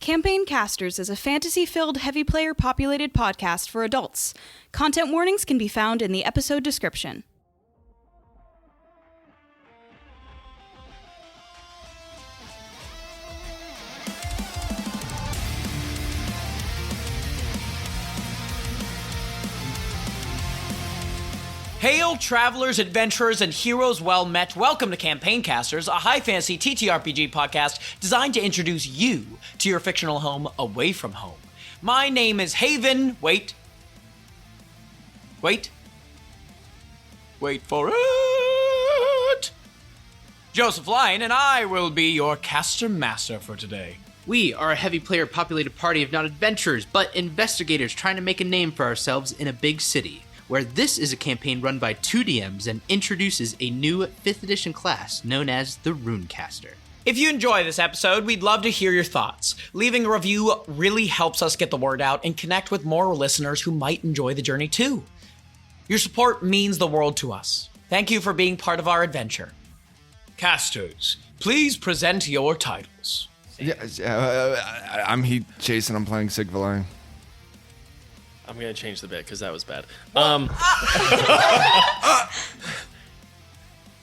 Campaign Casters is a fantasy-filled, heavy player-populated podcast for adults. Content warnings can be found in the episode description. Hail, travelers, adventurers, and heroes well met. Welcome to Campaign Casters, a high fantasy TTRPG podcast designed to introduce you to your fictional home away from home. My name is Haven. Wait for it. Joseph-Lyon, and I will be your caster master for today. We are a heavy player populated party of not adventurers, but investigators trying to make a name for ourselves in a big city, where this is a campaign run by 2 DMs and introduces a new 5th edition class known as the Runecaster. If you enjoy this episode, we'd love to hear your thoughts. Leaving a review really helps us get the word out and connect with more listeners who might enjoy the journey too. Your support means the world to us. Thank you for being part of our adventure. Casters, please present your titles. I'm Heat Jason. I'm playing Sigvaline. I'm going to change the bit because that was bad.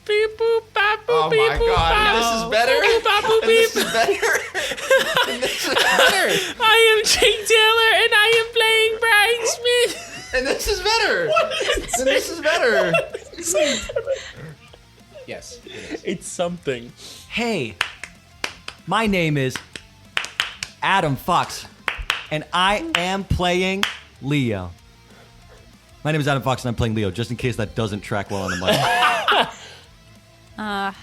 Beep boop bop boop Oh beep my boop God, bop. this is better. Boop bop boop This beep. is better. This is better. I am Jake Taylor and I am playing Brian Smith. And this is better. And this is better. Yes. It's something. Hey, my name is Adam Fox, and I am playing Leo. My name is Adam Fox, and I'm playing Leo, just in case that doesn't track well on the mic.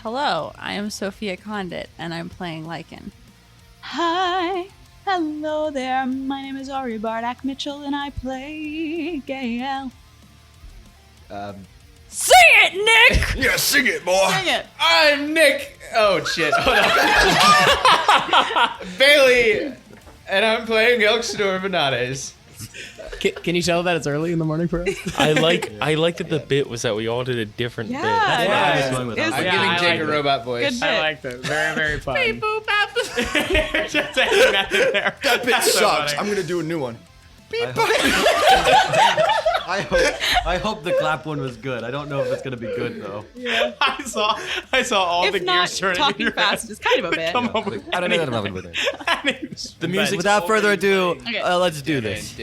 Hello, I am Sophia Condit, and I'm playing Lycan. Hi, hello there. My name is Ari Bardak Mitchell, and I play Gael. Sing it, Nick! Yeah, sing it, boy. Sing it. I'm Nick. Oh, shit. Hold on. Bailey, and I'm playing Elxidor Venades. Can you tell that it's early in the morning for us? I like that the bit was that we all did a different bit. That's what I was going with. It's- I'm Yeah, giving I Jake like a it. robot voice. Good bit. I liked it. Very, very fun. Just adding that in there. That bit That's so sucks. funny. I'm gonna do a new one. I hope the clap one was good. I don't know if it's going to be good, though. I saw all If the not, gears turning in talking your fast head. is kind of a bit. Come up with I don't know that I'm with it. the music. Without further ado, Okay. let's do this.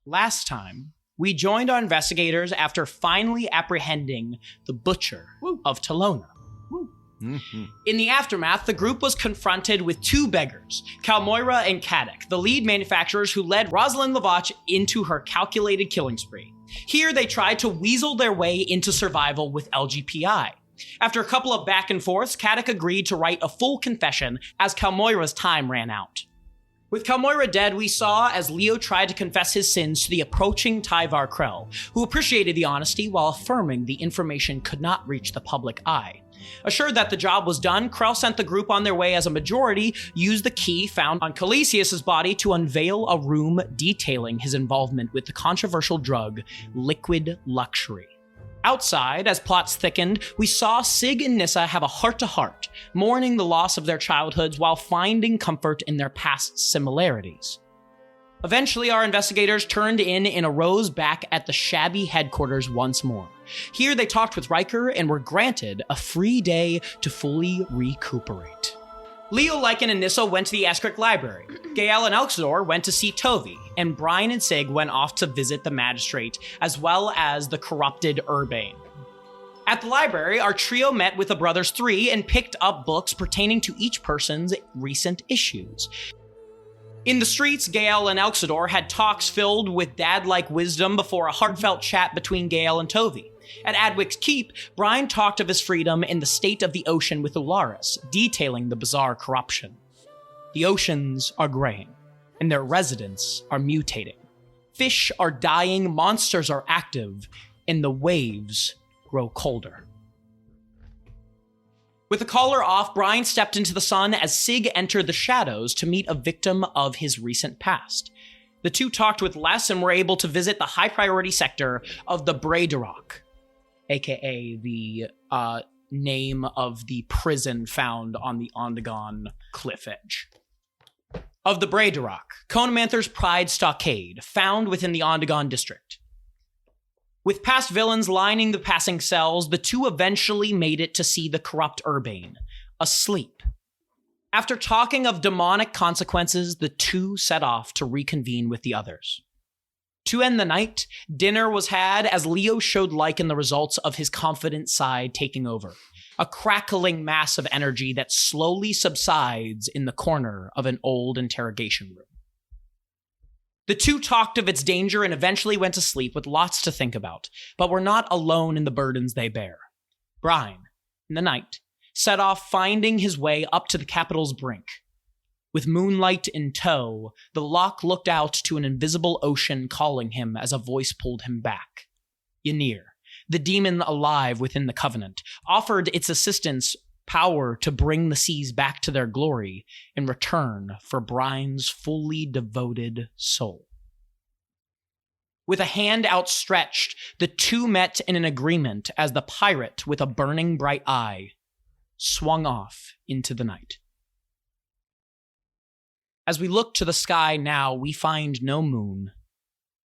Last time, we joined our investigators after finally apprehending the Butcher of Talona. In the aftermath, the group was confronted with 2 beggars, Kalmoira and Kadek, the lead manufacturers who led Rosalind Lavach into her calculated killing spree. Here, they tried to weasel their way into survival with LGPI. After a couple of back and forths, Kadek agreed to write a full confession as Kalmoira's time ran out. With Kalmoira dead, we saw as Leo tried to confess his sins to the approaching Tyvar Krell, who appreciated the honesty while affirming the information could not reach the public eye. Assured that the job was done, Krell sent the group on their way as a majority used the key found on Calisius's body to unveil a room detailing his involvement with the controversial drug, liquid luxury. Outside, as plots thickened, we saw Sig and Nissa have a heart-to-heart, mourning the loss of their childhoods while finding comfort in their past similarities. Eventually, our investigators turned in and arose back at the shabby headquarters once more. Here, they talked with Riker and were granted a free day to fully recuperate. Leo, Lycan, and Nissa went to the Eskric Library. Gael and Elxidor went to see Tovi, and Brian and Sig went off to visit the magistrate, as well as the corrupted Urbane. At the library, our trio met with the Brothers 3 and picked up books pertaining to each person's recent issues. In the streets, Gael and Elxidor had talks filled with dad-like wisdom before a heartfelt chat between Gael and Tovi. At Adwick's Keep, Brian talked of his freedom and the state of the ocean with Ularis, detailing the bizarre corruption. The oceans are graying, and their residents are mutating. Fish are dying, monsters are active, and the waves grow colder. With the collar off, Brian stepped into the sun as Sig entered the shadows to meet a victim of his recent past. The two talked with less and were able to visit the high-priority sector of the Braiderach, aka the name of the prison found on the Ondagon cliff edge. Of the Braiderach, Conomanther's Pride Stockade, found within the Ondagon district. With past villains lining the passing cells, the two eventually made it to see the corrupt Urbane, asleep. After talking of demonic consequences, the two set off to reconvene with the others. To end the night, dinner was had as Leo showed Lycan the results of his confident side taking over. A crackling mass of energy that slowly subsides in the corner of an old interrogation room. The two talked of its danger and eventually went to sleep with lots to think about, but were not alone in the burdens they bear. Brian, in the night, set off finding his way up to the capital's brink. With moonlight in tow, the lock looked out to an invisible ocean calling him as a voice pulled him back. Ynir, the demon alive within the Covenant, offered its assistance power to bring the seas back to their glory in return for Brian's fully devoted soul. With a hand outstretched, the two met in an agreement as the pirate with a burning bright eye swung off into the night. As we look to the sky now, we find no moon,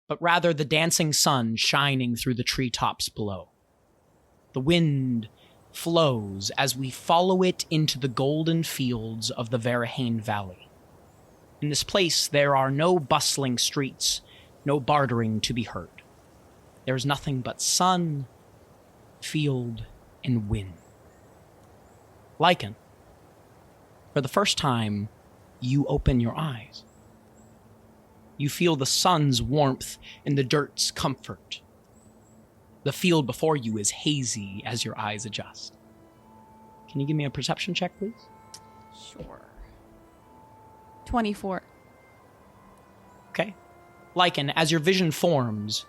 but rather the dancing sun shining through the treetops below. The wind flows as we follow it into the golden fields of the Verahane Valley. In this place, there are no bustling streets, no bartering to be heard. There is nothing but sun, field, and wind. Lycan, for the first time, you open your eyes. You feel the sun's warmth and the dirt's comfort. The field before you is hazy as your eyes adjust. Can you give me a perception check, please? Sure. 24. Okay. Lycan, as your vision forms,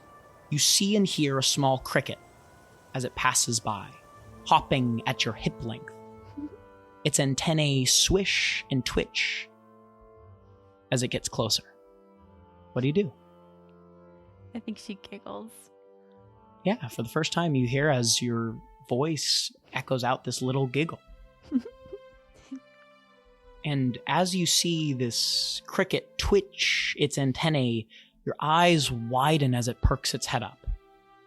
you see and hear a small cricket as it passes by, hopping at your hip length. Its antennae swish and twitch as it gets closer. What do? I think she giggles. Yeah, for the first time you hear as your voice echoes out this little giggle. And as you see this cricket twitch its antennae, your eyes widen as it perks its head up.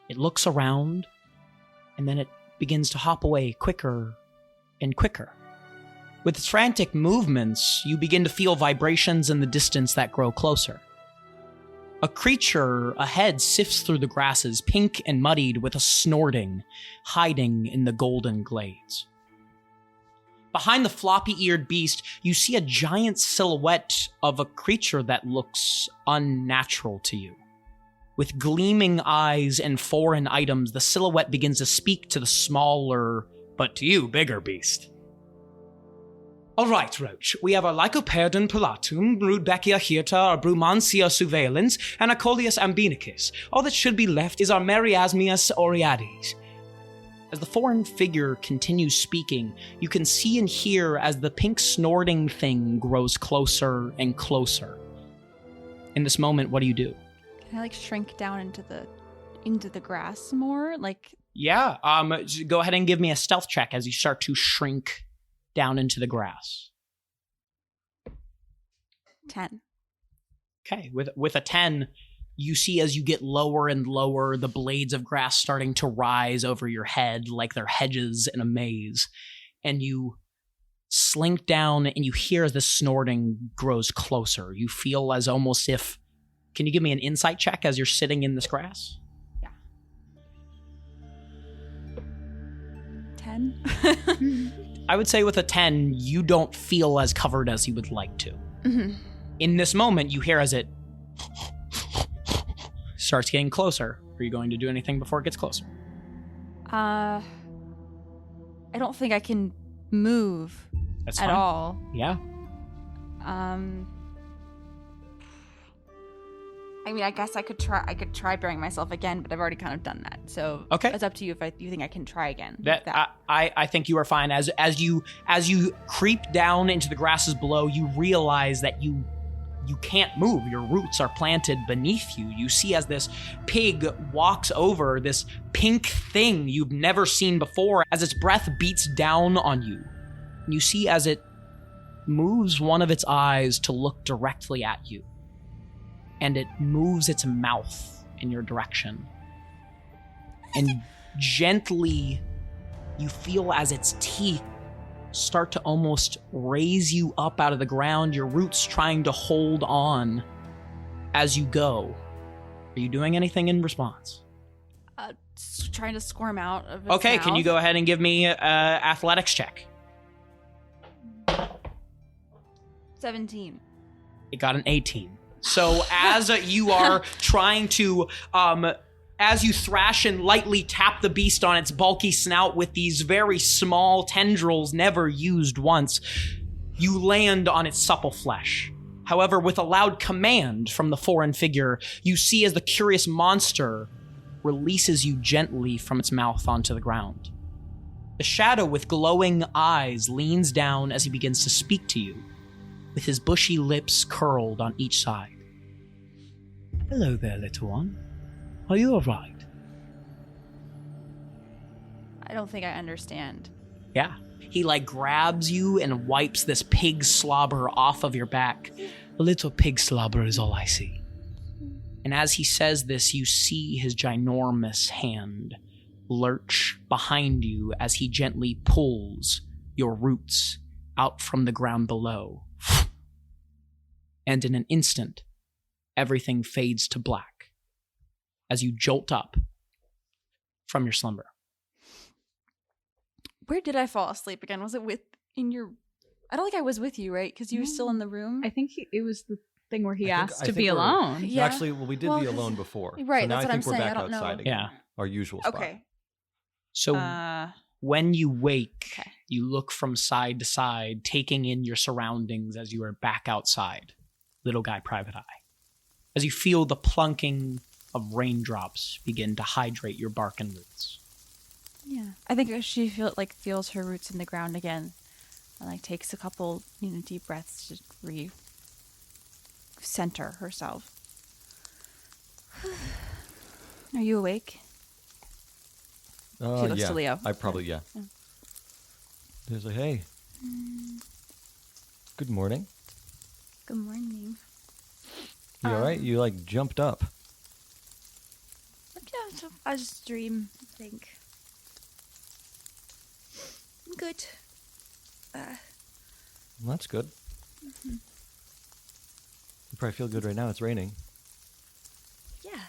It looks around, and then it begins to hop away quicker and quicker. With its frantic movements, you begin to feel vibrations in the distance that grow closer. A creature ahead sifts through the grasses, pink and muddied with a snorting, hiding in the golden glades. Behind the floppy-eared beast, you see a giant silhouette of a creature that looks unnatural to you. With gleaming eyes and foreign items, the silhouette begins to speak to the smaller, but to you, bigger beast. All right, Roach. We have a Lycoperdon pilatum, Rudbeckia hirta, a Brumansia surveillance, and a Coleus ambinicus. All that should be left is our Mariasmius Oriades. As the foreign figure continues speaking, you can see and hear as the pink snorting thing grows closer and closer. In this moment, what do? Can I shrink down into the grass more? Yeah, go ahead and give me a stealth check as you start to shrink down into the grass. 10. Okay, with a 10, you see as you get lower and lower, the blades of grass starting to rise over your head like they're hedges in a maze. And you slink down and you hear as the snorting grows closer. You feel as almost if... Can you give me an insight check as you're sitting in this grass? Yeah. 10? I would say with a 10, you don't feel as covered as you would like to. Mm-hmm. In this moment, you hear as it starts getting closer. Are you going to do anything before it gets closer? I don't think I can move That's at fine. all. Yeah. I mean, I guess I could try burying myself again, but I've already kind of done that. So Okay. it's up to you if you think I can try again. I think you are fine. As you creep down into the grasses below, you realize that you you can't move. Your roots are planted beneath you. You see as this pig walks over this pink thing you've never seen before, as its breath beats down on you. And you see as it moves one of its eyes to look directly at you. And it moves its mouth in your direction. And gently, you feel as its teeth start to almost raise you up out of the ground, your roots trying to hold on as you go. Are you doing anything in response? Trying to squirm out of its Okay, mouth. can you go ahead and give me an athletics check? 17. It got an 18. So as you are trying to, as you thrash and lightly tap the beast on its bulky snout with these very small tendrils never used once, you land on its supple flesh. However, with a loud command from the foreign figure, you see as the curious monster releases you gently from its mouth onto the ground. The shadow with glowing eyes leans down as he begins to speak to you, with his bushy lips curled on each side. Hello there, little one. Are you alright? I don't think I understand. Yeah. He grabs you and wipes this pig slobber off of your back. A little pig slobber is all I see. And as he says this, you see his ginormous hand lurch behind you as he gently pulls your roots out from the ground below. And in an instant, everything fades to black as you jolt up from your slumber. Where did I fall asleep again? Was it in your... I don't think I was with you, right? Because you were still in the room. I think it was the thing where he I think- asked I to think be we're- alone. Yeah. Actually, we did Well, be 'cause- alone before. Right, So now that's I what think I'm we're saying. back I don't know. outside again. Yeah. Our usual spot. Okay. So when you wake, Okay. you look from side to side, taking in your surroundings as you are back outside, little guy private eye. As you feel the plunking of raindrops begin to hydrate your bark and roots. Yeah. I think she feels her roots in the ground again, and takes a couple deep breaths to re-center herself. Are you awake? She looks yeah. to Leo. I probably, yeah. There's hey. Good morning. Good morning. You all right? You jumped up. Yeah, I just dream, I think. I'm good. Well, that's good. Mm-hmm. You probably feel good right now. It's raining. Yeah.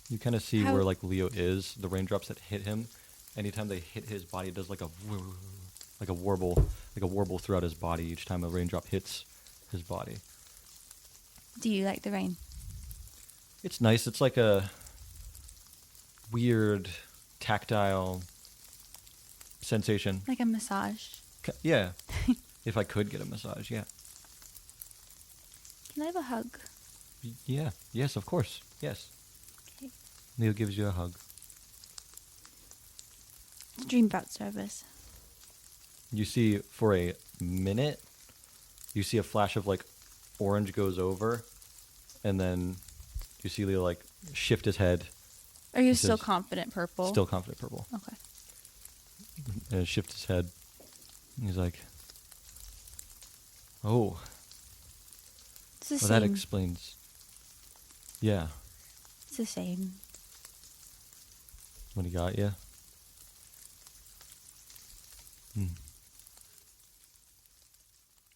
You kind of see How- where Leo is. The raindrops that hit him, anytime they hit his body, it does a warble throughout his body each time a raindrop hits his body. Do you like the rain? It's nice. It's like a weird tactile sensation. Like a massage? Yeah. If I could get a massage, yeah. Can I have a hug? Yeah. Yes, of course. Yes. Okay. Leo gives you a hug. Dream about service. You see, for a minute, you see a flash of orange goes over, and then you see Leo shift his head. Are you He still says- confident purple? Still confident purple. Okay. And shift his head. He's like, oh, It's the well, same. that explains. Yeah. It's the same. What he got you?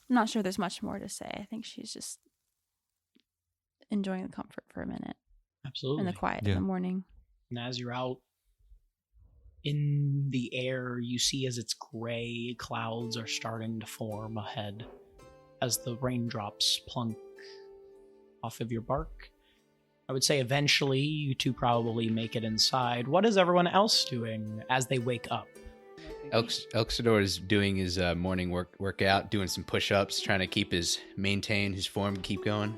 I'm not sure there's much more to say. I think she's just enjoying the comfort for a minute Absolutely. and the quiet Yeah. in the morning. And as you're out in the air, you see as its gray clouds are starting to form ahead as the raindrops plunk off of your bark. I would say eventually you two probably make it inside. What is everyone else doing as they wake up? Elxador is doing his morning workout, doing some push-ups, trying to maintain his form, keep going.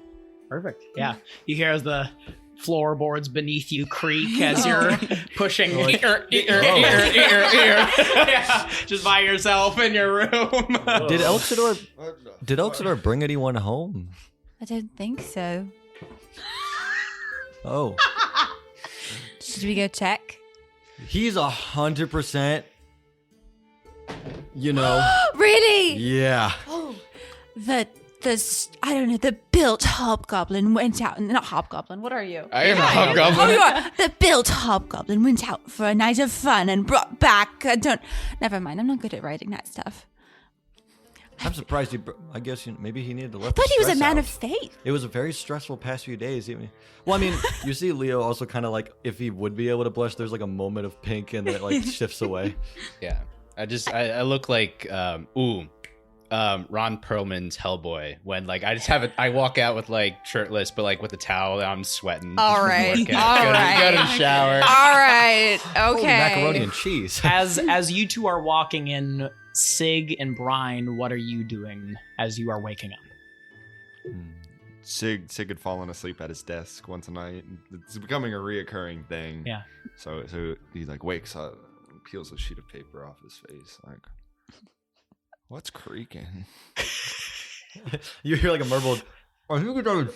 Perfect. Yeah. You hear as the floorboards beneath you creak as you're pushing just by yourself in your room. Did Elxidor bring anyone home? I don't think so. Oh. Should we go check? He's 100%, you know. Really? Yeah. Oh, the built hobgoblin went out. Not hobgoblin. What are you? I am a hobgoblin. Oh, you are. The built hobgoblin went out for a night of fun and brought back. Never mind. I'm not good at writing that stuff. I'm surprised I guess maybe he needed to let I thought he was a man out. of faith. It was a very stressful past few days. Well, I mean, you see Leo also kind of like, if he would be able to blush, there's like a moment of pink and then it like shifts away. Yeah. I look like, Ron Perlman's Hellboy when like I walk out with like shirtless, but like with a towel, I'm sweating. All right. Go to the shower. All right. Holy Okay. macaroni and cheese. As you two are walking in, Sig and Brian, what are you doing as you are waking up? Sig had fallen asleep at his desk once a night. It's becoming a reoccurring thing. Yeah. So he like wakes up, peels a sheet of paper off his face, like, what's creaking? You hear like a murmur. I think it's on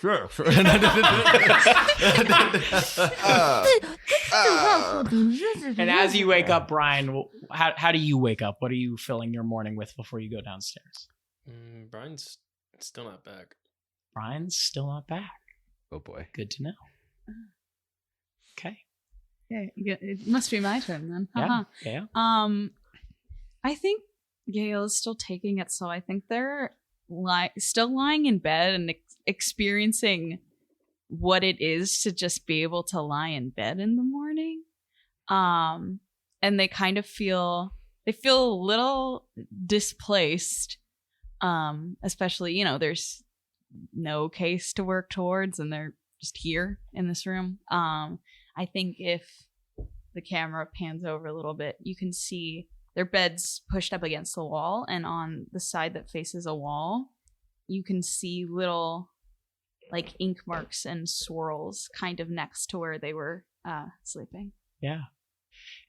And as you wake up, Brian, how do you wake up? What are you filling your morning with before you go downstairs? Brian's still not back. Brian's still not back. Oh boy. Good to know. Okay. Yeah, it must be my turn then. Yeah. Yeah. I think Gail is still taking it, so I think they're still lying in bed and experiencing what it is to just be able to lie in bed in the morning. And they kind of feel a little displaced, especially, there's no case to work towards and they're just here in this room. I think if the camera pans over a little bit, you can see their bed's pushed up against the wall, and on the side that faces a wall, you can see little like ink marks and swirls kind of next to where they were sleeping. Yeah.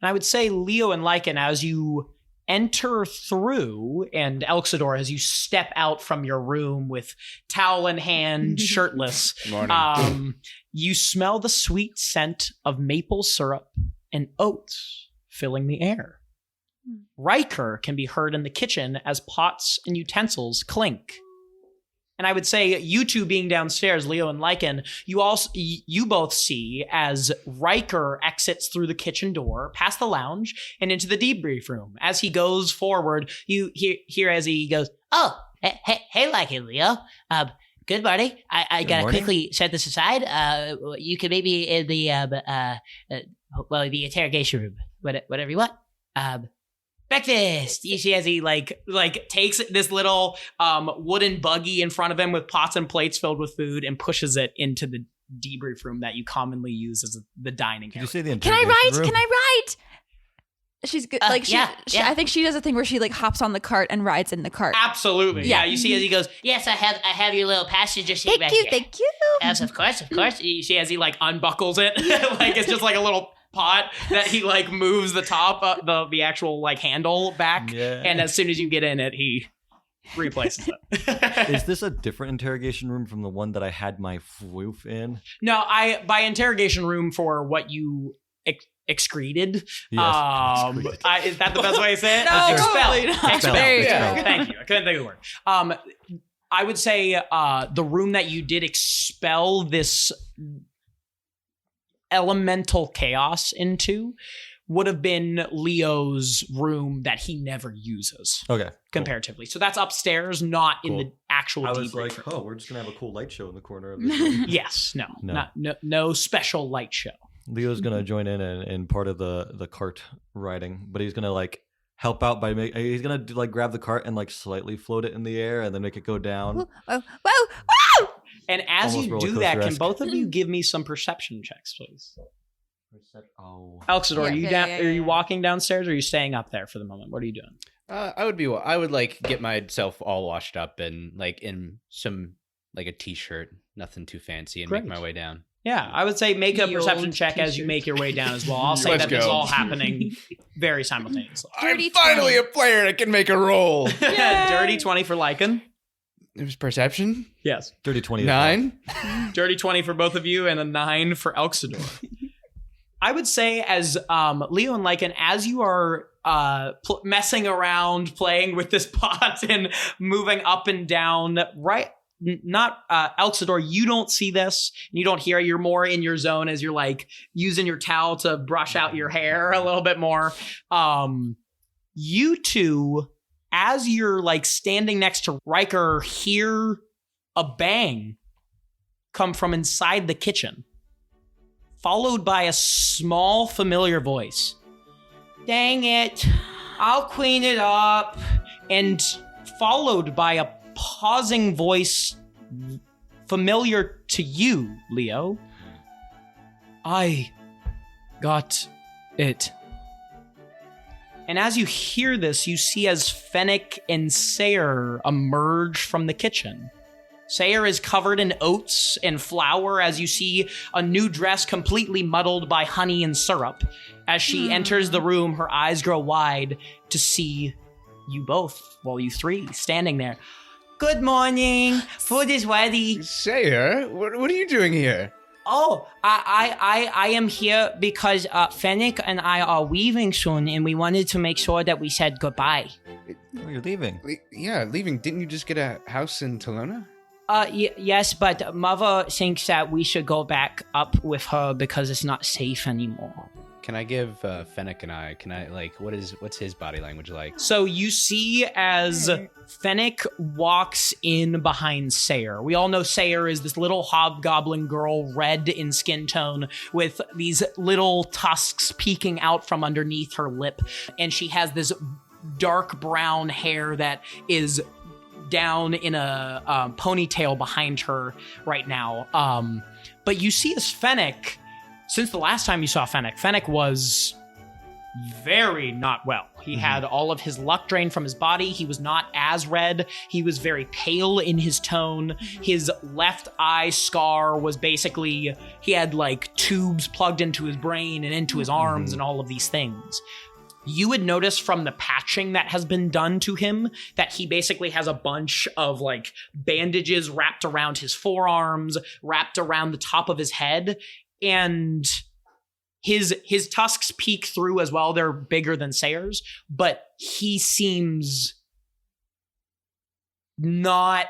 And I would say Leo and Lycan, as you enter through, and Elxidor, as you step out from your room with towel in hand, shirtless, you smell the sweet scent of maple syrup and oats filling the air. Riker can be heard in the kitchen as pots and utensils clink. And I would say you two being downstairs, Leo and Lycan, you both see as Riker exits through the kitchen door, past the lounge, and into the debrief room. As he goes forward, you hear as he goes, "Oh, hey, Lycan, Leo. Good morning. I gotta quickly set this aside. You can maybe in the the interrogation room, whatever you want. Breakfast." You see as he like takes this little wooden buggy in front of him with pots and plates filled with food and pushes it into the debrief room that you commonly use as the dining area. Did you say the Can I write? room? Can I write? She's good. Yeah. I think she does a thing where she like hops on the cart and rides in the cart. Absolutely. Yeah. You see as he goes, "Yes, I have your little passenger seat back here." Thank you. Yes, of course. You see as he like unbuckles it, like it's just like a little pot that he like moves the top, the actual like handle back, and as soon as you get in it, he replaces it. Is this a different interrogation room from the one that I had my floof in? No, by interrogation room for what you excreted. Yes, is that the best way to say it? No, Expel. Expel. There you Expel. go. Thank you. I couldn't think of the word. I would say the room that you did expel this elemental chaos into would have been Leo's room that he never uses. Okay. Comparatively. So that's upstairs, not in the actual I was debrief like, room. we're just going to have a cool light show in the corner of this room. Yes. No special light show. Leo's going to join in part of the cart riding, but he's going to like help out by he's going to like grab the cart and like slightly float it in the air and then make it go down. Whoa! And as Almost you do that, can roller-coaster-esque. both of you give me some perception checks, please? Oh. Alexidor, Yeah, are you walking downstairs or are you staying up there for the moment? What are you doing? I would like get myself all washed up and like in some like a t-shirt, nothing too fancy, and Great. make my way down. Yeah, I would say make a The perception old check as you t-shirt. make your way down as well. I'll say Let's that it's go. all happening very simultaneously. Dirty I'm finally 20. a player that can make a roll. Dirty 20 for Lycan. It was perception. Yes. Dirty 20. as well. 9. Dirty 20 for both of you and a 9 for Elxidor. I would say as Leo and Lycan, as you are messing around, playing with this pot and moving up and down, right? Not Elxidor, you don't see this. You don't hear it. You're more in your zone as you're like using your towel to brush out your hair a little bit more. You two, as you're like standing next to Riker, hear a bang come from inside the kitchen, followed by a small familiar voice. Dang it, I'll clean it up. And followed by a pausing voice familiar to you, Leo. I got it. And as you hear this, you see as Fennec and Sayer emerge from the kitchen. Sayer is covered in oats and flour as you see a new dress completely muddled by honey and syrup. As she enters the room, her eyes grow wide to see you both, well, you three, standing there. Good morning. Food is ready. Sayer, what are you doing here? Oh, I am here because Fennec and I are leaving soon, and we wanted to make sure that we said goodbye. Oh, you're leaving. Yeah, leaving. Didn't you just get a house in Telona? Yes, but Mother thinks that we should go back up with her because it's not safe anymore. Can I give Fennec and I? Can I what's his body language like? So you see as Fennec walks in behind Sayer. We all know Sayer is this little hobgoblin girl, red in skin tone, with these little tusks peeking out from underneath her lip. And she has this dark brown hair that is down in a ponytail behind her right now. But you see as Fennec, since the last time you saw Fennec, Fennec was very not well. He had all of his luck drained from his body. He was not as red. He was very pale in his tone. His left eye scar was basically, he had like tubes plugged into his brain and into his arms and all of these things. You would notice from the patching that has been done to him that he basically has a bunch of like bandages wrapped around his forearms, wrapped around the top of his head, and his tusks peek through as well. They're bigger than Sayer's, but he seems not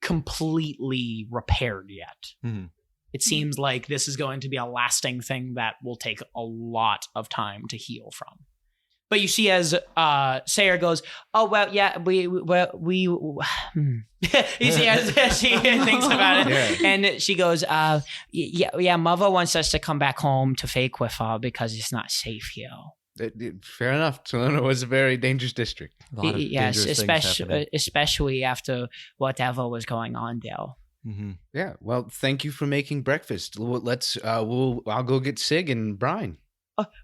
completely repaired yet. It seems like this is going to be a lasting thing that will take a lot of time to heal from. But you see as Sayer goes, oh, well, yeah, we you see as she thinks about it, and she goes, yeah, Mother wants us to come back home to Fake with her because it's not safe here. Fair enough. Telona was a very dangerous district. Yes, especially after whatever was going on there. Yeah, well, thank you for making breakfast. I'll go get Sig and Brian.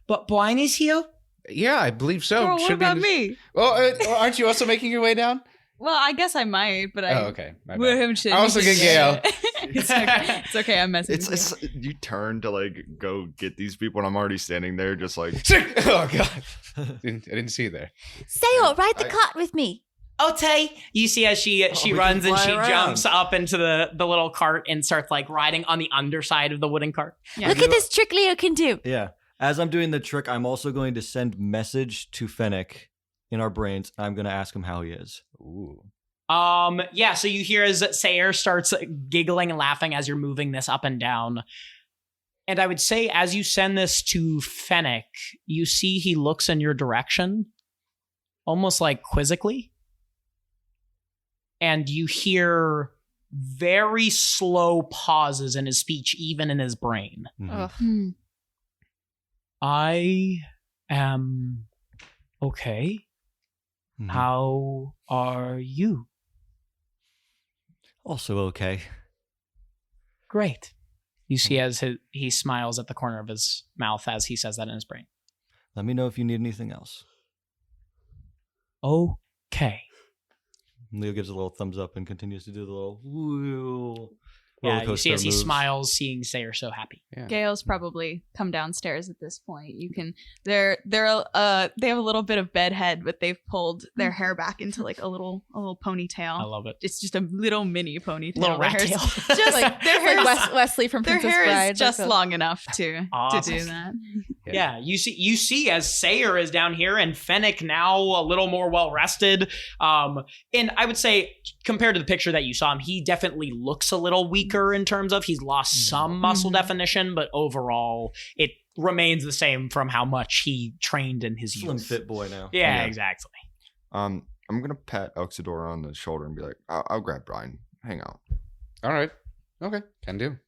But Brian is here? Yeah, I believe so. Girl, what about me? Well, aren't you also making your way down? Well, I guess I might, but Oh, okay. My we're bad. him shit. I was thinking Gail. It's okay. I'm messing. It's you turn to like go get these people, and I'm already standing there, just like. Oh God, I didn't see you there. Sayo, ride the cart with me. Okay. You see as she we runs can and fly she around. jumps up into the little cart and starts like riding on the underside of the wooden cart. Yeah. Look at this trick Leo can do. Yeah. As I'm doing the trick, I'm also going to send message to Fennec in our brains. I'm going to ask him how he is. Ooh. Yeah, so you hear as Sayer starts giggling and laughing as you're moving this up and down. And I would say as you send this to Fennec, you see he looks in your direction, almost like quizzically. And you hear very slow pauses in his speech, even in his brain. Ugh. I am okay. How are you? Also okay. Great. You see as he smiles at the corner of his mouth as he says that in his brain. Let me know if you need anything else. Okay. Leo gives a little thumbs up and continues to do the little woo. Yeah, you see as he moves. smiles, seeing Sayer so happy. Gale's probably come downstairs at this point. You can they have a little bit of bedhead, but they've pulled their hair back into like a little ponytail. I love it. It's just a little mini ponytail. Little rat Their hair's tail. just Like, their it's like hair. Wesley from Their Princess hair Bride. is just like long enough to Awesome. do that. Yeah, you see as Sayer is down here and Fennec now a little more well rested. And I would say compared to the picture that you saw him, he definitely looks a little weaker in terms of he's lost some muscle definition, but overall it remains the same from how much he trained in his Slim youth. fit boy now. Yeah, exactly. I'm gonna pat Elxidor on the shoulder and be like, I'll grab Brian. Hang out. All right. Okay. Can do.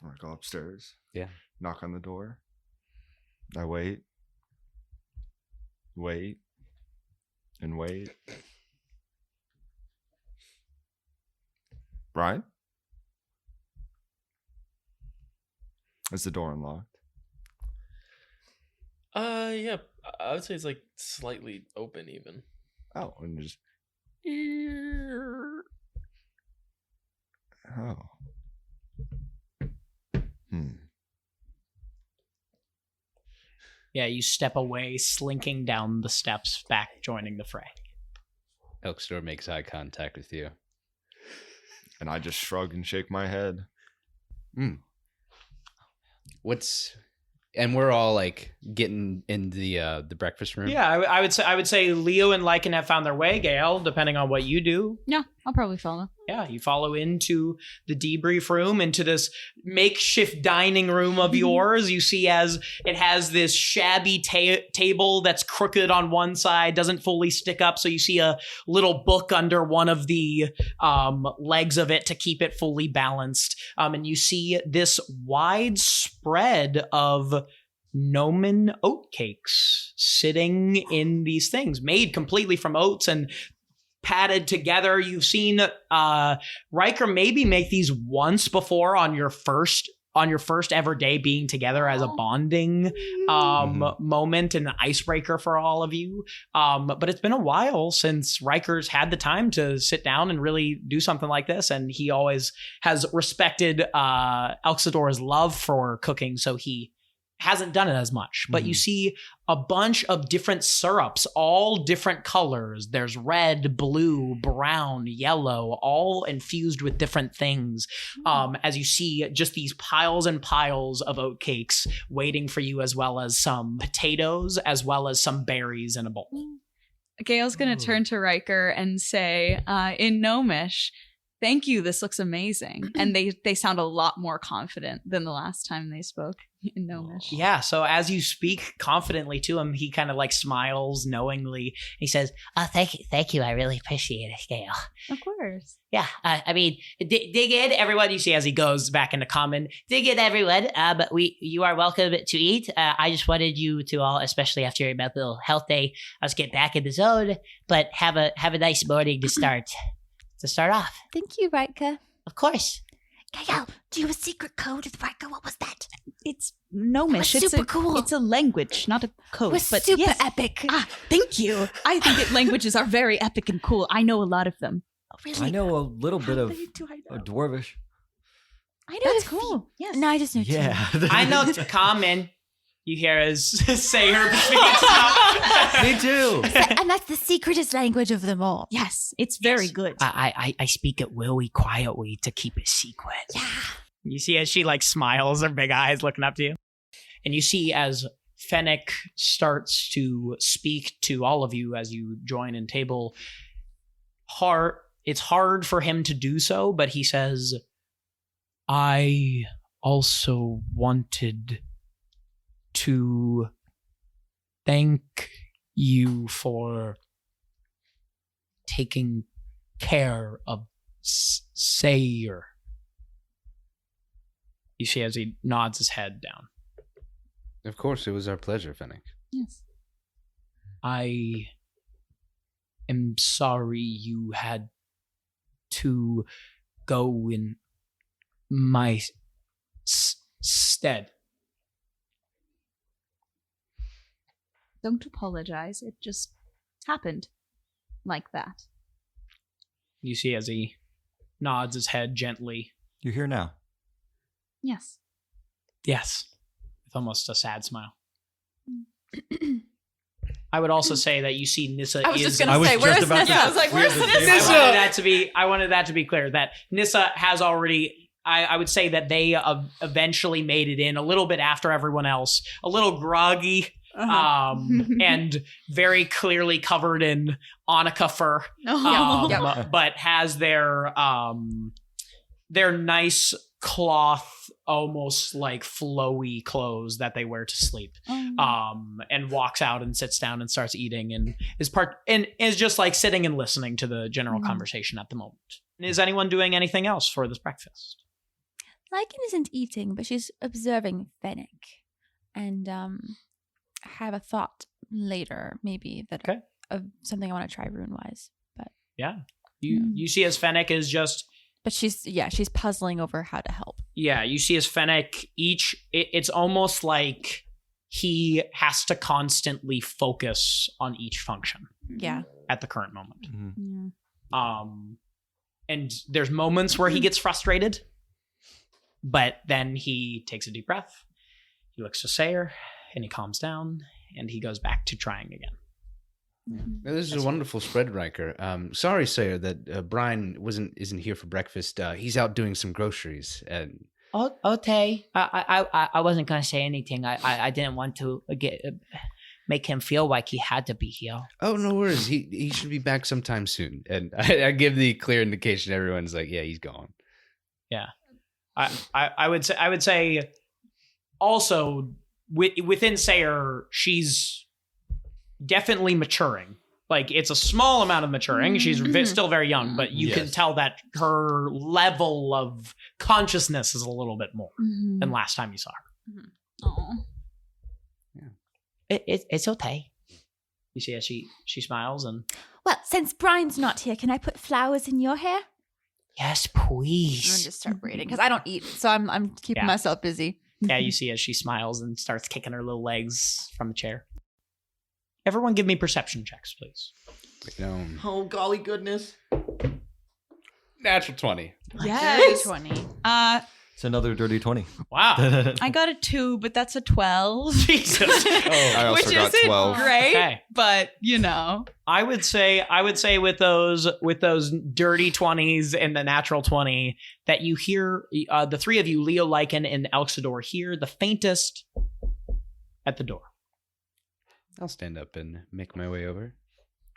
I'm gonna go upstairs. Yeah. Knock on the door. I wait. Wait. And wait. Brian? Is the door unlocked? Yeah, I would say it's like slightly open even. Oh, and just. Oh. Yeah, you step away, slinking down the steps, back joining the fray. Elkstor makes eye contact with you. And I just shrug and shake my head. And we're all like getting in the breakfast room. Yeah, I would say Leo and Lycan have found their way, Gale, depending on what you do. Yeah, I'll probably follow. Yeah, you follow into the debrief room, into this makeshift dining room of yours. You see as it has this shabby table that's crooked on one side, doesn't fully stick up. So you see a little book under one of the legs of it to keep it fully balanced. And you see this wide spread of Nomen oatcakes sitting in these things made completely from oats and patted together. You've seen Riker maybe make these once before on your first ever day being together as a bonding moment and an icebreaker for all of you. But it's been a while since Riker's had the time to sit down and really do something like this. And he always has respected Elxidor's love for cooking, so he hasn't done it as much. But you see a bunch of different syrups, all different colors. There's red, blue, brown, yellow, all infused with different things. As you see just these piles and piles of oatcakes waiting for you, as well as some potatoes, as well as some berries in a bowl. Gale's going to turn to Riker and say, in Gnomish, "Thank you, this looks amazing." And they sound a lot more confident than the last time they spoke in Gnomish. Yeah, so as you speak confidently to him, he kind of like smiles knowingly. He says, Oh, thank you. I really appreciate it, Gail. Of course. Yeah, I mean, dig in, everyone. You see as he goes back into common, dig in, everyone. But you are welcome to eat. I just wanted you to all, especially after your mental health day, us get back in the zone. But have a nice morning to start off. Thank you, Riker. Of course. Gael, do you have a secret code with Riker? What was that? It's Gnomish. It's super cool. It's a language, not a code. We're but super yes. epic. Thank you. I think that languages are very epic and cool. I know a lot of them. Oh, really? I know a little bit of do I know? Dwarvish. I know That's the cool. Yes. No, I just know two. Yeah. I know it's common. You hear as Sayer speaks out. Me too. And that's the secretest language of them all. Yes, it's very good. I speak it willy quietly to keep it secret. Yeah. You see as she like smiles, her big eyes looking up to you. And you see as Fennec starts to speak to all of you as you join in table. It's hard for him to do so, but he says, I also wanted to thank you for taking care of Sayer. You see as he nods his head down. Of course, it was our pleasure, Fennec. Yes. I am sorry you had to go in my stead. Don't apologize. It just happened like that. You see as he nods his head gently. You're here now. Yes. Yes. With almost a sad smile. I would also say that you see Nissa I was is... just going to say, where's Nissa? I was like, where's Nissa? I wanted that to be clear, that Nissa has already... I would say that they eventually made it in a little bit after everyone else, a little groggy, and very clearly covered in Annika fur, but has their nice cloth, almost like flowy clothes that they wear to sleep, and walks out and sits down and starts eating and is just like sitting and listening to the general conversation at the moment. Is anyone doing anything else for this breakfast? Lycan isn't eating, but she's observing Fennec. And I have a thought later, maybe, that of something I want to try rune-wise. But yeah. You see as Fennec is just... But she's puzzling over how to help. Yeah, you see as Fennec, it's almost like he has to constantly focus on each function. Yeah. At the current moment. Mm-hmm. Yeah. And there's moments where he gets frustrated, but then he takes a deep breath. He looks to Sayer, and he calms down, and he goes back to trying again. This is a wonderful spread, Riker. Sorry, Sayer, that Brian isn't here for breakfast. He's out doing some groceries. And okay. I wasn't gonna say anything. I didn't want to make him feel like he had to be here. Oh, no worries. He should be back sometime soon. And I give the clear indication. Everyone's like, yeah, he's gone. Yeah. I would say also within Sayer, she's definitely maturing. Like, it's a small amount of maturing. She's still very young, but you can tell that her level of consciousness is a little bit more than last time you saw her. Oh. Yeah. It's okay. You see as she smiles and... Well, since Brian's not here, can I put flowers in your hair? Yes, I'm gonna please. just start braiding because I don't eat, so I'm keeping myself busy. Yeah, you see as she smiles and starts kicking her little legs from the chair. Everyone give me perception checks, please. Oh, golly goodness. Natural 20. Yes. 20. It's another dirty 20. Wow. I got a 2, but that's a 12. Jesus. I also Which got isn't 12. great, Okay. but you know. I would say with those dirty 20s and the natural 20 that you hear, the three of you, Leo, Lycan, and Elxidor, hear the faintest at the door. I'll stand up and make my way over.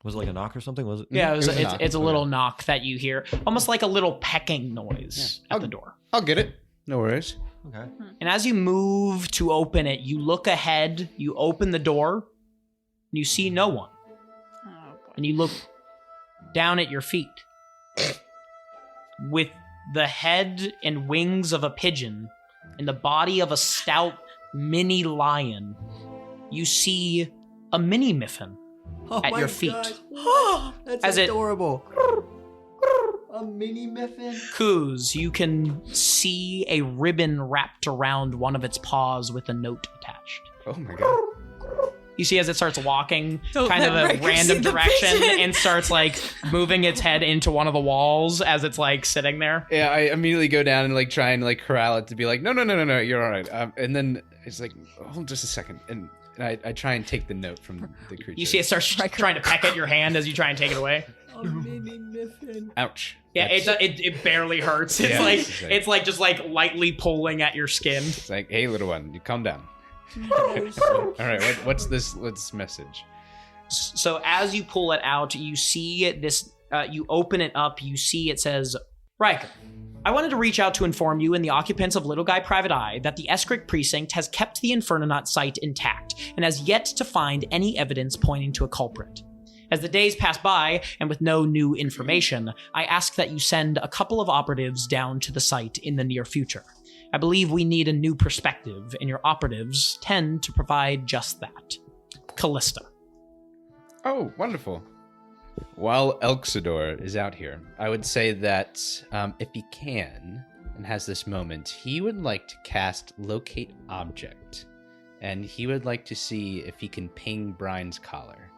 Was it like a knock or something? Was it? Yeah, It was a it's knock. a little knock that you hear, almost like a little pecking noise at the door. I'll get it. No worries. Okay. And as you move to open it, you look ahead, you open the door, and you see no one. Oh, boy. And you look down at your feet. With the head and wings of a pigeon and the body of a stout mini lion, you see a mini miffin at your feet. That's As it- adorable. A mini miffin. Coos, you can see a ribbon wrapped around one of its paws with a note attached. Oh my god. You see as it starts walking Don't kind of let a Riker random see the direction pigeon. and starts like moving its head into one of the walls as it's like sitting there. Yeah, I immediately go down and like try and like corral it to be like, no, you're all right. And then it's like, hold just a second. And I try and take the note from the creature. You see it starts trying to peck at your hand as you try and take it away. A mini miffin. Ouch. Yeah, That's- it barely hurts. It's Yeah, like it's like- it's like just like lightly pulling at your skin. It's like, hey, little one, you calm down. All right, what's this message? So as you pull it out, you see this. You open it up. You see it says, Riker, I wanted to reach out to inform you and the occupants of Little Guy Private Eye that the Eskric precinct has kept the Infernonaut site intact and has yet to find any evidence pointing to a culprit. As the days pass by, and with no new information, I ask that you send a couple of operatives down to the site in the near future. I believe we need a new perspective, and your operatives tend to provide just that. Callista. Oh, wonderful. While Elxidor is out here, I would say that if he can, and has this moment, he would like to cast Locate Object. And he would like to see if he can ping Brian's collar.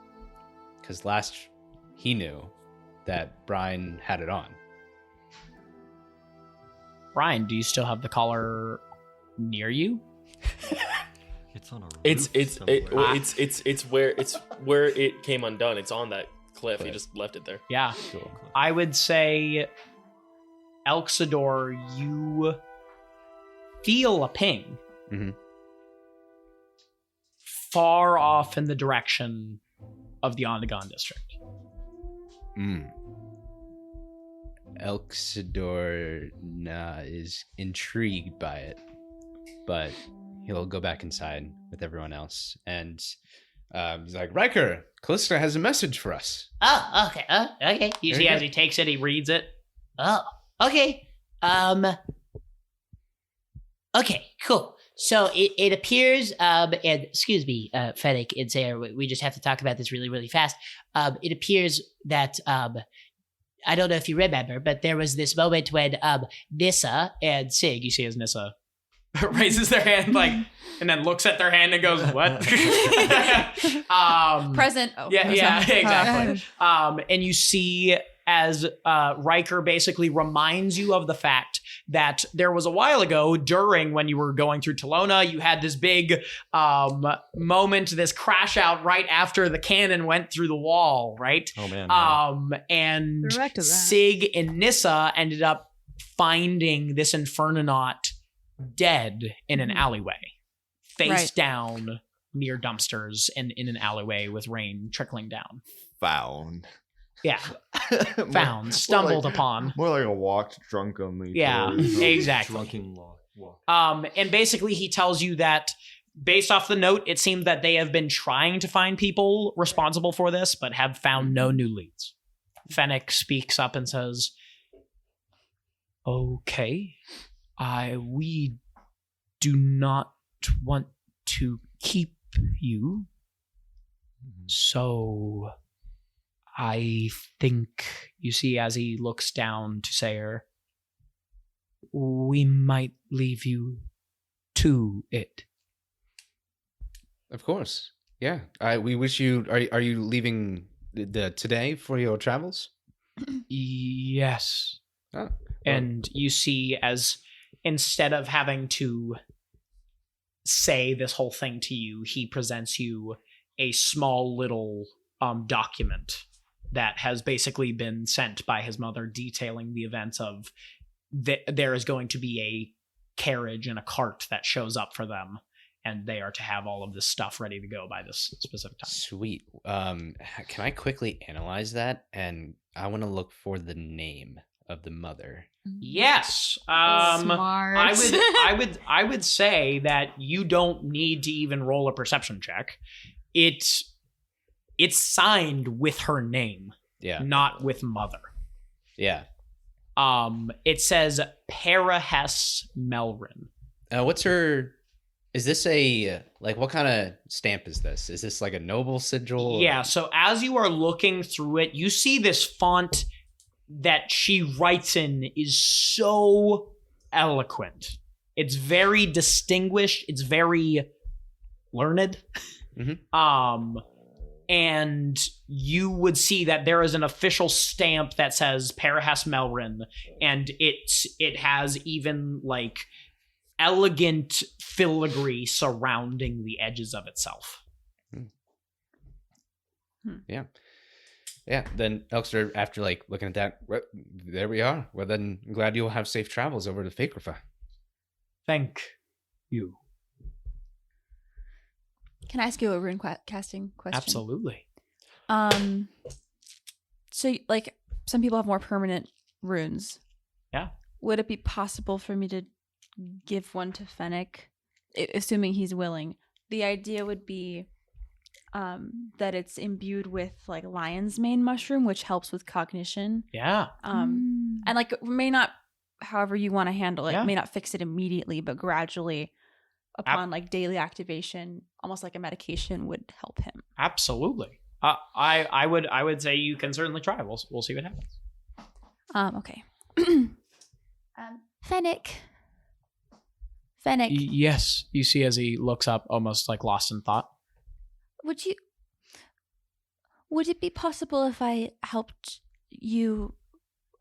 Because last he knew that Brian had it on. Ryan, do you still have the collar near you? It's on a roof It's where it came undone. It's on that cliff. He just left it there. Yeah. I would say, Elxidor, you feel a ping far off in the direction of the Ondagon district. Elxidor is intrigued by it, but he'll go back inside with everyone else. And he's like, Riker, Callista has a message for us. Oh, okay. Okay. You see as he takes it, he reads it. Oh, okay. Okay, cool. So it appears, and excuse me, Fennec and Sarah, we just have to talk about this really, really fast. It appears that, I don't know if you remember, but there was this moment when Nissa and Sig, you see as Nissa raises their hand, like, and then looks at their hand and goes, what? Present. Oh, yeah, exactly. And you see as Riker basically reminds you of the fact that there was a while ago during when you were going through Telona, you had this big moment, this crash out right after the cannon went through the wall, right? Oh, man. And Sig and Nissa ended up finding this Infernonaut dead in an alleyway, face down near dumpsters and in an alleyway with rain trickling down. Found. Yeah. Found. Stumbled upon. More like a walked drunkenly. Yeah, exactly. Drunken walk. And basically he tells you that based off the note, it seems that they have been trying to find people responsible for this, but have found no new leads. Fennec speaks up and says, okay, we do not want to keep you. So I think, you see as he looks down to Sayer, we might leave you to it. Of course. Yeah. We wish you... Are you leaving today for your travels? Yes. Oh. And you see as instead of having to say this whole thing to you, he presents you a small little document that has basically been sent by his mother detailing the events of there is going to be a carriage and a cart that shows up for them, and they are to have all of this stuff ready to go by this specific time. Sweet. Can I quickly analyze that? And I want to look for the name of the mother. Yes. Smart. I would say that you don't need to even roll a perception check. It's signed with her name. Yeah. Not with mother. Yeah. It says Parahes Melrin. What's her... Is this a... Like, what kind of stamp is this? Is this like a noble sigil? Yeah, so as you are looking through it, you see this font that she writes in is so eloquent. It's very distinguished. It's very learned. Mm-hmm. And you would see that there is an official stamp that says Parahes Melrin, and it has even like elegant filigree surrounding the edges of itself. Yeah. Yeah, then Elxter, after like looking at that, well, there we are. Well, then I'm glad you'll have safe travels over to Fakerfa. Thank you. Can I ask you a rune casting question? Absolutely. So like some people have more permanent runes. Yeah. Would it be possible for me to give one to Fennec, assuming he's willing? The idea would be that it's imbued with like lion's mane mushroom, which helps with cognition. Yeah. And like may not, however you want to handle it, Yeah. may not fix it immediately, but gradually upon like daily activation, almost like a medication would help him. Absolutely. I would say you can certainly try. We'll see what happens. Okay. Fennec. Yes, you see as he looks up, almost like lost in thought. Would it be possible if I helped you?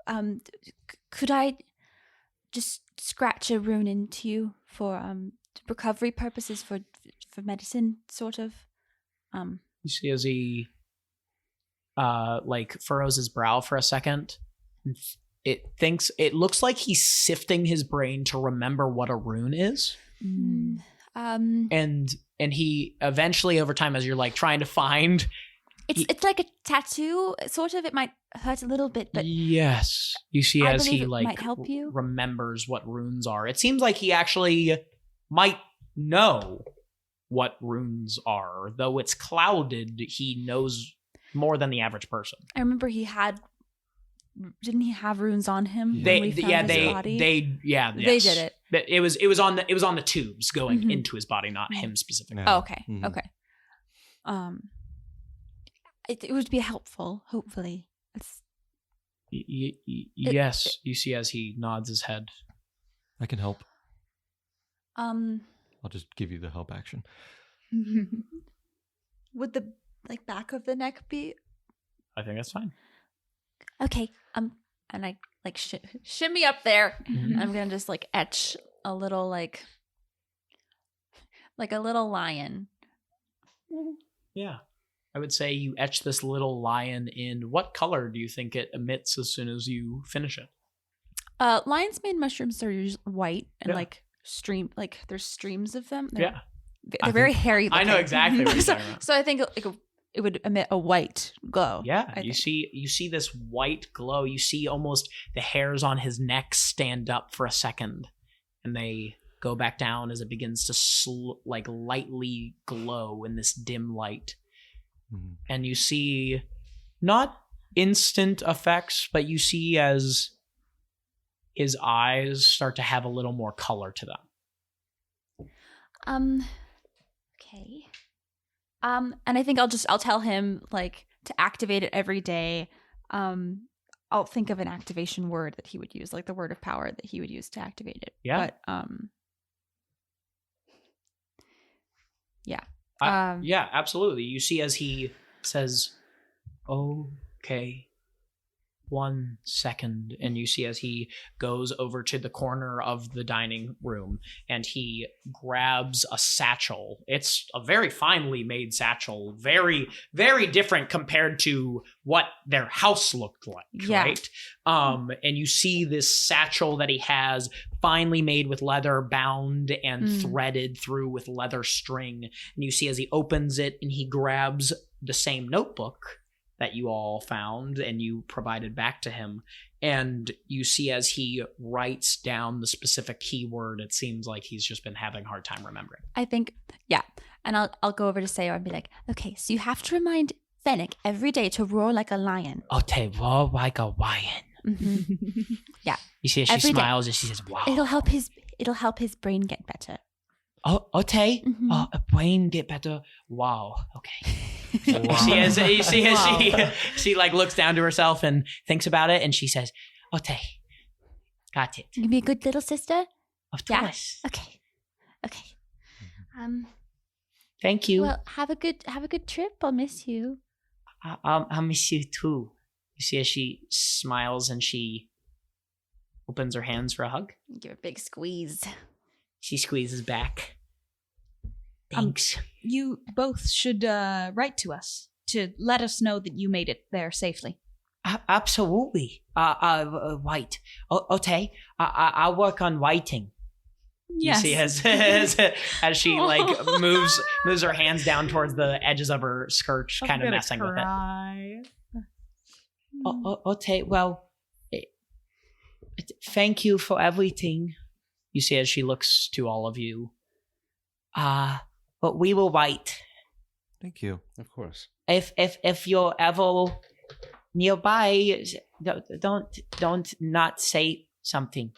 Could I just scratch a rune into you for recovery purposes, for medicine, sort of. You see as he like furrows his brow for a second. It looks like he's sifting his brain to remember what a rune is. And he eventually, over time, as you're like trying to find, it's like a tattoo, sort of. It might hurt a little bit, but yes, you see I as he believe it like might help you. remembers what runes are. It seems like he actually might know what runes are, though it's clouded. He knows more than the average person. I remember didn't he have runes on him? When we found his body? They did it. It was on the tubes going into his body, not him specifically. Oh, okay. Okay. It would be helpful, hopefully. Yes, you see as he nods his head. I can help. I'll just give you the help action. Would the back of the neck be? I think that's fine. Okay. And I shimmy up there. Mm-hmm. I'm gonna just etch a little like a little lion. Yeah. I would say you etch this little lion in. What color do you think it emits as soon as you finish it? Lion's mane mushrooms are usually white and there's streams of them. They're very hairy looking. I know exactly what you're talking about. So I think it would emit a white glow. Yeah, you see this white glow. You see almost the hairs on his neck stand up for a second, and they go back down as it begins to lightly glow in this dim light. Mm-hmm. And you see not instant effects, but you see as his eyes start to have a little more color to them. Okay. And I think I'll tell him to activate it every day. I'll think of an activation word that he would use, like the word of power that he would use to activate it. Yeah. But yeah. Yeah, absolutely. You see as he says, "Okay, 1 second," and you see as he goes over to the corner of the dining room and he grabs a satchel. It's a very finely made satchel, very, very different compared to what their house looked like, right? And you see this satchel that he has finely made with leather, bound and threaded through with leather string. And you see as he opens it and he grabs the same notebook that you all found and you provided back to him. And you see as he writes down the specific keyword, it seems like he's just been having a hard time remembering. I think, yeah. And I'll go over to Sayo and be like, okay, so you have to remind Fennec every day to roar like a lion. Okay, roar like a lion. Mm-hmm. Yeah. You see as she Every smiles day. and she says, wow. It'll help his brain get better. Oh, okay. Mm-hmm. A brain get better. Wow. Okay. Wow. You see as she looks down to herself and thinks about it and she says, okay, got it. You can be a good little sister? Of course. Okay. Thank you. Well, have a good trip. I'll miss you. I'll miss you too. You see as she smiles and she opens her hands for a hug. Give her a big squeeze. She squeezes back. Thanks. You both should write to us to let us know that you made it there safely. Absolutely. White. Okay. I'll work on writing. Yes. You see as she moves her hands down towards the edges of her skirt, kind of messing with it. Okay. Well, thank you for everything. You see as she looks to all of you. But we will write. Thank you. Of course. If you're ever nearby, don't not say something.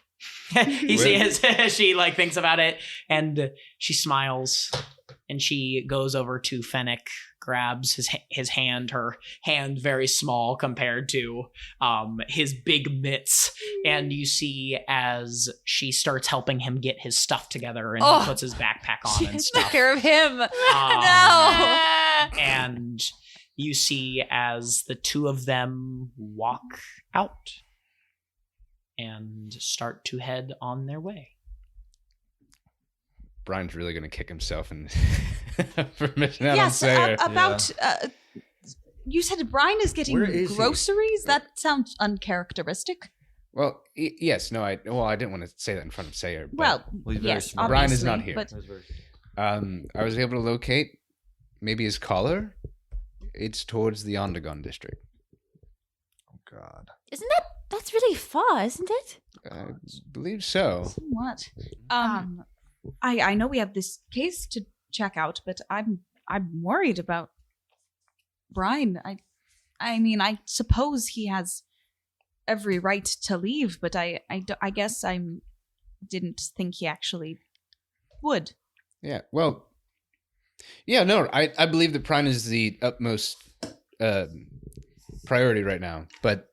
You see as she thinks about it and she smiles and she goes over to Fennec, grabs his hand, her hand very small compared to his big mitts, and you see as she starts helping him get his stuff together and he puts his backpack on and stuff. Take care of him. No. And you see as the two of them walk out and start to head on their way. Brian's really going to kick himself and for missing out on Yes, Sayer. about. You said Brian is getting Where is he? groceries? That sounds uncharacteristic. Well, yes, no, I didn't want to say that in front of Sayer. But Well, Well, he's very yes, smart. Brian is obviously, not here. But I was able to locate maybe his collar. It's towards the Ondergon district. Oh God. That's really far, isn't it? I believe so. what? I know we have this case to check out, but I'm worried about Brian. I mean, I suppose he has every right to leave, but I guess I didn't think he actually would. Yeah, well, yeah, no, I believe that Brian is the utmost priority right now. But,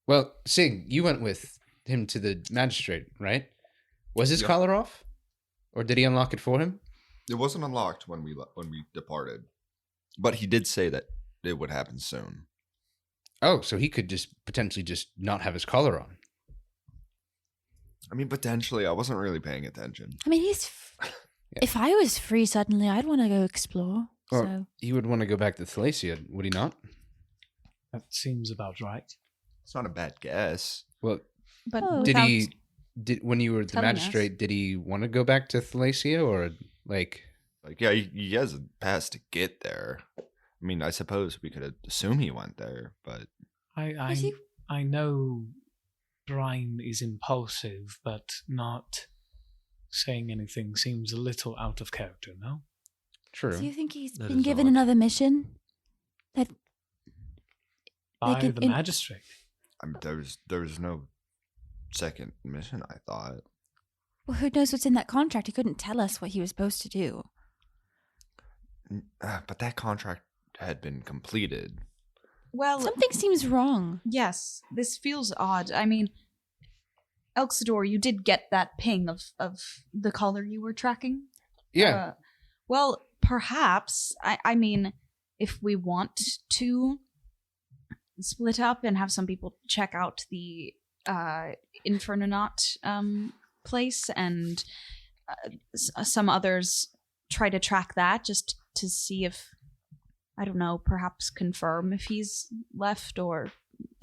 well, Sig, you went with him to the magistrate, right? Was his collar off? Or did he unlock it for him? It wasn't unlocked when we departed, but he did say that it would happen soon. Oh, so he could just potentially just not have his collar on. I mean, potentially. I wasn't really paying attention. I mean, if I was free suddenly, I'd want to go explore. Or So he would want to go back to Thalacia, would he not? That seems about right. It's not a bad guess. Well, But when you were the telling magistrate, did he want to go back to Thalacia or like Yeah, he has a pass to get there. I mean, I suppose we could assume he went there, but I know Brian is impulsive, but not saying anything seems a little out of character, no? True. do you think he's That been is given odd. another mission? That By can- the magistrate. I mean, there's no second mission, I thought. well, who knows what's in that contract? He couldn't tell us what he was supposed to do. But that contract had been completed. well, Something seems wrong. yes, this feels odd. I mean, Elxador, you did get that ping of the collar you were tracking? Yeah. Well, perhaps. I mean, if we want to split up and have some people check out the Infernonaut place and some others try to track that just to see if, I don't know, perhaps confirm if he's left or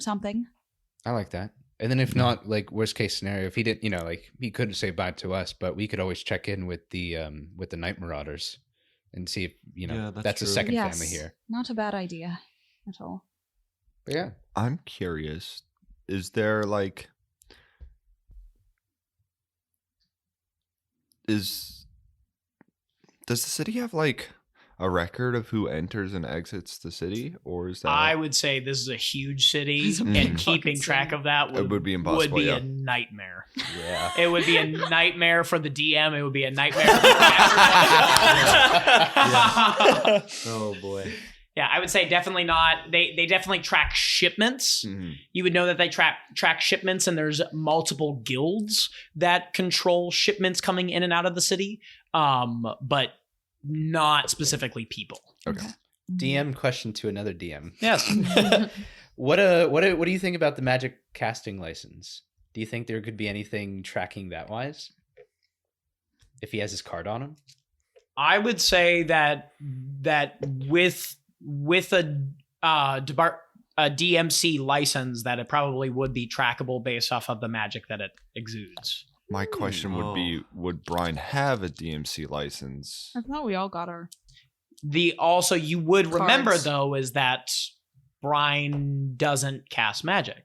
something. I like that. And then if not, like worst case scenario, if he didn't, like he couldn't say bye to us, but we could always check in with the Night Marauders and see if Yeah, that's that's a true. second Yes, family here. not a bad idea at all. But yeah, I'm curious. Is there like does the city have like a record of who enters and exits the city, or is that I would say this is a huge city, It's a and big keeping fucking track city. of that It would be impossible, Would be yeah. a nightmare. Yeah. It would be a nightmare for the DM. It would be a nightmare for everyone. Oh boy. Yeah, I would say definitely not. They definitely track shipments. Mhm. You would know that they track shipments, and there's multiple guilds that control shipments coming in and out of the city, but not specifically people. Okay. DM question to another DM. Yes. What do you think about the magic casting license? Do you think there could be anything tracking that wise? If he has his card on him? I would say that with a DMC license, that it probably would be trackable based off of the magic that it exudes. My question would be, would Brian have a DMC license? I thought we all got our. Also you would remember Cards. though is that Brian doesn't cast magic.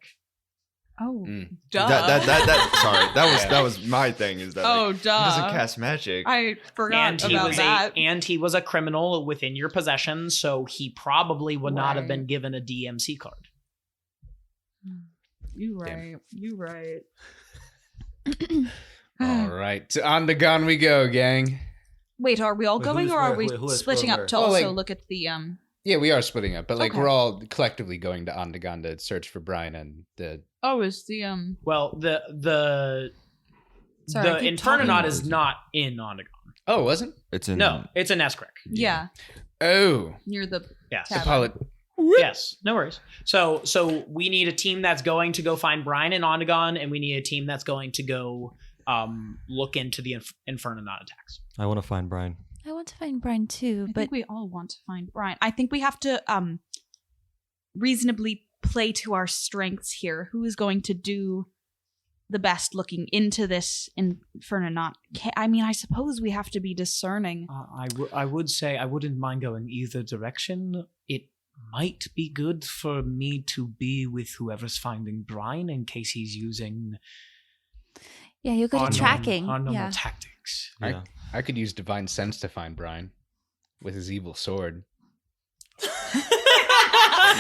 Oh, Mm. duh. Sorry, that was my thing. Is that Oh, like, duh. he doesn't cast magic? I forgot about that. He was a criminal within your possession, so he probably would not have Right. been given a DMC card. You right. You right. All right. On the gun we go, gang. Wait, are we all Wait, going, who's or are where? we Who is splitting where? up to Oh, also like- look at the Yeah, we are splitting up, but like Okay. we're all collectively going to Ondagon to search for Brian and the. Oh, is the Well, the Sorry, I the keep talking Infernonaut over is you. not in Ondagon. Oh, wasn't? It's in No, it's in Escric. Yeah, Oh, near the Yes. tavern. apologies. Yes, no worries. So we need a team that's going to go find Brian and Ondagon, and we need a team that's going to go look into the Infernonaut attacks. I want to find Brian. I want to find Brian too, I but think we all want to find Brian. I think we have to reasonably play to our strengths here. Who is going to do the best looking into this Infernonaut? I mean, I suppose we have to be discerning. I would say I wouldn't mind going either direction. It might be good for me to be with whoever's finding Brian in case he's using yeah, you're good at tracking. our normal Yeah. tactics. Yeah. I could use divine sense to find Brian with his evil sword.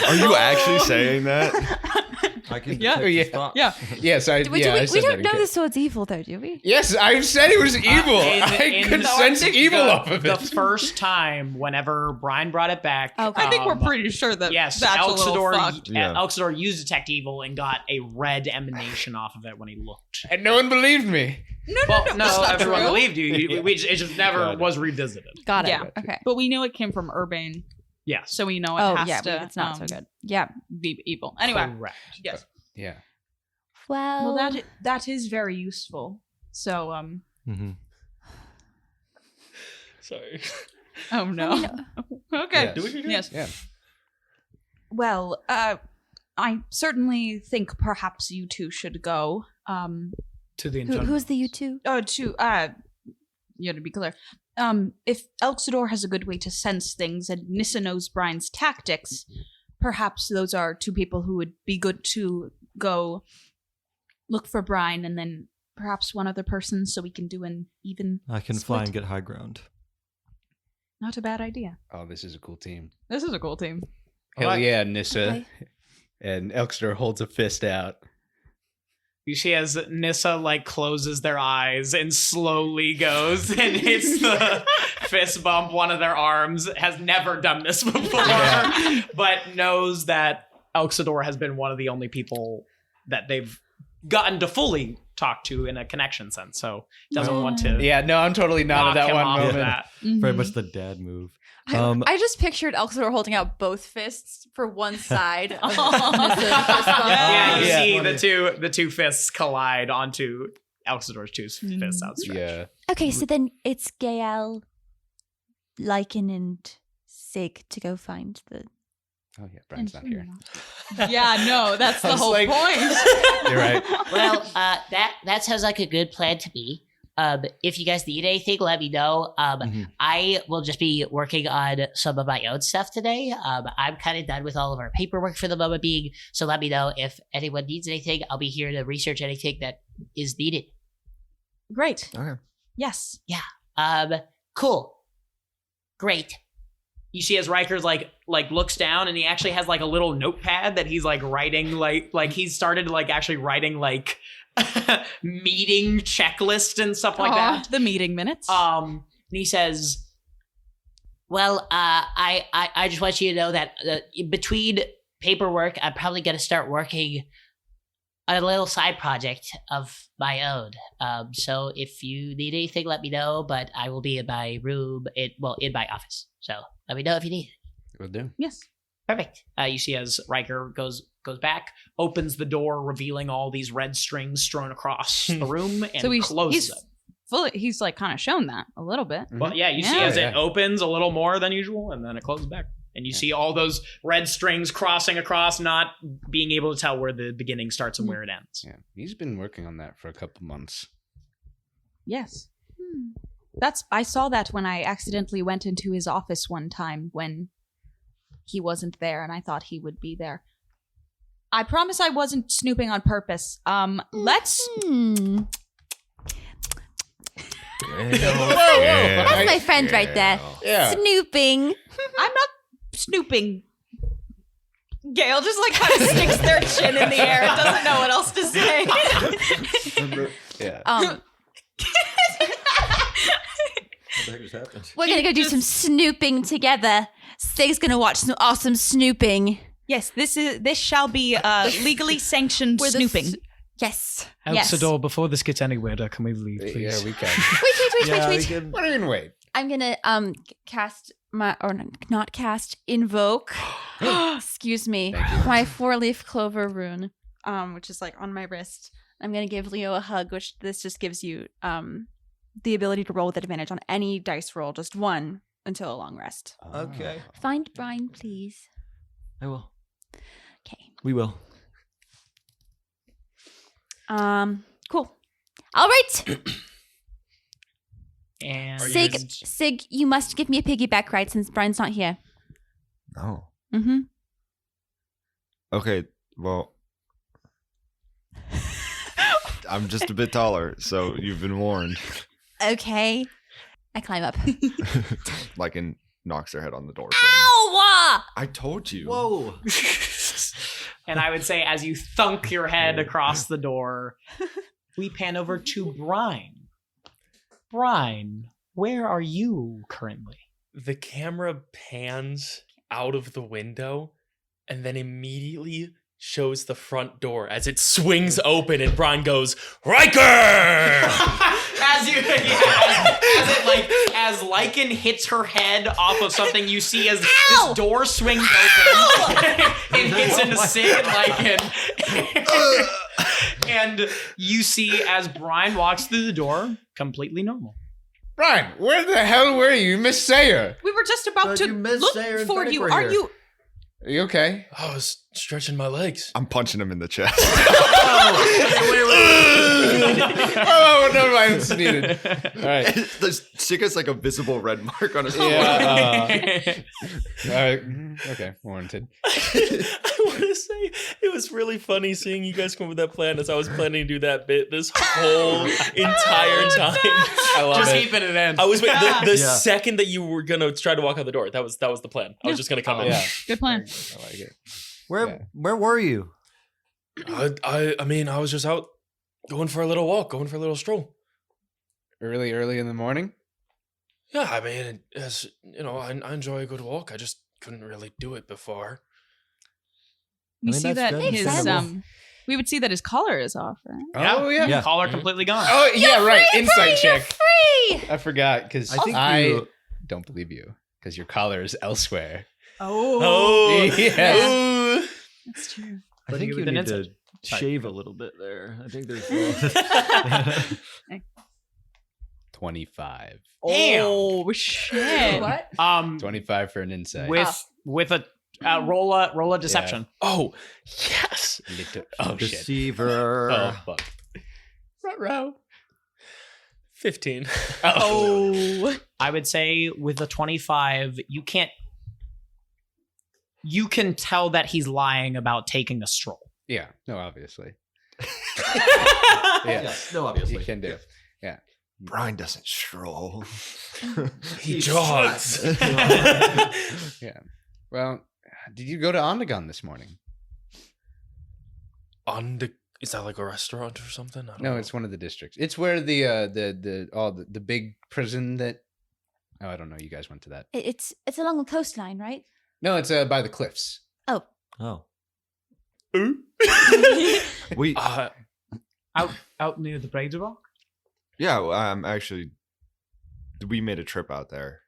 Are you actually saying that? I can Yeah. take the stop. Yeah. Yes, I. We, yeah, I we said that don't in know case. the sword's evil, though, do we? Yes, I said it was evil. I could sense evil off of The it. first time, whenever Brian brought it back, Okay. I think we're pretty sure that yes, that's a little Elxidor, fucked. Yeah. Elxidor used Detect Evil and got a red emanation off of it when he looked. And no one believed me. Well, that's not everyone true. believed you. It just never was revisited. Got it. Yeah. Okay. But we know it came from Urbane, Yes. so we know it Oh, has yeah, to. it's not so good. Yeah. Be evil. Anyway, Correct. yes. Yeah. Well, Well, that is very useful. So, Mm-hmm. Sorry. oh no. Okay. Yes. Do what you're doing. Yes. Yeah. Well, I certainly think perhaps you two should go. To the Inferno. who's the you two? Yeah, to be clear. If Elxidor has a good way to sense things and Nissa knows Brian's tactics, perhaps those are two people who would be good to go look for Brian, and then perhaps one other person so we can do an even I can split. fly and get high ground. Not a bad idea. Oh, this is a cool team. This is a cool team. Hell Alright. yeah, Nissa. Okay. And Elxidor holds a fist out. You see as Nissa closes their eyes and slowly goes and hits the fist bump one of their arms. Has never done this before, but knows that Elxidor has been one of the only people that they've gotten to fully talk to in a connection sense. So doesn't want to Yeah, no, I'm totally not knock at that him one off of moment. that. Very much the dad move. I just pictured Elxidor holding out both fists for one side. Of Yeah, you Yeah. see the two fists collide onto Elxidor's two fists outstretched. Yeah. Okay, so then it's Gael, Lycan, and Sig to go find the. Oh yeah, Brian's not here. Yeah, no, that's the I was whole like- point. You're right. Well, that sounds like a good plan to me. If you guys need anything, let me know. I will just be working on some of my own stuff today. I'm kind of done with all of our paperwork for the moment being, so let me know if anyone needs anything. I'll be here to research anything that is needed. Great. Okay. Yes. Cool. Great. You see as Riker's like looks down and he actually has a little notepad that he's writing like he's started actually writing meeting checklist and stuff like that. The meeting minutes. And he says, Well, I just want you to know that between paperwork, I'm probably going to start working on a little side project of my own. So if you need anything, let me know. But I will be in my room, in my office. So let me know if you need it. Will do. Yes. perfect. You see as Riker goes back, opens the door, revealing all these red strings strewn across the room, and So closes it. He's kind of shown that a little bit. Well, yeah, you see Yeah. as it opens a little more than usual, and then it closes back. And you see all those red strings crossing across, not being able to tell where the beginning starts and where it ends. Yeah, he's been working on that for a couple months. Yes. I saw that when I accidentally went into his office one time when he wasn't there, and I thought he would be there. I promise I wasn't snooping on purpose. Let's... That's my friend right there. Yeah. Snooping. I'm not snooping. Gail just kind of sticks their chin in the air and doesn't know what else to say. Yeah. What the heck just happened? We're gonna go do some snooping together. Stig's gonna watch some awesome snooping. Yes, this shall be legally sanctioned We're the snooping. Yes. Elxidor, before this gets anywhere, can we leave, please? Yeah, we can. Wait. What do you mean wait? I'm gonna cast not cast, invoke Excuse me. Thank you. My 4-leaf clover rune, which is like on my wrist. I'm gonna give Leo a hug, which this just gives you the ability to roll with advantage on any dice roll, just one until a long rest. Okay. Find Brian, please. I will. Okay. We will. Cool. All right. And Sig, you must give me a piggyback ride since Brian's not here. No. Mm-hmm. Okay, well, I'm just a bit taller, so you've been warned. Okay. I climb up. Like, and knocks her head on the door. Ow! I told you. Whoa. And I would say, as you thunk your head across the door, we pan over to Brine. Brine, where are you currently? The camera pans out of the window and then immediately shows the front door as it swings open and Brian goes, Riker! As Lycan hits her head off of something, you see as this door swings open and hits into Sig and Lycan. And you see as Brian walks through the door, completely normal. Brian, where the hell were you? You missed Sayer. We were just about to look for you. Are you? Are you okay? I was stretching my legs. I'm punching him in the chest. Oh, no violence needed. All right. Sig has like a visible red mark on his All right. Okay, warranted. I want to say it was really funny seeing you guys come up with that plan as I was planning to do that bit this whole entire time. I love Just it. keeping it in. I was the second that you were gonna try to walk out the door. That was the plan. I was just gonna come in. Yeah. Good plan. I like it. Where were you? I mean, I was just out going for a little walk, going for a little stroll. Early in the morning? Yeah, I mean, as you know, I enjoy a good walk. I just couldn't really do it before. We mean, see that's that good. his Understandable. we would see that his collar is off, right? Oh, yeah. Yeah. Collar completely gone. Oh, yeah, right. Insight check. Free! I forgot because I think I you- don't believe you because your collar is elsewhere. Oh, Yeah. That's true. I What do think you you with an need insight? to shave a little bit there. I think there's. 25. Oh shit! What? 25 for an insight. With a roll a deception. oh, yes. Oh, shit. Deceiver. Oh, fuck. Row. 15. Oh. I would say with a 25, you can tell that he's lying about taking a stroll. Yeah. No, obviously. Yeah. No, obviously. You can do. Yeah. Brian doesn't stroll. He jogs. Yeah. Well, did you go to Ondagon this morning? Is that like a restaurant or something? I don't No, know. it's one of the districts. It's where the big prison that. Oh, I don't know. You guys went to that. It's along the coastline, right? No, it's by the cliffs. Oh. Oh. We Out near the Braids Rock? yeah, actually we made a trip out there.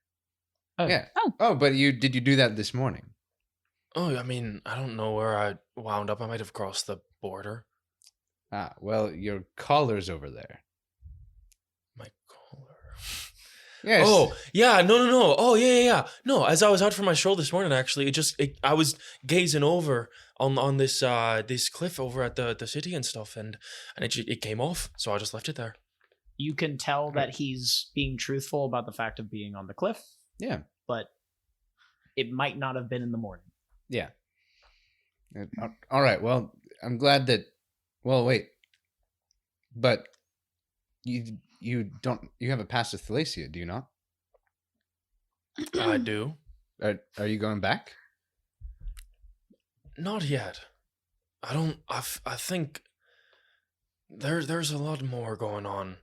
Oh. Yeah. Oh. But did you do that this morning? Oh, I mean, I don't know where I wound up. I might have crossed the border. Ah, well, your collar's over there. My collar. Yes. Oh, yeah, no. Oh, yeah. No, as I was out for my stroll this morning, actually, I was gazing over on this this cliff over at the city and stuff, and it came off, so I just left it there. You can tell that he's being truthful about the fact of being on the cliff, Yeah. but it might not have been in the morning. Yeah. All right. Well, I'm glad that. Well, wait. But you have a pass to Thalacia, do you not? I do. Are you going back? Not yet. I think there's a lot more going on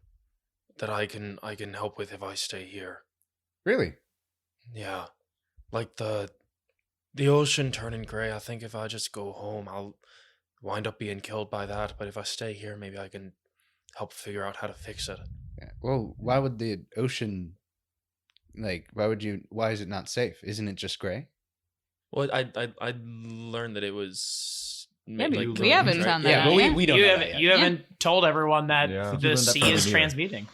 that I can help with if I stay here. Really? Yeah. Like the ocean turning gray. I think if I just go home, I'll wind up being killed by that, but if I stay here, maybe I can help figure out how to fix it. Yeah. Well, why would the ocean why is it not safe? Isn't it just gray? Well, I learned that it was. Yeah, but we killing, haven't right? found that Yeah, out but yet. we don't know that yet. You haven't told everyone that Yeah. the You learned that sea from is Amir. transmuting.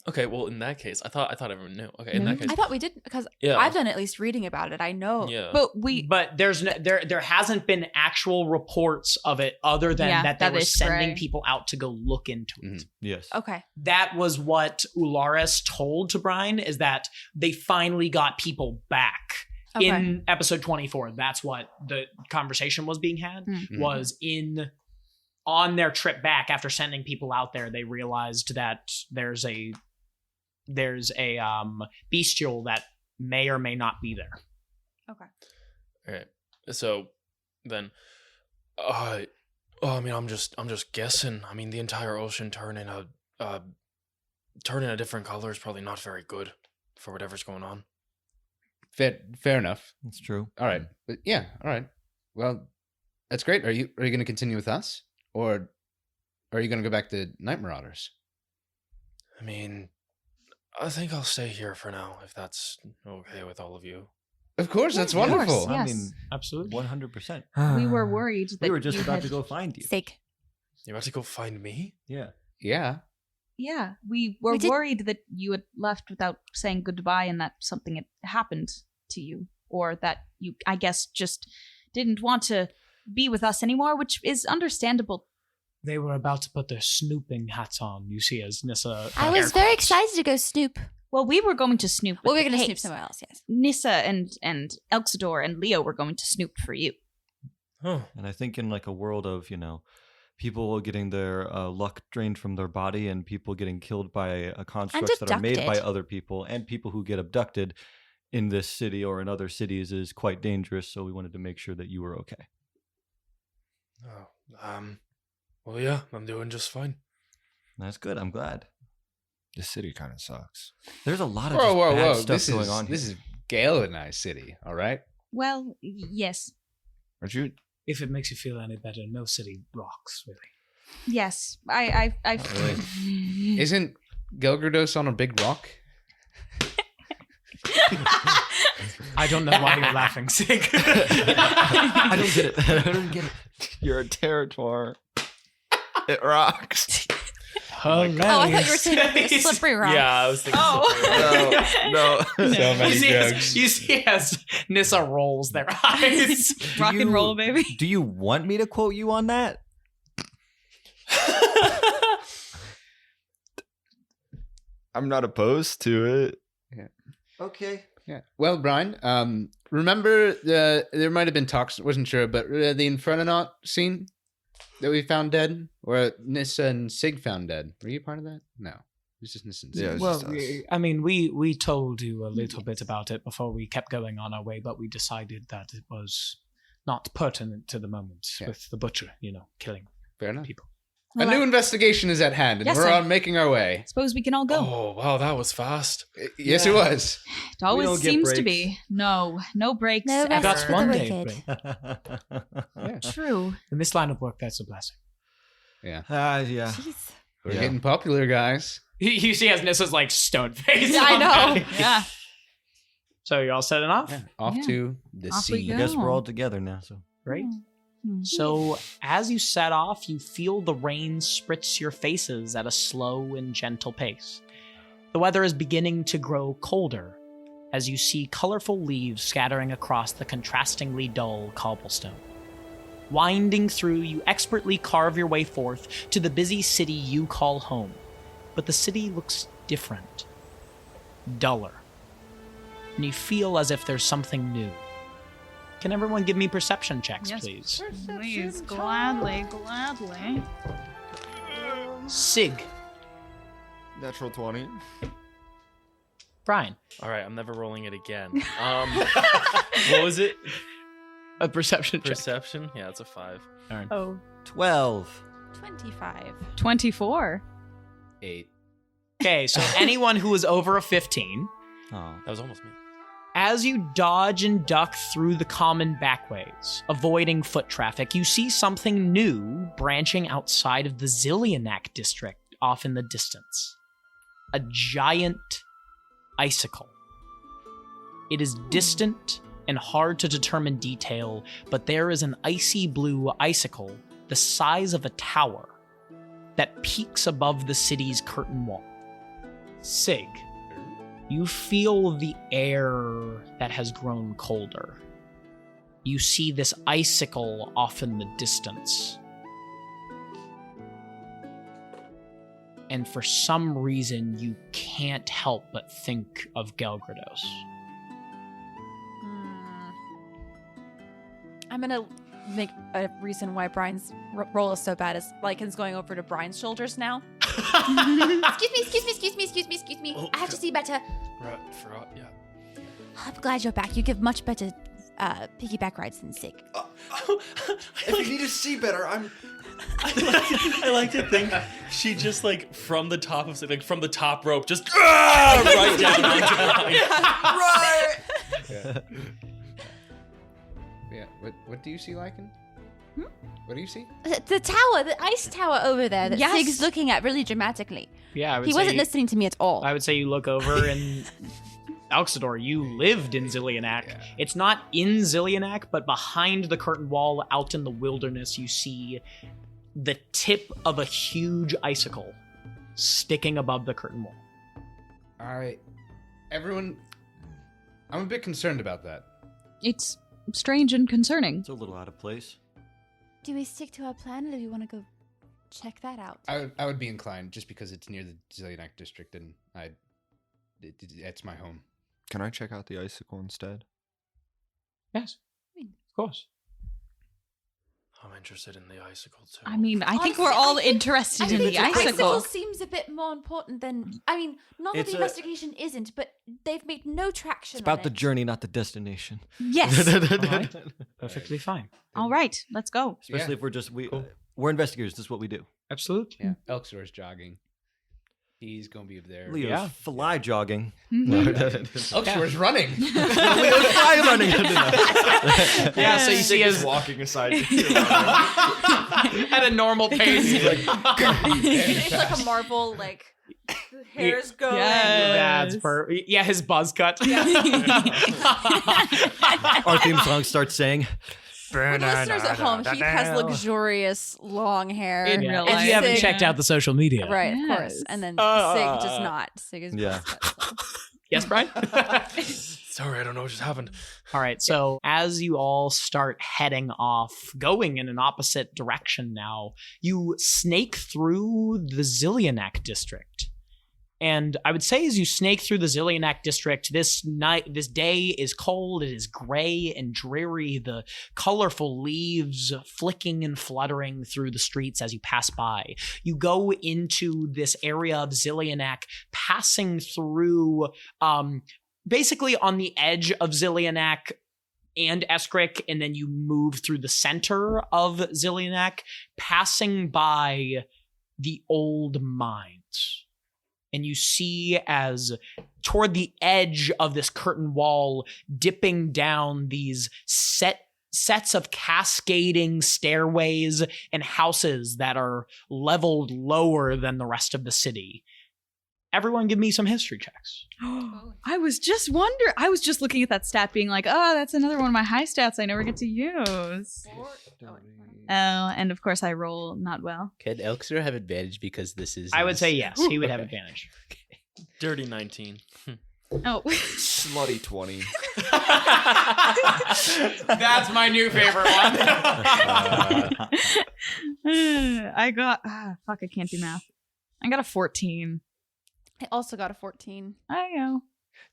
Okay, well, in that case, I thought everyone knew. Okay, in that case, I thought we did because Yeah. I've done at least reading about it. I know. yeah. But there's there hasn't been actual reports of it other than Yeah, that they that were they sending spray. people out to go look into it. Mhm. Yes. Okay. That was what Ularis told to Brian, is that they finally got people back. Okay. In episode 24, that's what the conversation was being had, Mm. was on their trip back after sending people out there, they realized that there's a bestial that may or may not be there. Okay. All right. So then, I mean, I'm just guessing. I mean, the entire ocean turning a different color is probably not very good for whatever's going on. Fair enough. That's true. All right. But yeah. All right. Well, that's great. Are you going to continue with us, or are you going to go back to Night Marauders? I mean, I think I'll stay here for now, if that's okay with all of you. Of course, Yeah, that's of course, wonderful. yeah. I Yes. mean, Absolutely. 100%. We were worried that We were just you about had- to go find you. Sake. You're about to go find me? Yeah. Yeah. Yeah, we were We did- worried that you had left without saying goodbye and that something had happened to you, or that you, I guess, just didn't want to be with us anymore, which is understandable. They were about to put their snooping hats on, you see, as Nissa. I was very excited to go snoop. Well, we were going to snoop. Well, with we're the going to snoop Capes. somewhere else, yes. Nissa and Elxidor and Leo were going to snoop for you. Oh, And I think in like a world of, people getting their luck drained from their body and people getting killed by constructs that are made by abducted. other people and people who get abducted in this city or in other cities is quite dangerous. So we wanted to make sure that you were okay. well, yeah, I'm doing just fine. That's good. I'm glad. This city kind of sucks. There's a lot of Whoa, just whoa, bad whoa! stuff going on. This is Gale and I city. All right. Well, yes. Aren't you? If it makes you feel any better, no city rocks, really. Yes. I Isn't Gelgrados on a big rock? I don't know why you're laughing, Sig. I don't get it. I don't get it. You're a territoire. It rocks. Oh, I thought you were saying slippery rock. Yeah, I was thinking. No. So many jokes. You see as Nissa rolls their eyes. rock and roll, baby. Do you want me to quote you on that? I'm not opposed to it. Okay. Yeah. Well, Brian, remember there might have been talks, wasn't sure, but the Infernonaut scene that we found dead, or Nissa and Sig found dead. Were you part of that? No. It was just Nissa and Sig. Yeah, it's Well, just us. I mean, we told you a little bit about it before we kept going on our way, but we decided that it was not pertinent to the moment Yeah. with the butcher, killing Fair enough. people. A new investigation is at hand, and Yes, we're sir. on making our way. Suppose we can all go. Oh, wow, that was fast. Yes, it was. It always don't get seems to breaks. be. No breaks. No ever. rest That's for one the day. wicked. Break. Yeah. True. In this line of work, that's a blessing. Yeah. Jeez. We're Yeah. getting popular, guys. You see as Nissa's like stone face. Yeah, I on know. that. Yeah. So you all setting off? Yeah. Off Yeah. to the Off we sea. I go. guess we're all together now. So Great. Hmm. So as you set off, you feel the rain spritz your faces at a slow and gentle pace. The weather is beginning to grow colder as you see colorful leaves scattering across the contrastingly dull cobblestone. Winding through, you expertly carve your way forth to the busy city you call home. But the city looks different, duller, and you feel as if there's something new. Can everyone give me perception checks, Yes. please? Please, gladly. Sig, Natural 20. Brian. All right, I'm never rolling it again. What was it? A perception check. Perception? Yeah, it's a 5. Oh. 12. 25. 24. 8. Okay, so anyone who is over a 15, Oh. That was almost me. as you dodge and duck through the common backways, avoiding foot traffic, you see something new branching outside of the Zillianak district off in the distance. A giant icicle. It is distant and hard to determine detail, but there is an icy blue icicle the size of a tower that peaks above the city's curtain wall. Sig, you feel the air that has grown colder. You see this icicle off in the distance. And for some reason, you can't help but think of Gelgrados. I'm gonna make a reason why Brian's roll is so bad is Lycan's going over to Brian's shoulders now. Excuse me. Oh, I have to see better. Right, forgot, yeah. I'm glad you're back. You give much better piggyback rides than Sig. If you need to see better, I like to think she just like from the top of like from the top rope just right down onto the line. Yeah. What do you see, Lycan? What do you see? The tower, the ice tower over there that Yes. Sig's looking at really dramatically. Yeah, I would He say wasn't listening to me at all. I would say you look over and Alxidor, you lived in Zillianak. Yeah. It's not in Zillianak, but behind the curtain wall, out in the wilderness, you see the tip of a huge icicle sticking above the curtain wall. All right, everyone. I'm a bit concerned about that. It's strange and concerning. It's a little out of place. Do we stick to our plan or do we want to go check that out? I would be inclined just because it's near the Zillianak district and it's my home. Can I check out the icicle instead? Yes, of course. I'm interested in the icicle too. I mean, I think Honestly, we're all I think- interested I in think the icicle. icicle seems a bit more important than. I mean, not that It's the a- investigation isn't, but they've made no traction. It's about on the it. journey, not the destination. Yes. Right. Perfectly fine. All right, let's go. Especially if we're just we're investigators. This is what we do. Absolutely. Yeah, Elxor's jogging. He's gonna be there. Leo's Yeah. fly jogging. Elxor's running. Leo's fly running. Yeah, so you see Sig is his walking aside. at a normal pace. He's like, It's like a marble, like the hairs go. That's yeah, his buzz cut. Our theme song starts saying, For the listeners at home, he has luxurious long hair. In real If life. you haven't Sig- checked out the social media. Right, of Yes. course. And then Sig does not. Sig is Yeah. Yes, Brian? Sorry, I don't know what just happened. All right, so as you all start heading off, going in an opposite direction now, you snake through the Zillianak district. And I would say as you snake through the Zillianak district, this day is cold, it is gray and dreary, the colorful leaves flicking and fluttering through the streets as you pass by. You go into this area of Zillianak, passing through basically on the edge of Zillianak and Eskrick, and then you move through the center of Zillianak, passing by the old mines. And you see as toward the edge of this curtain wall, dipping down these sets of cascading stairways and houses that are leveled lower than the rest of the city. Everyone give me some history checks. I was just looking at that stat being like, oh, that's another one of my high stats I never get to use. Oh, and of course I roll not well. Can Elxor have advantage because this is? I would say yes, he would have advantage. Dirty 19. Oh. Slutty 20. That's my new favorite one. I got, fuck, I can't do math. I got a 14. I also got a 14. I know.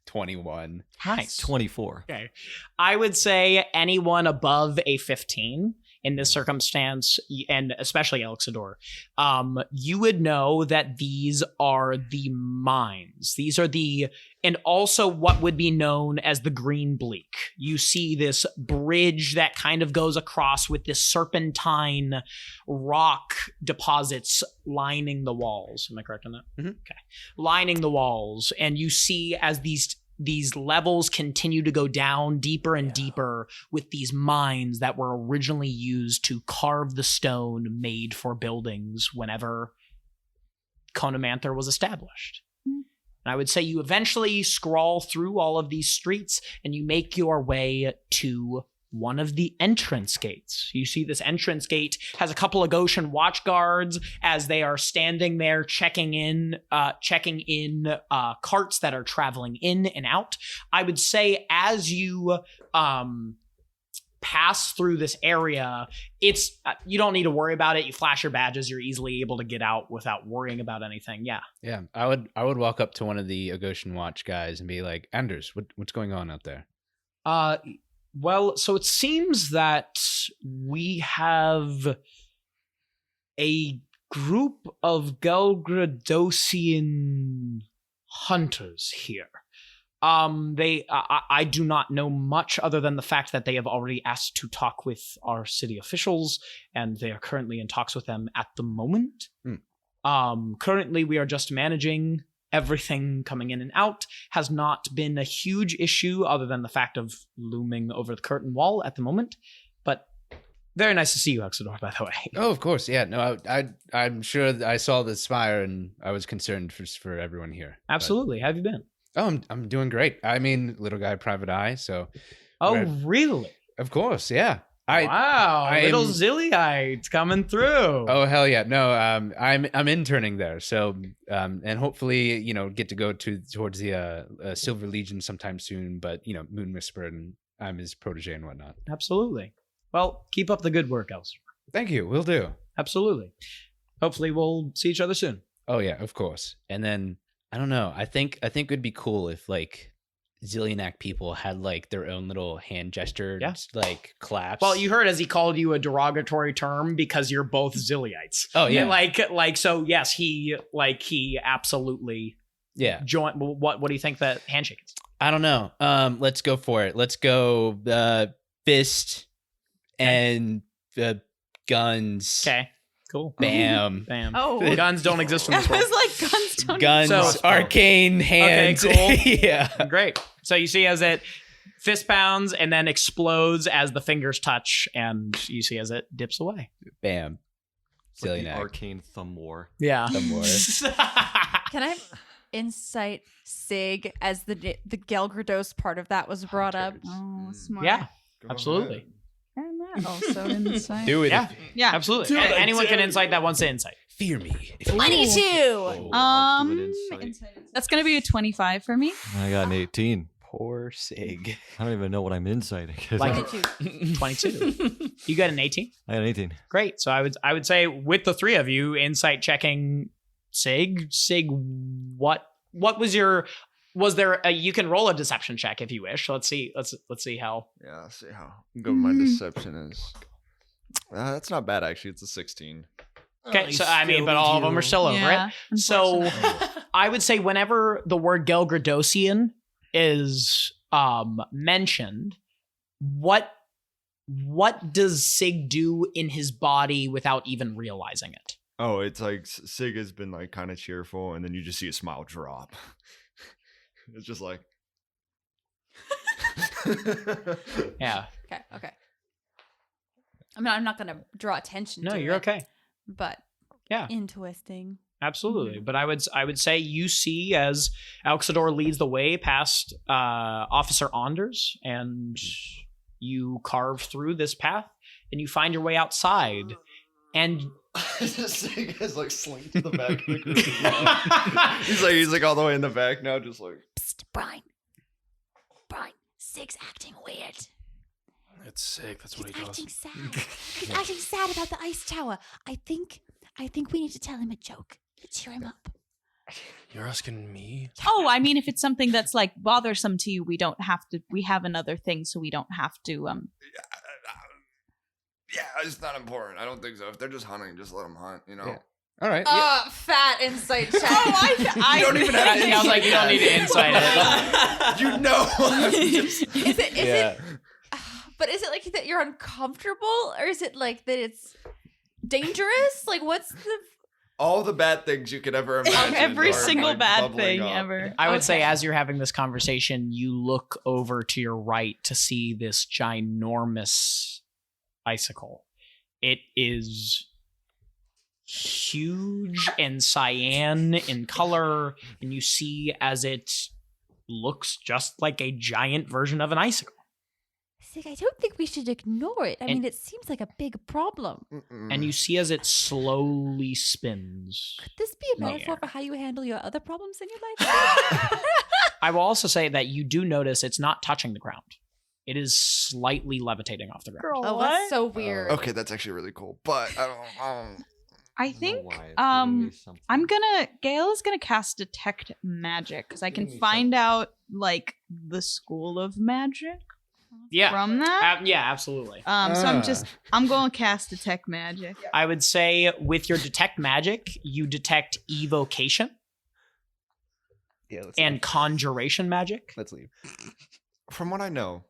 21. Nice. 24. Okay. I would say anyone above a 15 in this circumstance, and especially Elxidor, you would know that these are the mines. These are and also what would be known as the Green Bleak. You see this bridge that kind of goes across with this serpentine rock deposits lining the walls. Am I correct on that? Mm-hmm. Okay. Lining the walls. And you see as these levels continue to go down deeper and deeper with these mines that were originally used to carve the stone made for buildings whenever Chronomanther was established. And I would say you eventually scroll through all of these streets and you make your way to one of the entrance gates. You see this entrance gate has a couple of Goshen watch guards as they are standing there checking in carts that are traveling in and out. I would say as you pass through this area, it's you don't need to worry about it. You flash your badges, you're easily able to get out without worrying about anything. Yeah, I would walk up to one of the Goshen watch guys and be like, Anders, what's going on out there? Well, so it seems that we have a group of Gelgradosian hunters here. I do not know much other than the fact that they have already asked to talk with our city officials, and they are currently in talks with them at the moment. Currently, we are just managing everything coming in and out. Has not been a huge issue other than the fact of looming over the curtain wall at the moment. But very nice to see you, Exodor, by the way. Oh, of course. Yeah, no, I'm sure I saw the spire and I was concerned for everyone here. Absolutely. How have you been? Oh, I'm doing great. I mean, little guy, private eye, so. Oh, really? Of course, yeah. Wow, little Zilliite coming through. Oh, hell yeah. No, I'm interning there. So, and hopefully, get to go towards the Silver Legion sometime soon, but, Moon Whisper, and I'm his protege and whatnot. Absolutely. Well, keep up the good work, Elster. Thank you. Will do. Absolutely. Hopefully we'll see each other soon. Oh, yeah, of course. And then, I don't know. I think it'd be cool if, Zillionac people had their own little hand gesture, claps. Well, you heard as he called you a derogatory term because you're both Zilliites. Oh yeah, so yes, he absolutely joined. What do you think that handshake is? I don't know. Let's go for it. Let's go fist and guns. Okay. Cool. Bam. Bam. Oh. Guns don't exist in this world. I was like, guns don't Guns, arcane hands. Okay, cool. Yeah. Great. So you see as it fist pounds and then explodes as the fingers touch, and you see as it dips away. Bam. Like the arcane thumb war. Yeah. Thumb war. Can I insight Sig as the Gelgrados part of that was brought up? Oh, smart. Yeah. Absolutely. And that also insight. Do it. Yeah. Absolutely. Anyone can insight that wants to insight. Fear me. 22. That's gonna be a 25 for me. I got an 18. Poor Sig. I don't even know what I'm inciting. 22. You got an 18? I got an 18. Great. So I would say with the three of you insight checking Sig, what was your, was there a, you can roll a deception check if you wish. Let's see how. Yeah, let's see how good my deception is. That's not bad actually. It's a 16. Okay, so but all of them are still over it. So I would say whenever the word Gelgradosian is mentioned, what does Sig do in his body without even realizing it? Oh, it's like Sig has been kind of cheerful, and then you just see a smile drop. It's just like, yeah. Okay. I mean, I'm not gonna draw attention to it. No, you're okay. But yeah, interesting. Absolutely. But I would say you see as Alxador leads the way past Officer Anders, and you carve through this path, and you find your way outside, and Sig has slinked to the back of the group. he's all the way in the back now, just like. Psst, Brian, Sig's acting weird. It's sick. That's what he does. Acting sad. He's acting sad about the ice tower. I think we need to tell him a joke to cheer him up. You're asking me? Oh, I mean, if it's something that's bothersome to you, we don't have to. We have another thing, so we don't have to. Yeah, it's not important. I don't think so. If they're just hunting, just let them hunt. Yeah. All right. Fat insight check. I don't even have to. Sounds like you don't need to insight it. You know. Is it? But is it that you're uncomfortable, or is it that it's dangerous? What's the? All the bad things you could ever imagine. Every single bad thing up. ever. I would say as you're having this conversation, you look over to your right to see this ginormous icicle. It is huge and cyan in color, and you see as it looks just like a giant version of an icicle. Sig, I don't think we should ignore it. I mean, it seems like a big problem. And you see as it slowly spins. Could this be a metaphor for how you handle your other problems in your life? I will also say that you do notice it's not touching the ground. It is slightly levitating off the ground. Girl, Oh, that's so weird. Okay, that's actually really cool. But I don't. I think Gale is gonna cast detect magic because I can find out like the school of magic. Yeah. From that? Yeah, absolutely. So I'm going to cast detect magic. I would say with your detect magic, you detect evocation and conjuration magic. Let's leave. From what I know,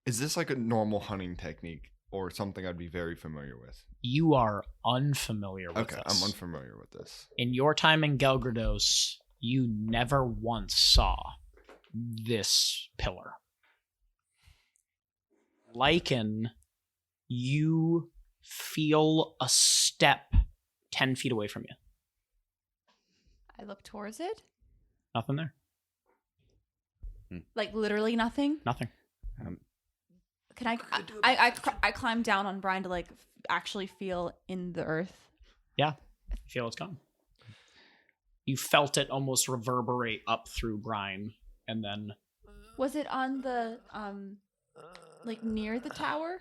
is this like a normal hunting technique or something I'd be very familiar with? You are unfamiliar with this. I'm unfamiliar with this. In your time in Gelgrados, you never once saw this pillar. Lycan, you feel a step 10 feet away from you. I look towards it. Nothing there. Like literally nothing. Nothing. Can I climb down on Brian to like actually feel in the earth? Yeah, you feel it's gone. You felt it almost reverberate up through brine, and then Was it on the like near the tower,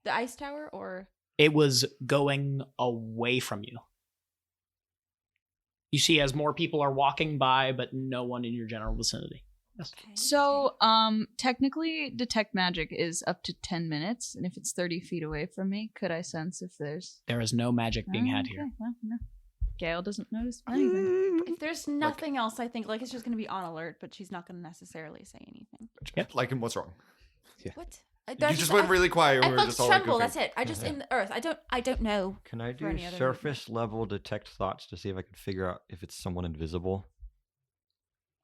the ice tower, or it was going away from you. You see as more people are walking by, but no one in your general vicinity. Yes. So, technically, detect magic is up to 10 minutes, and if it's 30 feet away from me, could I sense if there's... There is no magic being had here. Well, no. Gale doesn't notice anything. if there's nothing else, I think like it's just gonna be on alert, but she's not gonna necessarily say anything. Yep. Like, what's wrong? Yeah. What? You just went really quiet. I We were felt just all like, tremble. okay. That's it. I just in the earth. I don't know. Can I for do any other surface level detect thoughts to see if I can figure out if it's someone invisible?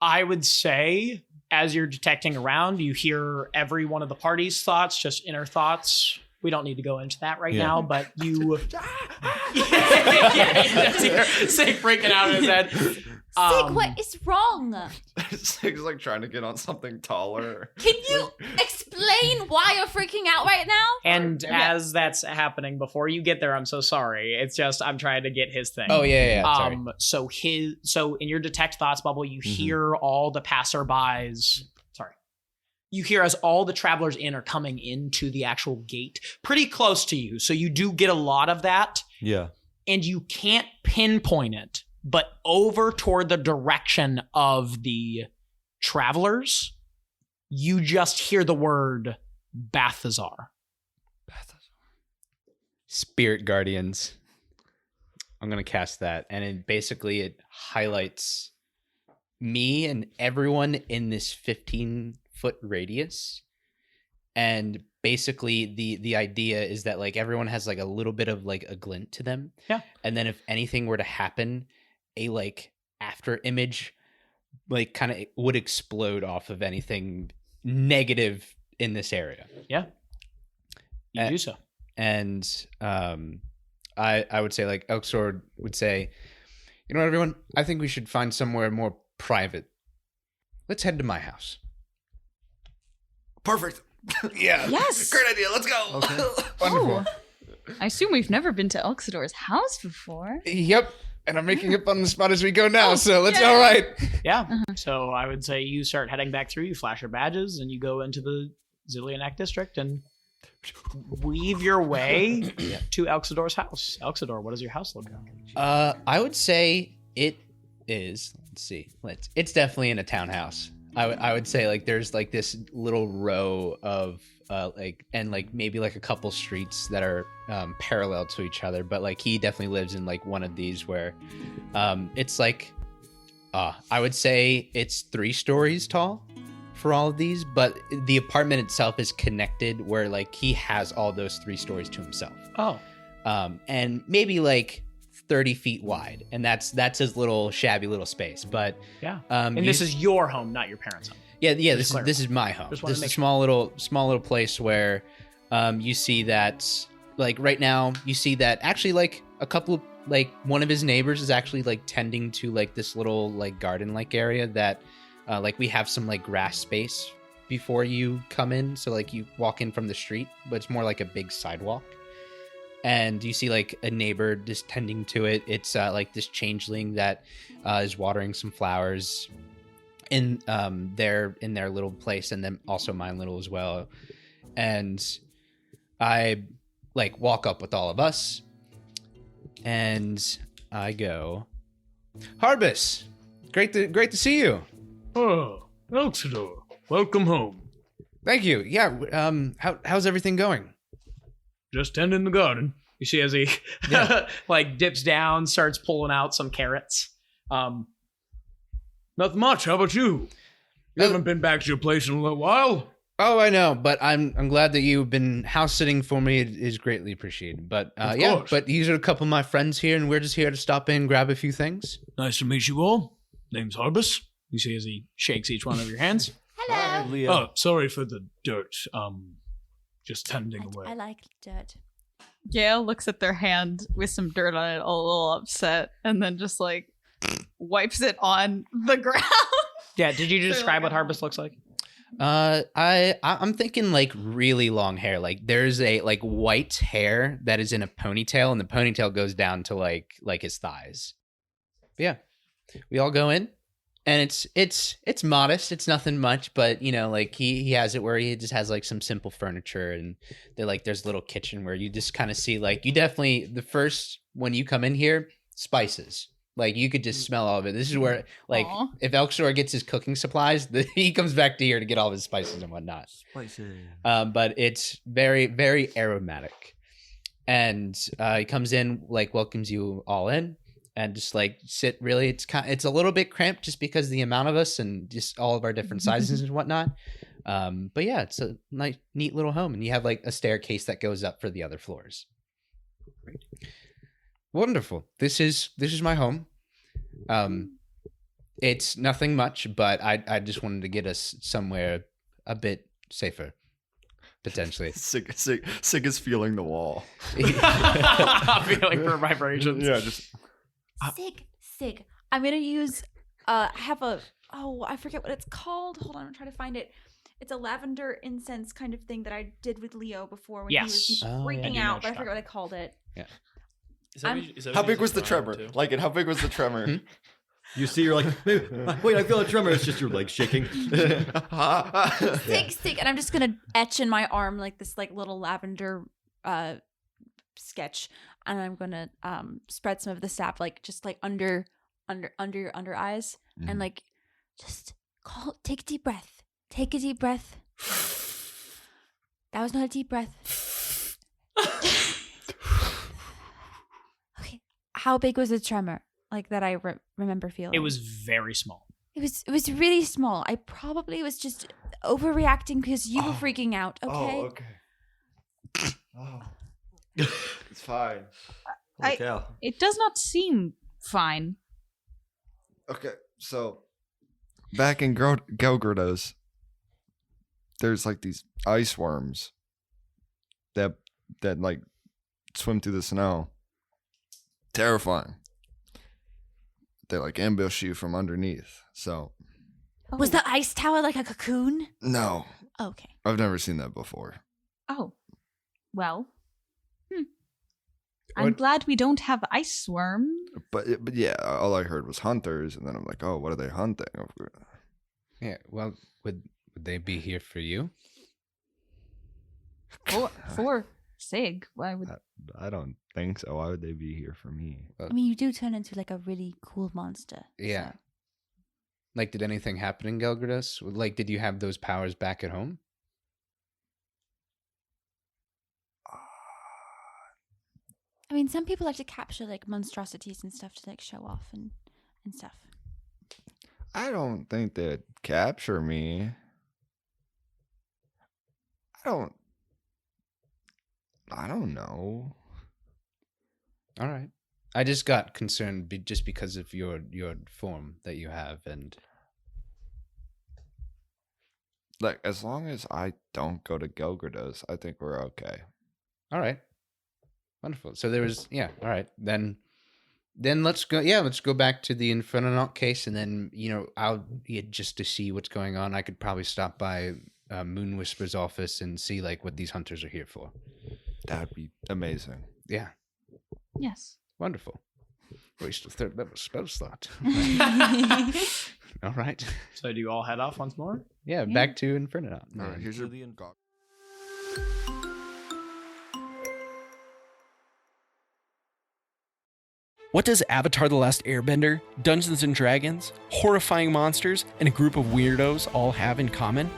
I would say, as you're detecting around, you hear every one of the party's thoughts, just inner thoughts. We don't need to go into that right now, but you... Sig freaking out in his head. Sig, what is wrong? Sig's like trying to get on something taller. Can you explain why you're freaking out right now? And as that's happening, before you get there, I'm so sorry. It's just I'm trying to get his thing. Oh yeah. Sorry. So in your detect thoughts bubble, you hear all the passerbys. Sorry, you hear as all the travelers in are coming into the actual gate, pretty close to you. So you do get a lot of that. Yeah. And you can't pinpoint it, but over toward the direction of the travelers, you just hear the word Balthazar. Spirit Guardians. I'm going to cast that. And it highlights me and everyone in this 15-foot radius. And basically the idea is that like everyone has like a little bit of like a glint to them. Yeah. And then if anything were to happen, a like after image like kind of would explode off of anything negative in this area. Yeah. You do so. And I would say like Elksword would say, you know what, everyone, I think we should find somewhere more private. Let's head to my house. Perfect. Yeah. Yes. Great idea. Let's go. Okay. Wonderful. I assume we've never been to Elxidor's house before. Yep. And I'm making up on the spot as we go now, so let's all right. Yeah. So I would say you start heading back through, you flash your badges, and you go into the Zillianak district and weave your way to Elxidor's house. Elxidor, what does your house look like? I would say it is, let's see. It's definitely in a townhouse. I would say like there's like this little row of like and like maybe like a couple streets that are parallel to each other, but like he definitely lives in like one of these where it's like I would say it's 3 stories tall for all of these, but the apartment itself is connected where like he has all those 3 stories to himself. Oh. And maybe like 30 feet wide, and that's his little shabby little space. But yeah, and this is your home, not your parents' home. Yeah. This is my home. This is a small little place where you see that like right now you see that actually like a couple, like one of his neighbors is actually like tending to like this little like garden like area that like we have some like grass space before you come in. So like you walk in from the street, but it's more like a big sidewalk. And you see like a neighbor just tending to it. It's like this changeling that is watering some flowers in their little place, and then also mine little as well. And I like walk up with all of us, and I go, Harbus, great to see you. Oh, Elxidor, welcome home. Thank you. Yeah. How's everything going? Just tending the garden. You see as he like dips down, starts pulling out some carrots. Nothing much. How about you? You haven't been back to your place in a little while. Oh, I know, but I'm glad that you've been house sitting for me. It is greatly appreciated. But yeah, but these are a couple of my friends here, and we're just here to stop in and grab a few things. Nice to meet you all. Name's Harbus. You see as he shakes each one of your hands. Hello. Leo. Oh, sorry for the dirt. Just tending away. I like dirt. Gail looks at their hand with some dirt on it, a little upset, and then just like wipes it on the ground. Yeah, did you describe what Harbus looks like? I'm thinking like really long hair. Like there's a like white hair that is in a ponytail, and the ponytail goes down to like his thighs. But yeah, we all go in, and it's modest. It's nothing much, but you know, like he has it where he just has like some simple furniture, and there's a little kitchen where you just kind of see like you definitely the first when you come in here spices. Like you could just smell all of it. This is where, like, if Elxor gets his cooking supplies, he comes back to here to get all of his spices and whatnot. Spices. But it's very, very aromatic. And he comes in, like, welcomes you all in, and just like sit. Really, it's a little bit cramped just because of the amount of us and just all of our different sizes and whatnot. But yeah, it's a nice, neat little home, and you have like a staircase that goes up for the other floors. Great. Wonderful. This is my home. It's nothing much, but I just wanted to get us somewhere a bit safer, potentially. Sig is feeling the wall. Feeling for vibrations. Yeah, just Sig. I'm gonna use I forget what it's called. Hold on, I'm trying to find it. It's a lavender incense kind of thing that I did with Leo before when he was freaking out, but I forget what I called it. Yeah. How big was the tremor? Like it. How big was the tremor? You see, you're like, wait, I feel a tremor. It's just your legs shaking. Sig, and I'm just gonna etch in my arm like this, like little lavender sketch, and I'm gonna spread some of the sap, like just like under your under eyes, and like just take a deep breath. Take a deep breath. That was not a deep breath. Okay, how big was the tremor? Like that I remember feeling. It was very small. It was really small. I probably was just overreacting because you were freaking out. Okay. Oh, okay. Oh, it's fine. It does not seem fine. Okay, so back in Gelgrados, there's like these ice worms that like swim through the snow. Terrifying. They like ambush you from underneath. So Was the ice tower like a cocoon? no, Okay. I've never seen that before. Oh. Well. I'm glad we don't have ice worm. But yeah, all I heard was hunters, and then I'm like, oh, what are they hunting? Yeah, well, would they be here for you? For Sig. Why would I don't think so. Why would they be here for me? I mean, you do turn into like a really cool monster. Yeah. Like, did anything happen in Gelgrados? Like, did you have those powers back at home? I mean, some people like to capture like monstrosities and stuff to like show off and stuff. I don't think they'd capture me. I don't know. All right. I just got concerned just because of your form that you have, and Like, as long as I don't go to Gelgrados, I think we're okay. all right. Wonderful. So there was, all right. Then let's go back to the Infernonaut case, and then, I'll just to see what's going on. I could probably stop by Moon Whisper's office and see like what these hunters are here for. That'd be amazing. Yeah. Yes. Wonderful. Waste of third level spell slot. All right. So do you all head off once more? Yeah, back to Infernonaut. All right, here's your gog. What does Avatar: The Last Airbender, Dungeons & Dragons, horrifying monsters, and a group of weirdos all have in common?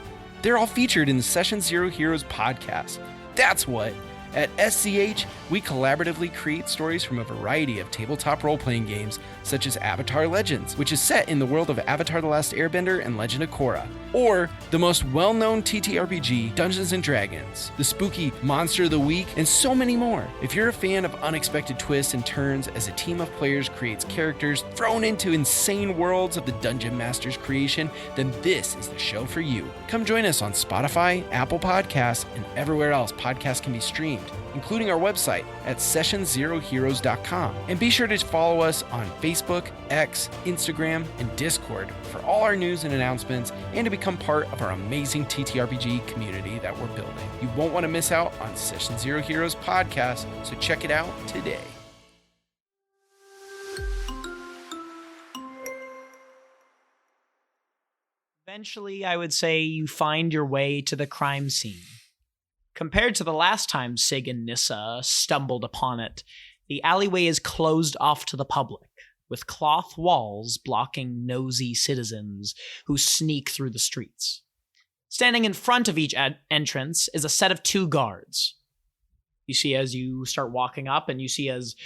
They're all featured in the Session Zero Heroes podcast. That's what! At SCH, we collaboratively create stories from a variety of tabletop role-playing games, such as Avatar Legends, which is set in the world of Avatar: The Last Airbender and Legend of Korra, or the most well-known TTRPG, Dungeons & Dragons, the spooky Monster of the Week, and so many more. If you're a fan of unexpected twists and turns as a team of players creates characters thrown into insane worlds of the Dungeon Master's creation, then this is the show for you. Come join us on Spotify, Apple Podcasts, and everywhere else podcasts can be streamed, including our website at sessionzeroheroes.com. And be sure to follow us on Facebook, X, Instagram, and Discord for all our news and announcements, and to become part of our amazing TTRPG community that we're building. You won't want to miss out on Session Zero Heroes podcast, so check it out today. Eventually, I would say you find your way to the crime scene. Compared to the last time Sig and Nissa stumbled upon it, the alleyway is closed off to the public, with cloth walls blocking nosy citizens who sneak through the streets. Standing in front of each entrance is a set of 2 guards. You see as you start walking up, and you see as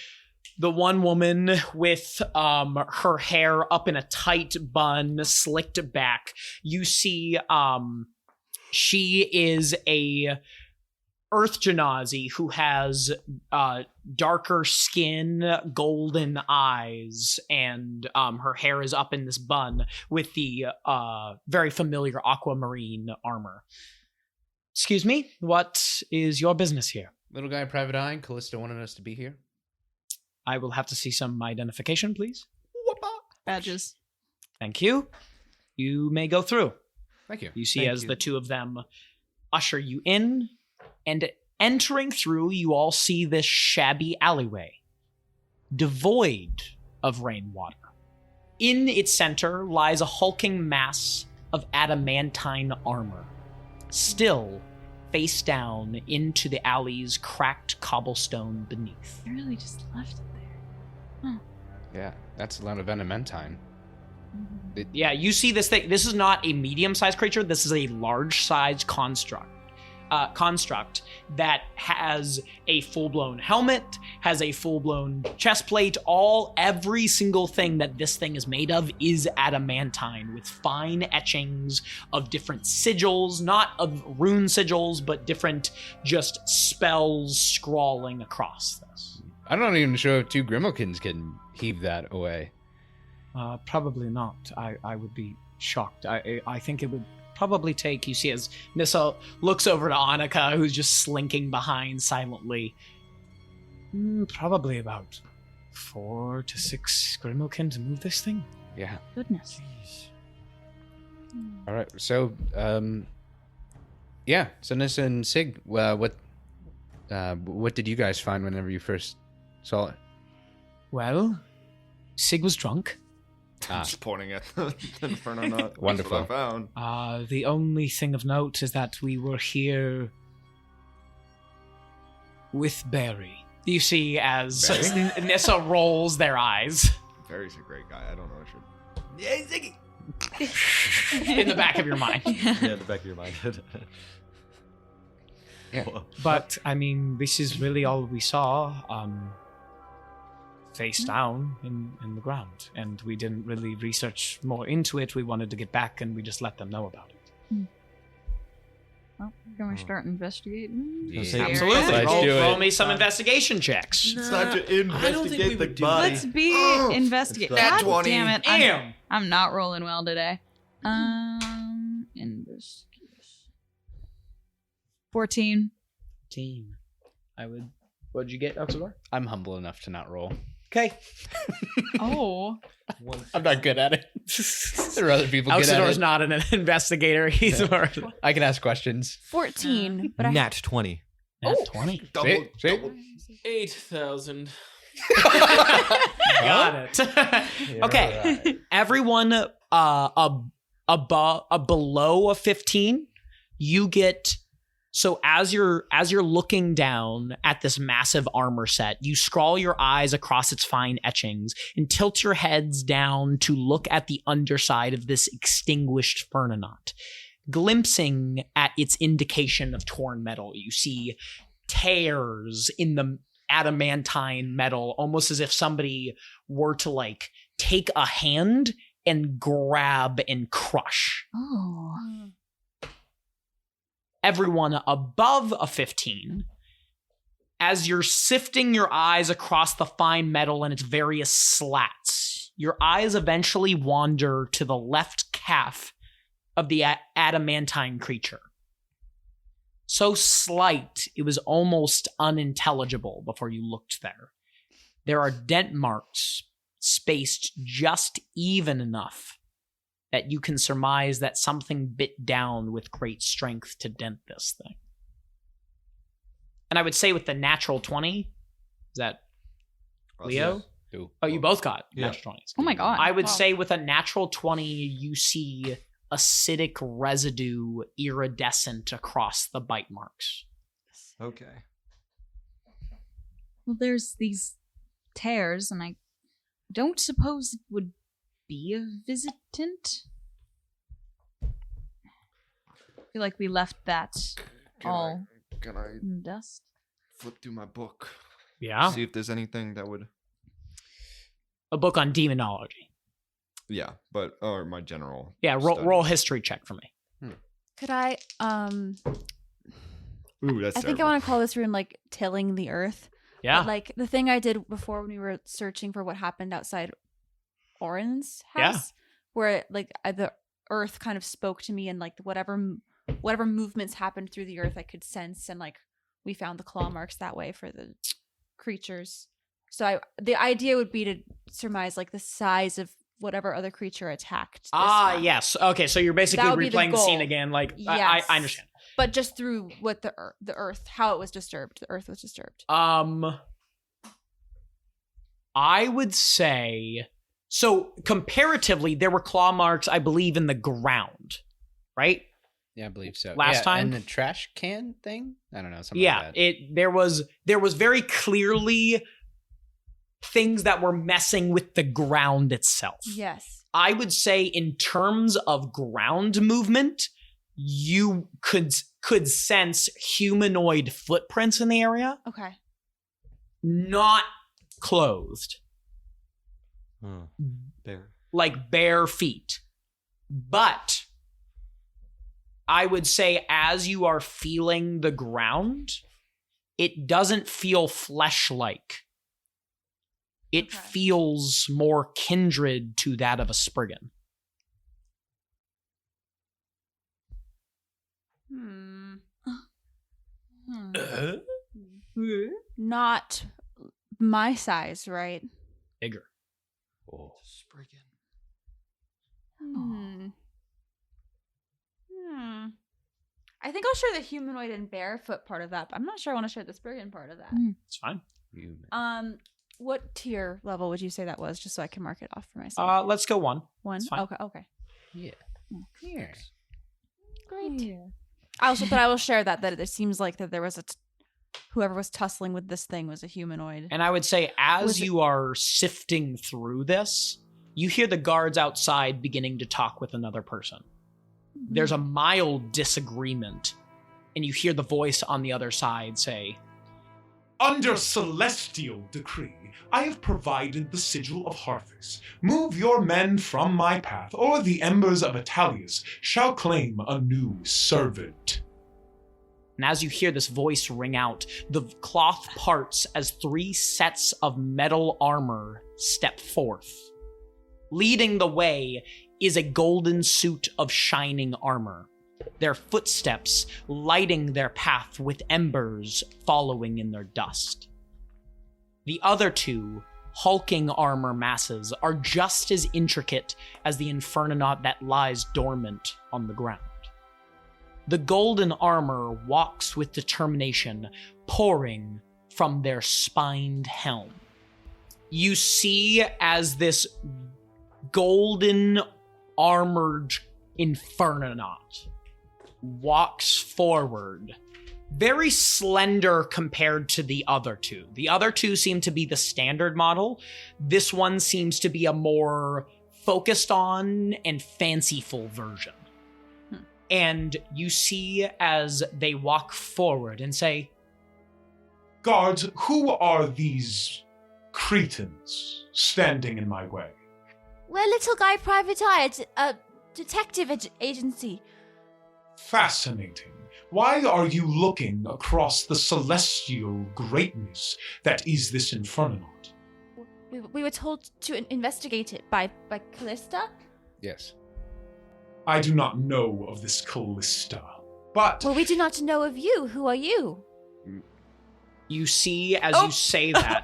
the one woman with her hair up in a tight bun, slicked back, you see she is a Earth Genasi who has darker skin, golden eyes, and her hair is up in this bun with the very familiar aquamarine armor. Excuse me, what is your business here? Little guy, Private Eye, Callisto wanted us to be here. I will have to see some identification, please. Badges. Thank you. You may go through. Thank you. You see the 2 of them usher you in, and entering through, you all see this shabby alleyway, devoid of rainwater. In its center lies a hulking mass of adamantine armor, still face down into the alley's cracked cobblestone beneath. I really just left it there. Huh. Yeah, that's a lot of adamantine. Yeah, you see this thing. This is not a medium-sized creature. This is a large-sized construct that has a full-blown helmet, has a full-blown chest plate. Every single thing that this thing is made of is adamantine, with fine etchings of different sigils, not of rune sigils, but different just spells scrawling across this. I'm not even sure if 2 Grimokins can heave that away. Probably not. I would be shocked. I think it would probably take, you see as Nissa looks over to Annika, who's just slinking behind silently, probably about 4 to 6 Grimokin to move this thing. Yeah. Goodness. All right. So, so Nissa and Sig, what did you guys find whenever you first saw it? Well, Sig was drunk. Just pointing at the Infernonaut. Wonderful. That's what I found. The only thing of note is that we were here with Barry. You see as Nissa rolls their eyes. Barry's a great guy. I don't know what you're... Yeah, Ziggy! In the back of your mind. Yeah, in the back of your mind. Yeah. But, I mean, this is really all we saw. Face down in the ground, and we didn't really research more into it. We wanted to get back, and we just let them know about it. Well, can we start investigating? Yeah. Absolutely. Let's do it. Roll me some investigation checks. It's not to investigate the body. Let's be investigate. Nat God 20. damn it! Damn. I'm not rolling well today. Investigation. 14. Team. I would What'd you get, Oxidor? I'm humble enough to not roll. Okay. Oh. I'm not good at it. There are other people good at Oxidor's it. not an investigator. He's more. I can ask questions. 14. But Nat 20. Nat 20. See? 8,000. Got it. Okay. Right. Everyone below a 15, you get. So as you're looking down at this massive armor set, you scroll your eyes across its fine etchings and tilt your heads down to look at the underside of this extinguished Fernanot. Glimpsing at its indication of torn metal, you see tears in the adamantine metal, almost as if somebody were to like take a hand and grab and crush. Oh. Everyone above a 15, as you're sifting your eyes across the fine metal and its various slats, your eyes eventually wander to the left calf of the adamantine creature. So slight, it was almost unintelligible before you looked there. There are dent marks spaced just even enough that you can surmise that something bit down with great strength to dent this thing. And I would say with the natural 20, is that Leo? Yeah. Oh, you both got natural 20s. Oh my god. I would say with a natural 20, you see acidic residue iridescent across the bite marks. Okay. Well, there's these tears, and I don't suppose it would be a visitant. I feel like we left that all Can I in dust. flip through my book? Yeah. See if there's anything that would. A book on demonology. Yeah, but or my general. Yeah, study. roll history check for me. could I Ooh, that's I think I want to call this room like tilling the earth. Yeah. But, like the thing I did before when we were searching for what happened outside Oren's house, where like the earth kind of spoke to me, and like whatever movements happened through the earth I could sense, and like we found the claw marks that way for the creatures. So the idea would be to surmise like the size of whatever other creature attacked. Yes. Okay, so you're basically That would be the replaying the scene goal. again. Like, Yes. I understand. But just through what the earth, how it was disturbed. The earth was disturbed. I would say, so comparatively, there were claw marks, I believe, in the ground, right? Yeah, I believe so. Last time? And the trash can thing? I don't know. Something Yeah, like that. there was very clearly things that were messing with the ground itself. Yes. I would say in terms of ground movement, you could sense humanoid footprints in the area, Okay. not clothed, There. like bare feet. But I would say as you are feeling the ground, it doesn't feel flesh-like. It feels more kindred to that of a Spriggan. Not my size, right? Bigger. Oh. Spriggan. I think I'll share the humanoid and barefoot part of that, but I'm not sure I want to share the Spriggan part of that. It's fine. What tier level would you say that was, just so I can mark it off for myself? Let's go one. One? It's fine. Okay. Yeah. Here. Great. But I will share that it seems like that there was whoever was tussling with this thing was a humanoid. And I would say as you are sifting through this, you hear the guards outside beginning to talk with another person. There's a mild disagreement, and you hear the voice on the other side say, "Under celestial decree, I have provided the sigil of Harthus. Move your men from my path, or the embers of Atalius shall claim a new servant." And as you hear this voice ring out, the cloth parts as 3 sets of metal armor step forth. Leading the way is a golden suit of shining armor, their footsteps lighting their path with embers following in their dust. The other two hulking armor masses are just as intricate as the Infernonaut that lies dormant on the ground. The golden armor walks with determination, pouring from their spined helm. You see as this golden armored Infernonaut walks forward, very slender compared to the other two. The other two seem to be the standard model. This one seems to be a more focused on and fanciful version. And you see as they walk forward and say, Guards, who are these cretins standing in my way? We're Little Guy Private Eye, a detective agency. Fascinating. Why are you looking across the celestial greatness that is this Infernonaut? We were told to investigate it by Callista. Yes. I do not know of this Callista, but... Well, we do not know of you. Who are you? You see, as you say that,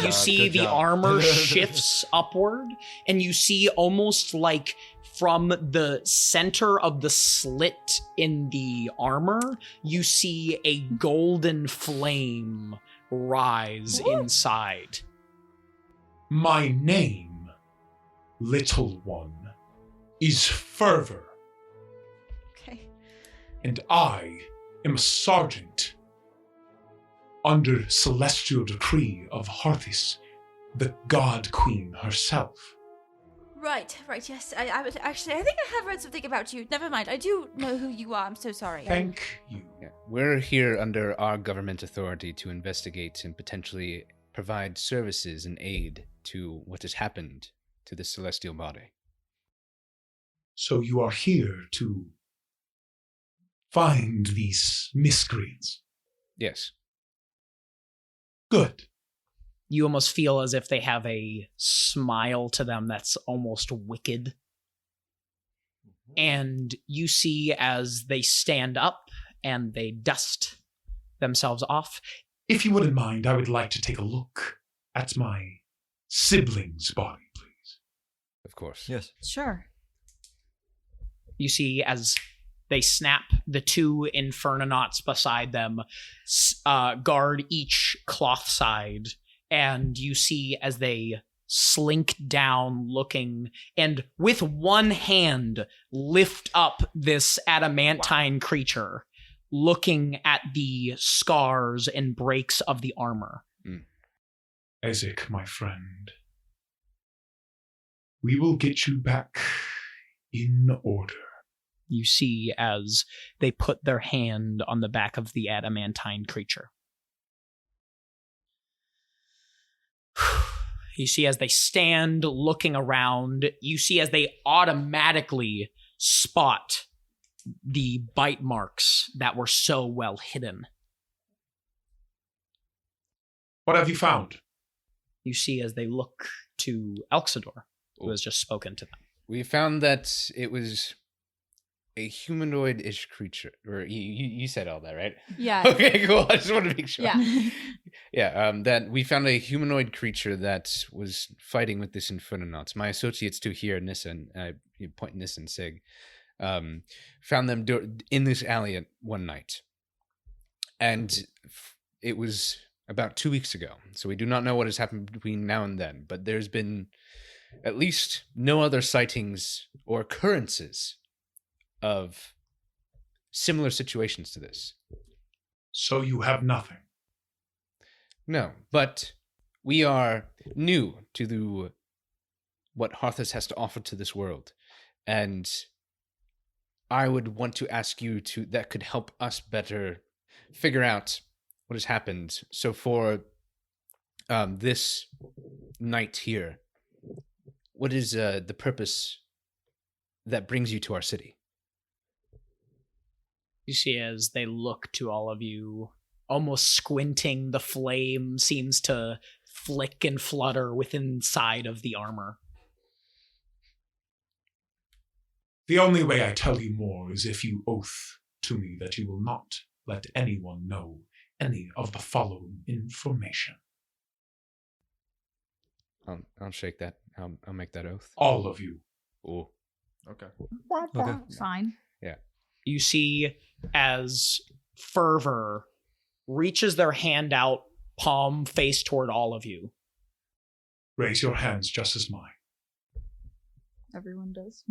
you see good the job. armor shifts upward, and you see almost like from the center of the slit in the armor, you see a golden flame rise inside. My name, little one, is Fervor. Okay. And I am a sergeant under celestial decree of Harthis, the god queen herself. Right, yes. I was actually, I think I have read something about you. Never mind. I do know who you are. I'm so sorry. Thank you. Yeah. We're here under our government authority to investigate and potentially provide services and aid to what has happened to the celestial body. So you are here to find these miscreants. Yes. Good. You almost feel as if they have a smile to them that's almost wicked. And you see as they stand up and they dust themselves off. If you wouldn't mind, I would like to take a look at my sibling's body, please. Of course. Yes. Sure. You see as they snap, the two Infernonauts beside them guard each cloth side, and you see as they slink down looking, and with one hand lift up this adamantine creature, looking at the scars and breaks of the armor. Ezek, my friend, we will get you back in order. You see as they put their hand on the back of the adamantine creature. You see as they stand looking around, you see as they automatically spot the bite marks that were so well hidden. What have you found? You see as they look to Elxidor, who has just spoken to them. We found that it was a humanoid-ish creature. Or you said all that, right? Yeah. Okay, cool. I just wanted to make sure. Yeah. Yeah, that we found a humanoid creature that was fighting with this Infernonauts. My associates too here, Nissa, and I point Nissa and Sig, found them in this alley one night. And it was about 2 weeks ago. So we do not know what has happened between now and then, but there's been at least no other sightings or occurrences of similar situations to this. So you have nothing? No, but we are new to what Harthus has to offer to this world, and I would want to ask you that could help us better figure out what has happened. So for this night here, what is the purpose that brings you to our city? You see as they look to all of you, almost squinting, the flame seems to flick and flutter within inside of the armor. The only way I tell you more is if you oath to me that you will not let anyone know any of the following information. I'll shake that. I'll make that oath. All of you. Oh. Okay. Okay. Fine. Yeah. You see as Fervor reaches their hand out, palm face toward all of you. Raise your hands just as mine. Everyone does.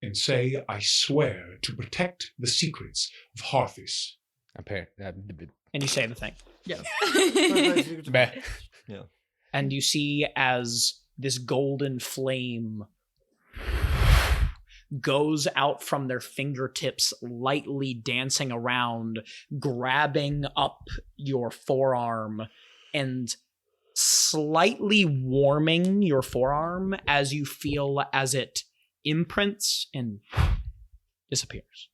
And say, I swear to protect the secrets of Harthis. And you say the thing. Yeah. Yeah. And you see as this golden flame goes out from their fingertips, lightly dancing around, grabbing up your forearm and slightly warming your forearm as you feel as it imprints and disappears.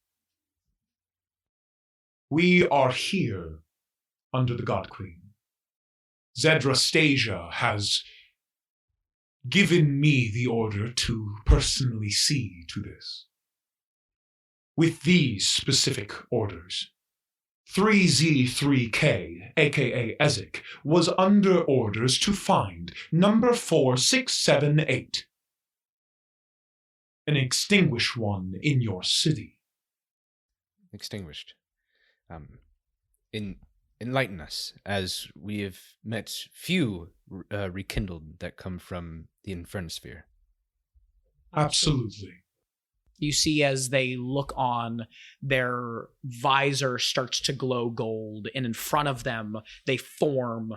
We are here under the God Queen. Zedrastasia has given me the order to personally see to this. With these specific orders, 3Z3K, aka Ezek, was under orders to find number 4678, an extinguished one in your city. Extinguished. Enlighten us, as we have met few rekindled that come from the Infernosphere. Absolutely. You see as they look on, their visor starts to glow gold, and in front of them, they form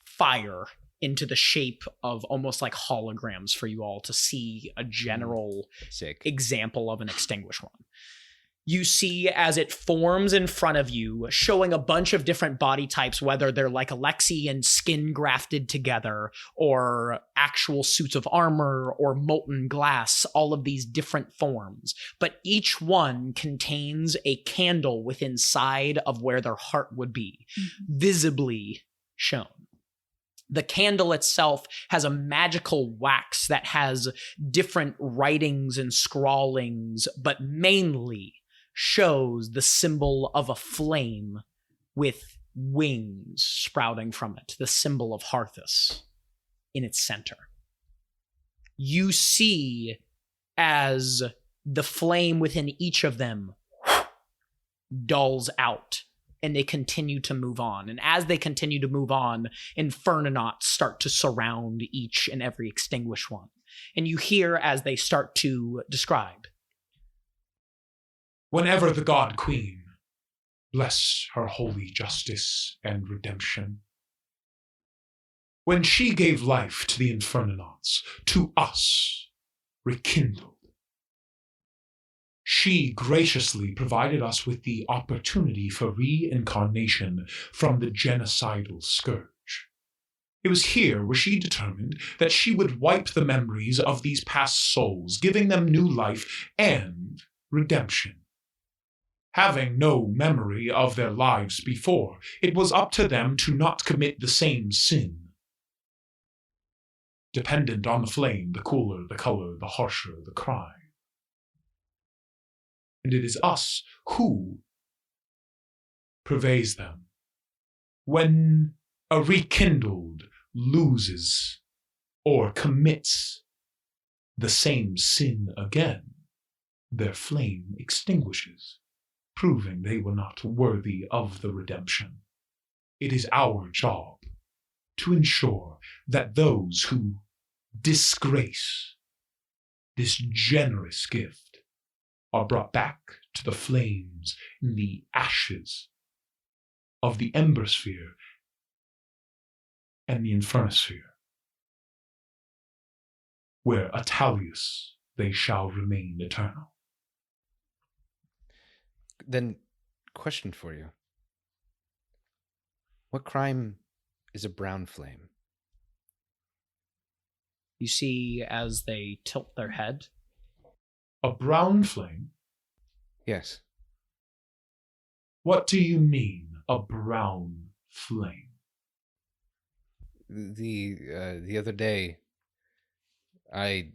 fire into the shape of almost like holograms for you all to see a general example of an extinguished one. You see as it forms in front of you, showing a bunch of different body types, whether they're like Alexian skin grafted together, or actual suits of armor, or molten glass, all of these different forms. But each one contains a candle within inside of where their heart would be, visibly shown. The candle itself has a magical wax that has different writings and scrawlings, but mainly shows the symbol of a flame with wings sprouting from it, the symbol of Harthis in its center. You see as the flame within each of them dulls out, and they continue to move on. And as they continue to move on, Infernonauts start to surround each and every extinguished one. And you hear as they start to describe. Whenever the God Queen, bless her holy justice and redemption, when she gave life to the Infernonauts, to us, rekindled, she graciously provided us with the opportunity for reincarnation from the genocidal scourge. It was here where she determined that she would wipe the memories of these past souls, giving them new life and redemption. Having no memory of their lives before, it was up to them to not commit the same sin. Dependent on the flame, the cooler, the color, the harsher the crime. And it is us who pervades them. When a rekindled loses or commits the same sin again, their flame extinguishes, proving they were not worthy of the redemption. It is our job to ensure that those who disgrace this generous gift are brought back to the flames in the ashes of the Embersphere and the Infernosphere, where Atalius they shall remain eternal. Then, question for you. What crime is a brown flame? You see as they tilt their head. A brown flame? Yes. What do you mean, a brown flame? The other day, I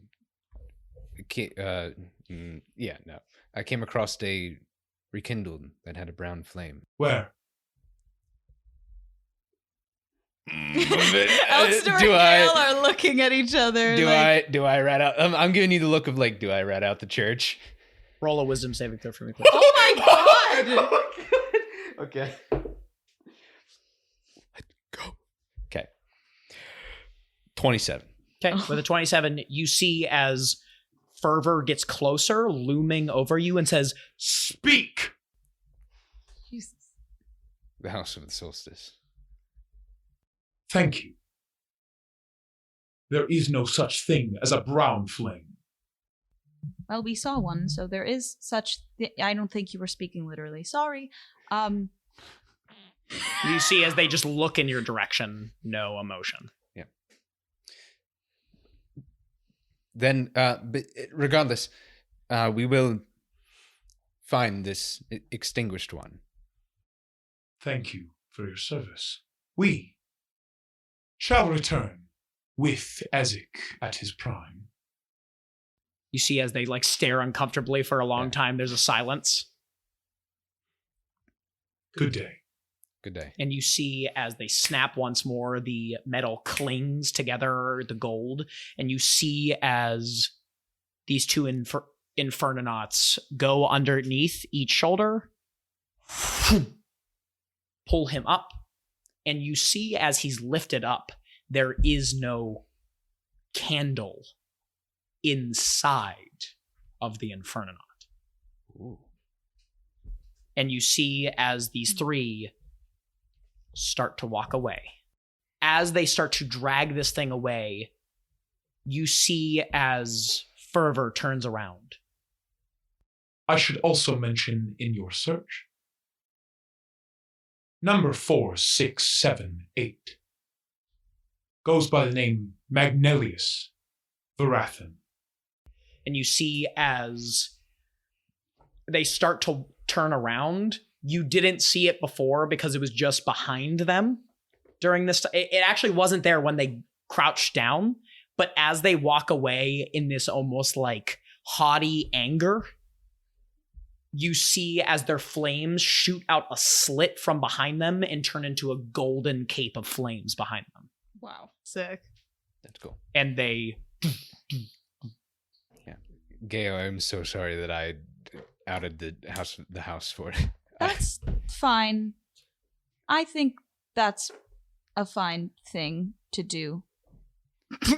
came across a rekindled that had a brown flame. Where? Elster and Gale are looking at each other. Do I rat out? I'm giving you the look of like, do I rat out the church? Roll a wisdom saving throw for me, please. Oh my god! Okay. Go. Okay. 27. Okay, with a 27, you see as Fervor gets closer, looming over you, and says, "Speak!" Jesus. The House of the Solstice. Thank you. There is no such thing as a brown flame. Well, we saw one, so there is such. I don't think you were speaking literally. Sorry. You see as they just look in your direction, no emotion. Yeah. Then, but regardless, we will find this extinguished one. Thank you for your service. We shall return with Ezek at his prime. You see as they like stare uncomfortably for a long time, there's a silence. Good day. Good day. And you see as they snap once more, the metal clings together, the gold, and you see as these two infernonauts go underneath each shoulder, pull him up, and you see as he's lifted up, there is no candle inside of the infernonaut. Ooh. And you see as these three start to walk away. As they start to drag this thing away, you see as Fervor turns around. I should also mention in your search, number 4678 goes by the name Magnelius Varathan. And you see as they start to turn around, you didn't see it before because it was just behind them during this. It actually wasn't there when they crouched down, but as they walk away in this almost like haughty anger, you see as their flames shoot out a slit from behind them and turn into a golden cape of flames behind them. Wow. Sick. That's cool. And they... Yeah. Gayo, I'm so sorry that I outed the house for it. That's fine. I think that's a fine thing to do.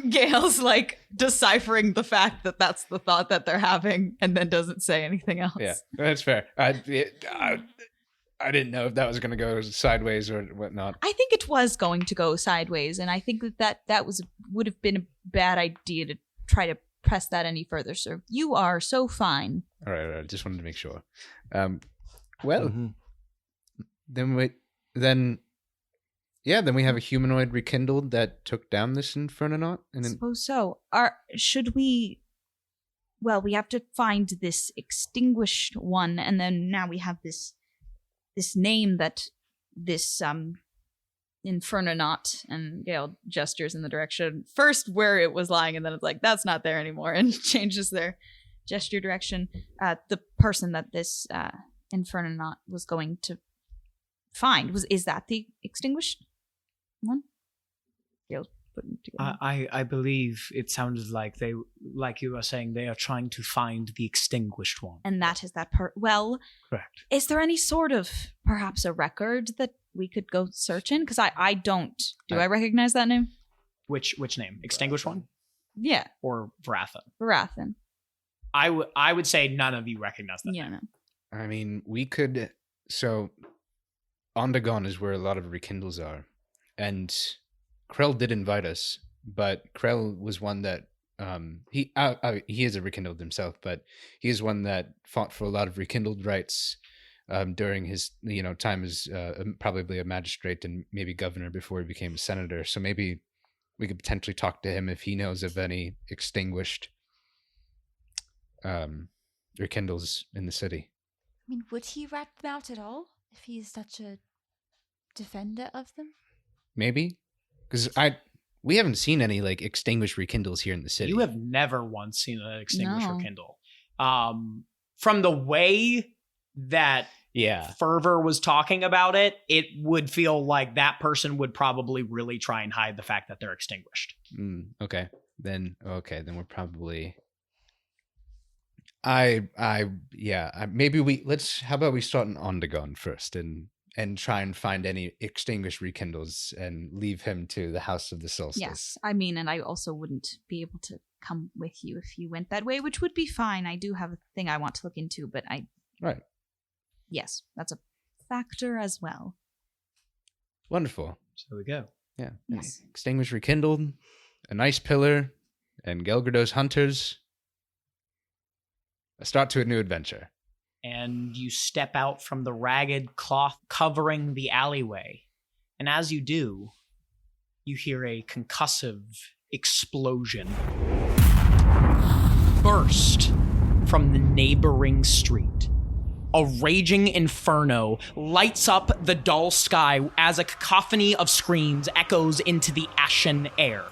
Gail's like deciphering the fact that that's the thought that they're having and then doesn't say anything else. Yeah, that's fair. I didn't know if that was going to go sideways or whatnot. I think it was going to go sideways, and I think that would have been a bad idea to try to press that any further, sir. You are so fine. All right. Just wanted to make sure. Then we have a humanoid rekindled that took down this infernonaut. And I suppose so. Should we? Well, we have to find this extinguished one, and then now we have this name that this infernonaut, and Gale gestures in the direction first where it was lying, and then it's like that's not there anymore, and changes their gesture direction. The person that this infernonaut was going to find is that the extinguished one? Gale's putting it together. I believe it sounded like like you were saying, they are trying to find the extinguished one. And that is that well, correct. Is there any sort of perhaps a record that we could go search in? Because I don't. Do I recognize that name? Which name? Extinguished one? Yeah. Or Varathan? Varathan. I would say none of you recognize that name. No. I mean, we could. So, Ondagon is where a lot of rekindles are, and Krell did invite us, but Krell was one that he is a rekindled himself, but he is one that fought for a lot of rekindled rights during his time as probably a magistrate and maybe governor before he became a senator. So maybe we could potentially talk to him if he knows of any extinguished rekindles in the city. I mean, would he rat them out at all if he's such a defender of them? Maybe, because we haven't seen any like extinguished rekindles here in the city. You have never once seen an extinguished No. rekindle. From the way that fervor was talking about it, it would feel like that person would probably really try and hide the fact that they're extinguished. Okay. Then we're probably. Maybe how about we start an Ondagon first and try and find any extinguished rekindles and leave him to the House of the Solstice. Yes, I mean, and I also wouldn't be able to come with you if you went that way, which would be fine. I do have a thing I want to look into, but Right. Yes, that's a factor as well. Wonderful. So we go. Yeah. Yes. Extinguished, rekindled, a nice pillar, and Gelgrado's hunters. A start to a new adventure. And you step out from the ragged cloth covering the alleyway. And as you do, you hear a concussive explosion burst from the neighboring street. A raging inferno lights up the dull sky as a cacophony of screams echoes into the ashen air.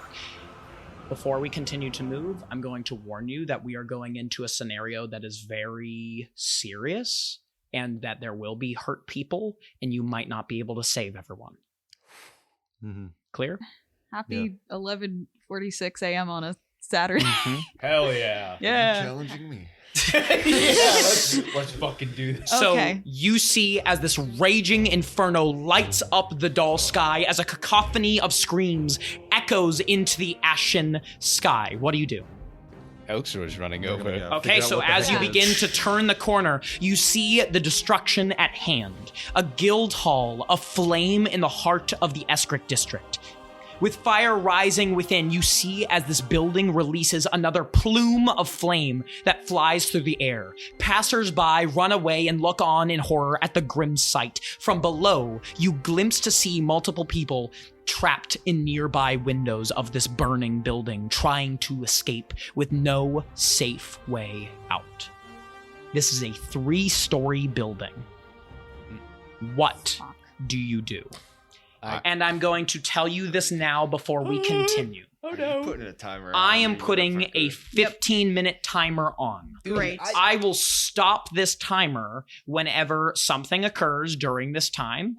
Before we continue to move, I'm going to warn you that we are going into a scenario that is very serious and that there will be hurt people and you might not be able to save everyone. Mm-hmm. Clear? Happy 11:46 a.m. on a Saturday. Hell yeah. Yeah. Challenging me. Let's fucking do this. So you see as this raging inferno lights up the dull sky as a cacophony of screams echoes into the ashen sky. What do you do? Elxor is running over. Okay, so as you begin to turn the corner, you see the destruction at hand. A guild hall aflame in the heart of the Eskric district. With fire rising within, you see as this building releases another plume of flame that flies through the air. Passers-by run away and look on in horror at the grim sight. From below, you glimpse to see multiple people trapped in nearby windows of this burning building, trying to escape with no safe way out. This is a 3-story building. What do you do? And I'm going to tell you this now before we continue. Oh no! Putting a timer. I am putting a 15-minute timer on. Great. I will stop this timer whenever something occurs during this time.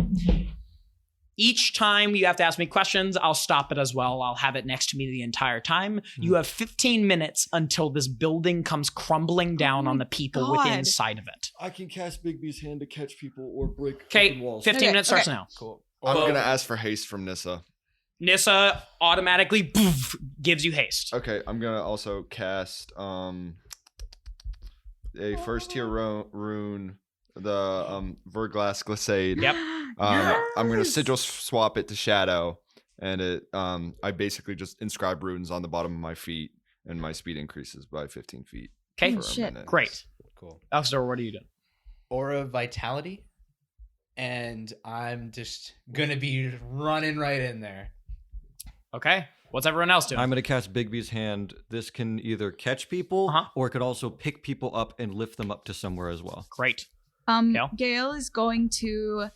Each time you have to ask me questions, I'll stop it as well. I'll have it next to me the entire time. You have 15 minutes until this building comes crumbling down on the people within inside of it. I can cast Bigby's hand to catch people or break walls. 15 minutes starts now. Cool. I'm going to ask for haste from Nissa. Nissa automatically gives you haste. Okay, I'm going to also cast a first tier rune, the Verglass Glissade. Yep. I'm going to sigil swap it to Shadow, and it I basically just inscribe runes on the bottom of my feet, and my speed increases by 15 feet. Okay, minute. Great. Cool. Elxor, what are you doing? Aura of Vitality. And I'm just gonna be running right in there. Okay. What's everyone else doing? I'm gonna cast Bigby's hand. This can either catch people, or it could also pick people up and lift them up to somewhere as well. Great. Gale is going to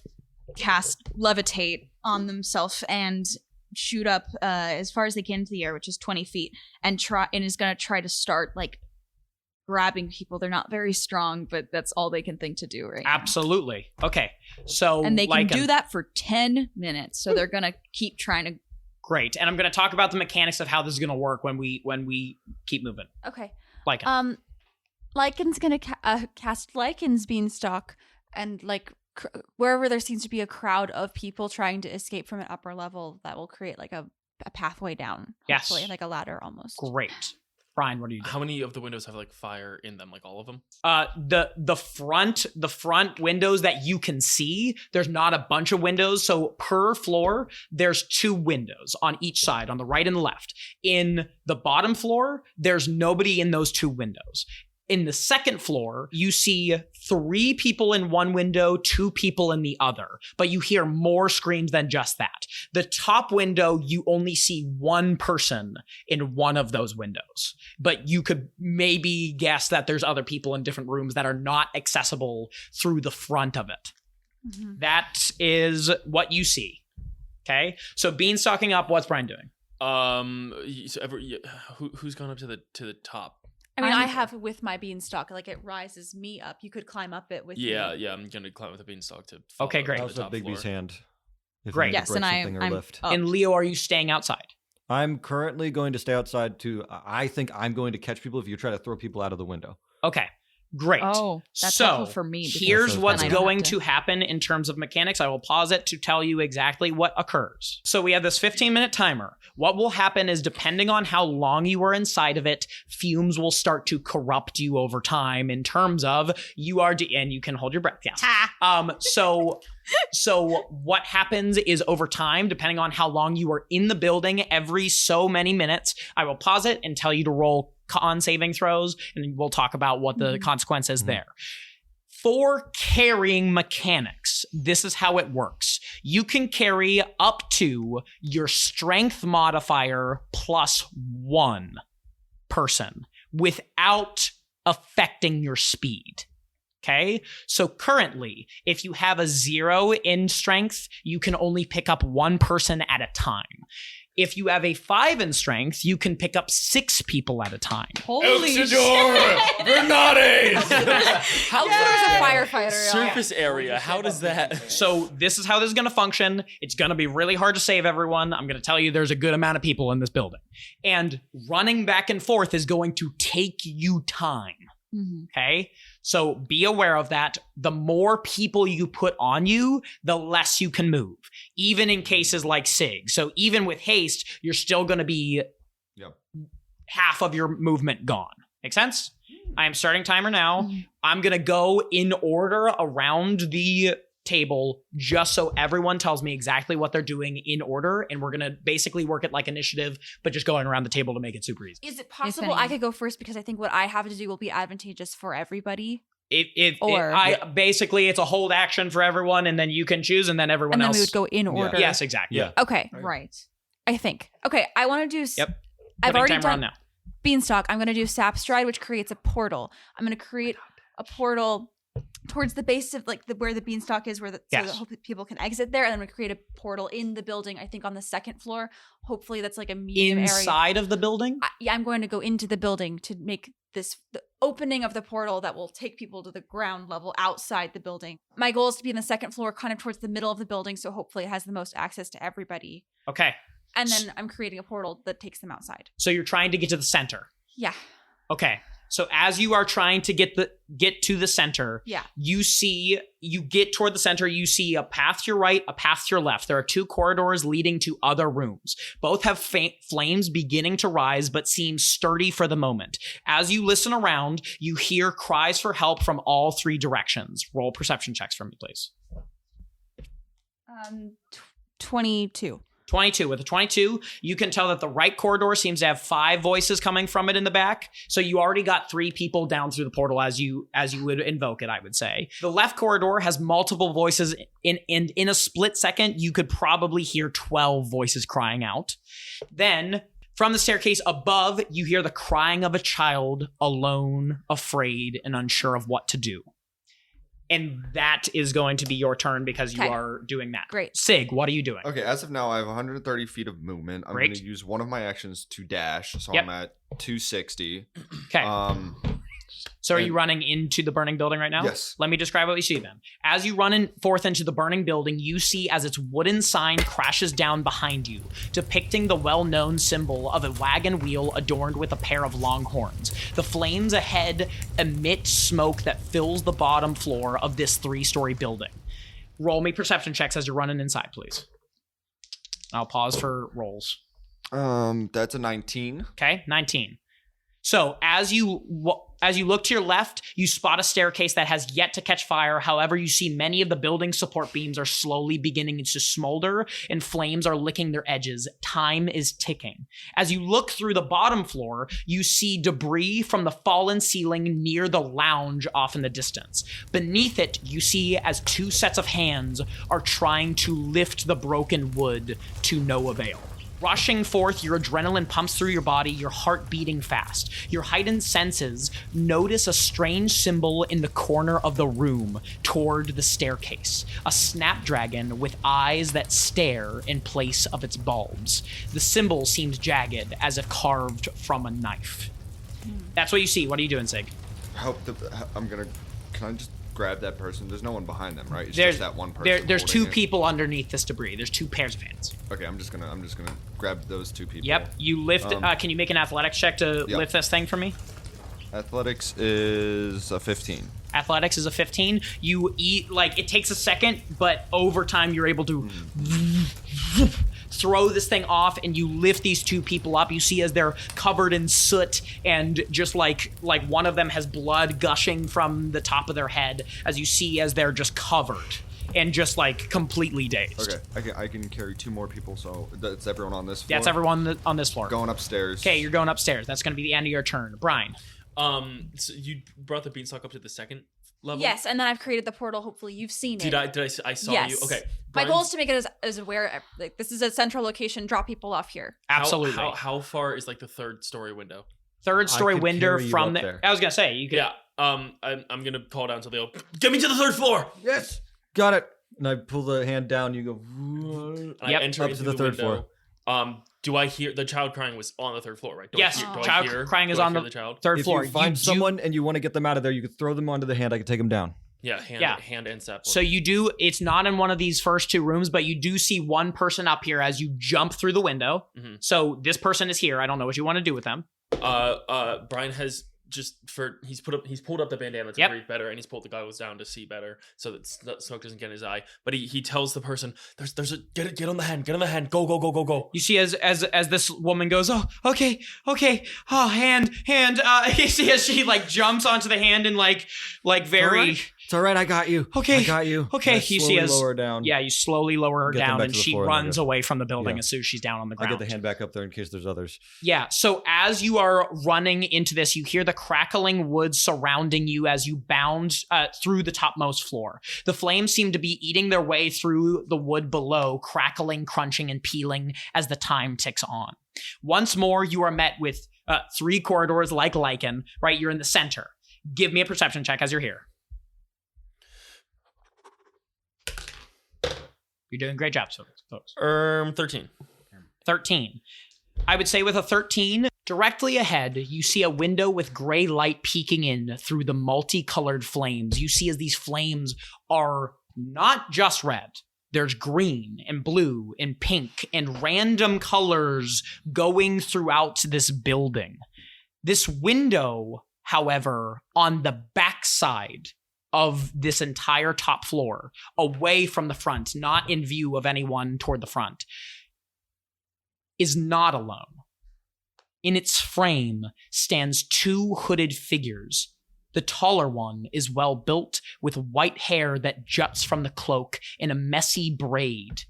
cast Levitate on themselves and shoot up as far as they can into the air, which is 20 feet, and is gonna try to start like grabbing people. They're not very strong, but that's all they can think to do right now. Absolutely. Okay. So and they can do that for 10 minutes. So they're going to keep trying to. Great. And I'm going to talk about the mechanics of how this is going to work when we keep moving. Okay. Lycan. Lycan's going to cast Lycan's Beanstalk and wherever there seems to be a crowd of people trying to escape from an upper level, that will create like a pathway down. Yes. Hopefully, like a ladder almost. Great. Brian, what are you doing? How many of the windows have like fire in them? Like all of them? The front windows that you can see, there's not a bunch of windows. So per floor, there's 2 windows on each side, on the right and the left. In the bottom floor, there's nobody in those 2 windows. In the second floor, you see 3 people in one window, 2 people in the other, but you hear more screams than just that. The top window, you only see 1 person in one of those windows, but you could maybe guess that there's other people in different rooms that are not accessible through the front of it. Mm-hmm. That is what you see. Okay, so Beanstalking up. What's Brian doing? Who's gone up to the top? I mean, I have with my beanstalk, like it rises me up. You could climb up it with me. Yeah, I'm gonna climb with a beanstalk to follow Okay, great. to I the also top have Bigby's floor. hand. If you Great. need to Yes, break and something or I'm lift. up. And Leo, are you staying outside? I'm currently going to stay outside I think I'm going to catch people if you try to throw people out of the window. Okay, great. Oh, that's so helpful for me. because here's then what's I don't going have to happen in terms of mechanics. I will pause it to tell you exactly what occurs. So we have this 15-minute timer. What will happen is, depending on how long you are inside of it, fumes will start to corrupt you over time in terms of you are, and you can hold your breath, yes. So what happens is, over time, depending on how long you are in the building, every so many minutes, I will pause it and tell you to roll con saving throws, and we'll talk about what the consequence is there. For carrying mechanics, this is how it works. You can carry up to your strength modifier +1 person without affecting your speed. Okay? So currently, if you have a 0 in strength, you can only pick up 1 person at a time. If you have a 5 in strength, you can pick up 6 people at a time. Holy shit! Grenades! How there's a firefighter? Surface area. How does that? So this is how this is going to function. It's going to be really hard to save everyone. I'm going to tell you there's a good amount of people in this building. And running back and forth is going to take you time. Okay? So be aware of that. The more people you put on you, the less you can move, even in cases like SIG. So even with haste, you're still going to be half of your movement gone. Make sense? I am starting timer now. I'm going to go in order around the table just so everyone tells me exactly what they're doing in order, and we're going to basically work it like initiative, but just going around the table to make it super easy. Is it possible I could go first, because I think what I have to do will be advantageous for everybody? Basically it's a hold action for everyone, and then you can choose, and then everyone else. And then we would go in order. Yes, exactly. Yeah. Okay. Right. I think. Okay, I want to do... Yep. I've Putting already timer on done now. Beanstalk. I'm going to do Sap Stride, which creates a portal. I'm going to create a portal towards the base of where the beanstalk is, so that people can exit there, and then we create a portal in the building. I think on the 2nd floor. Hopefully, that's like a medium inside area. of the building. I'm going to go into the building to make the opening of the portal that will take people to the ground level outside the building. My goal is to be in the 2nd floor, kind of towards the middle of the building, so hopefully it has the most access to everybody. Okay. And then I'm creating a portal that takes them outside. So you're trying to get to the center. Yeah. Okay. So as you are trying to get to the center, you get toward the center, you see a path to your right, a path to your left. There are 2 corridors leading to other rooms. Both have flames beginning to rise, but seem sturdy for the moment. As you listen around, you hear cries for help from all 3 directions. Roll perception checks for me, please. 22. 22. With a 22, you can tell that the right corridor seems to have 5 voices coming from it in the back. So you already got 3 people down through the portal as you would invoke it, I would say. The left corridor has multiple voices, and in a split second, you could probably hear 12 voices crying out. Then, from the staircase above, you hear the crying of a child, alone, afraid, and unsure of what to do. And that is going to be your turn because you are doing that. Great. Sig, what are you doing? Okay, as of now, I have 130 feet of movement. I'm going to use one of my actions to dash, so I'm at 260. Okay. So are you running into the burning building right now? Yes. Let me describe what you see then. As you run forth into the burning building, you see as its wooden sign crashes down behind you, depicting the well-known symbol of a wagon wheel adorned with a pair of long horns. The flames ahead emit smoke that fills the bottom floor of this 3-story building. Roll me perception checks as you're running inside, please. I'll pause for rolls. That's a 19. Okay, 19. So as you look to your left, you spot a staircase that has yet to catch fire. However, you see many of the building support beams are slowly beginning to smolder and flames are licking their edges. Time is ticking. As you look through the bottom floor, you see debris from the fallen ceiling near the lounge off in the distance. Beneath it, you see as 2 sets of hands are trying to lift the broken wood to no avail. Rushing forth, your adrenaline pumps through your body, your heart beating fast. Your heightened senses notice a strange symbol in the corner of the room toward the staircase. A snapdragon with eyes that stare in place of its bulbs. The symbol seems jagged, as if carved from a knife. That's what you see. What are you doing, Sig? Can I just grab that person? There's no one behind them, right? It's There's just that one person. There's two holding it. people underneath this debris. There's two pairs of hands. Okay, I'm just gonna grab those two people. Yep. You lift. Can you make an athletics check to lift this thing for me? Athletics is a 15. Athletics is a 15. You eat, like, it takes a second, but over time you're able to throw this thing off, and you lift these two people up. You see as they're covered in soot, and just like one of them has blood gushing from the top of their head, as you see as they're just covered and just like completely dazed. Okay, I can carry two more people, so that's everyone on this floor? That's everyone on this floor. Going upstairs. Okay, you're going upstairs. That's going to be the end of your turn. Brian. So you brought the beanstalk up to the second level? Yes, and then I've created the portal. Hopefully you've seen it. I saw yes. you. Okay. My goal is to make it as aware. Like, this is a central location. Drop people off here. Absolutely. How far is like the third story window? Third story window from there. I was gonna say you could. Yeah. I'm gonna call down so they'll get me to the third floor. Yes. Got it. And I pull the hand down. You go. And I enter up to the third floor. Do I hear the child crying was on the third floor, right? Yes, child crying is on the third floor. If you find someone and you want to get them out of there, you could throw them onto the hand. I can take them down. Yeah, hand and step. So you do. It's not in one of these first two rooms, but you do see one person up here as you jump through the window. Mm-hmm. So this person is here. I don't know what you want to do with them. Brian has he's pulled up the bandana to breathe better, and he's pulled the goggles down to see better, so that smoke doesn't get in his eye. But he tells the person, "There's a get on the hand, go." You see as this woman goes, "Oh, okay, hand." You see as she like jumps onto the hand and like very. It's all right. I got you. Okay. I got you. Okay. You see as lower her down. Yeah, you slowly lower her down, and she runs away from the building Yeah. as soon as she's down on the ground. I get the hand back up there in case there's others. Yeah. So as you are running into this, you hear the crackling wood surrounding you as you bound through the topmost floor. The flames seem to be eating their way through the wood below, crackling, crunching, and peeling as the time ticks on. Once more, you are met with 3 corridors like lichen. Right, you're in the center. Give me a perception check as you're here. You're doing a great job, folks. 13. 13. I would say with a 13, directly ahead, you see a window with gray light peeking in through the multicolored flames. You see as these flames are not just red. There's green and blue and pink and random colors going throughout this building. This window, however, on the backside of this entire top floor, away from the front, not in view of anyone toward the front, is not alone. In its frame stands 2 hooded figures. The taller one is well built, with white hair that juts from the cloak in a messy braid.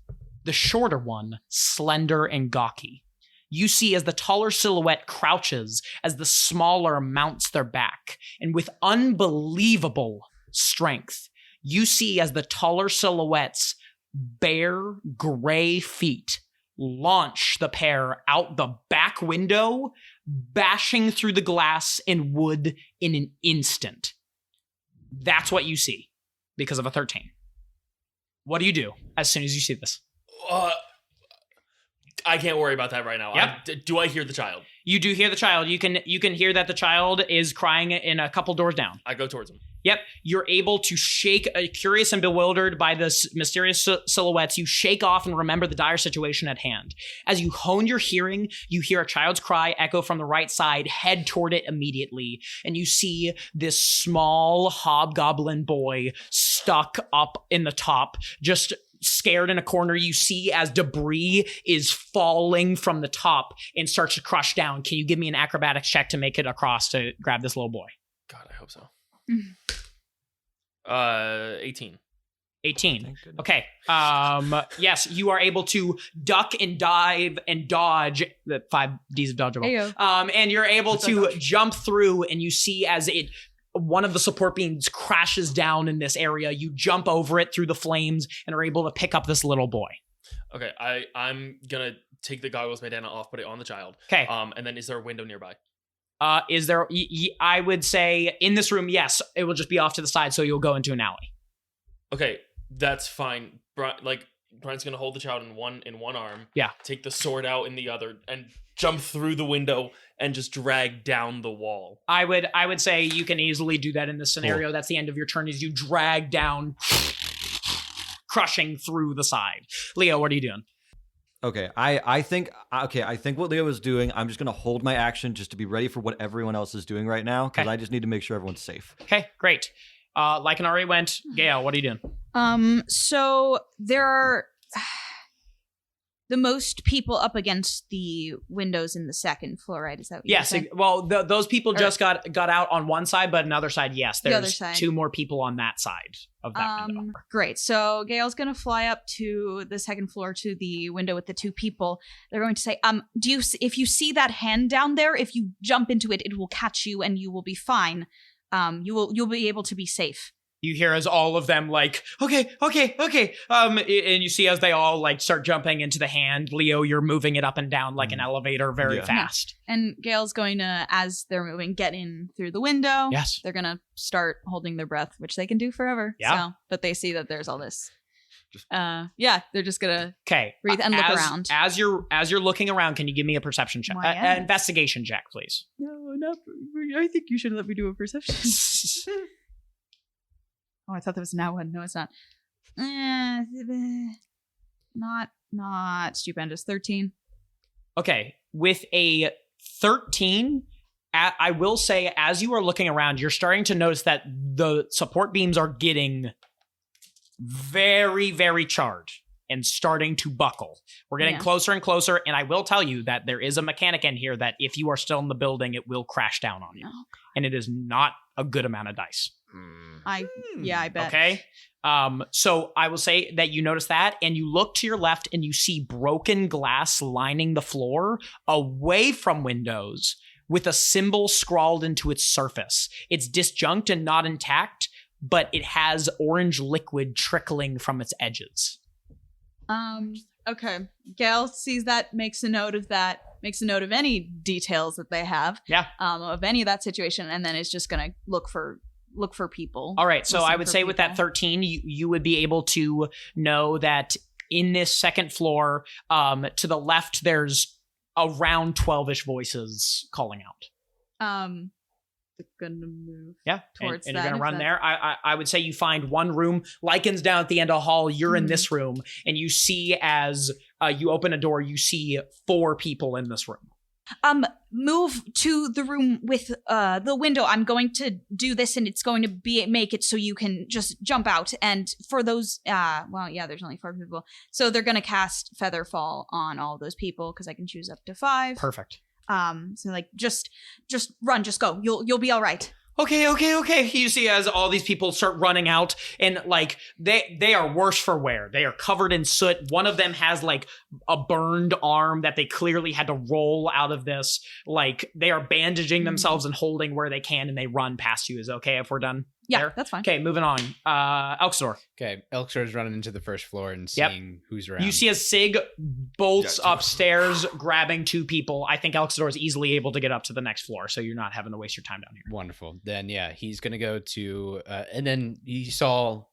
The shorter one, slender and gawky. You see as the taller silhouette crouches as the smaller mounts their back, and with unbelievable strength, you see as the taller silhouette's bare gray feet launch the pair out the back window, bashing through the glass and wood in an instant. That's what you see because of a 13. What do you do as soon as you see this? I can't worry about that right now. Yep. Do I hear the child? You do hear the child. You can hear that the child is crying in a couple doors down. I go towards him. Yep. You're able to shake, curious and bewildered by this mysterious silhouettes, you shake off and remember the dire situation at hand. As you hone your hearing, you hear a child's cry echo from the right side, head toward it immediately, and you see this small hobgoblin boy stuck up in the top, just scared in a corner. You see as debris is falling from the top and starts to crush down. Can you give me an acrobatics check to make it across to grab this little boy? God, I hope so. 18. 18. Okay. Yes, you are able to duck and dive and dodge the 5 Ds of dodgeable. And you're able to jump through, and you see as one of the support beams crashes down in this area. You jump over it through the flames and are able to pick up this little boy. Okay, I'm gonna take the goggles bandana off, put it on the child. Okay. And then is there a window nearby? Is there? I would say in this room, yes. It will just be off to the side, so you'll go into an alley. Okay, that's fine. Like Grant's gonna hold the child in one arm. Yeah. Take the sword out in the other and jump through the window and just drag down the wall. I would say you can easily do that in this scenario. That's the end of your turn as you drag down, crushing through the side. Leo, what are you doing? Okay, I think what Leo is doing, I'm just gonna hold my action just to be ready for what everyone else is doing right now, because I just need to make sure everyone's safe. Okay, great. Lycan already went. Gail, what are you doing? So there are the most people up against the windows in the second floor, right? Is that what you're saying? Well, those people just got out on one side, but another side, yes. The other There's side. 2 more people on that side of that window. Great. So Gail's gonna fly up to the second floor to the window with the 2 people. They're going to say, if you see that hand down there, if you jump into it, it will catch you and you will be fine. You'll be able to be safe. You hear as all of them like, okay. And you see as they all like start jumping into the hand. Leo, you're moving it up and down like an elevator very fast. Yeah. And Gail's going to, as they're moving, get in through the window. Yes. They're going to start holding their breath, which they can do forever. Yeah. So, but they see that there's all this. They're just going to breathe and look around. As you're looking around, can you give me a perception check? Investigation check, please. No, not. I think you should let me do a perception. Oh, I thought that was now one. No, it's not. Not stupendous. 13. Okay, with a 13, I will say, as you are looking around, you're starting to notice that the support beams are getting very, very charred and starting to buckle. We're getting closer and closer, and I will tell you that there is a mechanic in here that if you are still in the building, it will crash down on you. Oh, and it is not a good amount of dice. I bet. Okay. So I will say that you notice that, and you look to your left and you see broken glass lining the floor away from windows with a symbol scrawled into its surface. It's disjunct and not intact, but it has orange liquid trickling from its edges. Okay. Gail sees that, makes a note of that, makes a note of any details that they have. Yeah. Of any of that situation, and then is just gonna look for people. All right. So I would say with that 13, you would be able to know that in this second floor, to the left, there's around 12-ish voices calling out. They're gonna move. Yeah. Towards and that. you're gonna run there. I would say you find one room. Lycan's down at the end of the hall. You're in this room, and you see as you open a door, you see 4 people in this room. Move to the room with the window. I'm going to do this, and it's going to make it so you can just jump out. And for those, there's only 4 people, so they're going to cast Featherfall on all those people because I can choose up to 5. Perfect. So like just run, just go. You'll be all right. Okay. You see as all these people start running out, and like they are worse for wear. They are covered in soot. One of them has like a burned arm that they clearly had to roll out of this. Like they are bandaging themselves and holding where they can, and they run past you. Is it okay if we're done? Yeah, there? That's fine. Okay, moving on. Elksor. Okay, Elksor's running into the first floor and seeing who's around. You see as Sig bolts upstairs, grabbing 2 people. I think Elksor is easily able to get up to the next floor, so you're not having to waste your time down here. Wonderful. Then, he's going to go to... and then you saw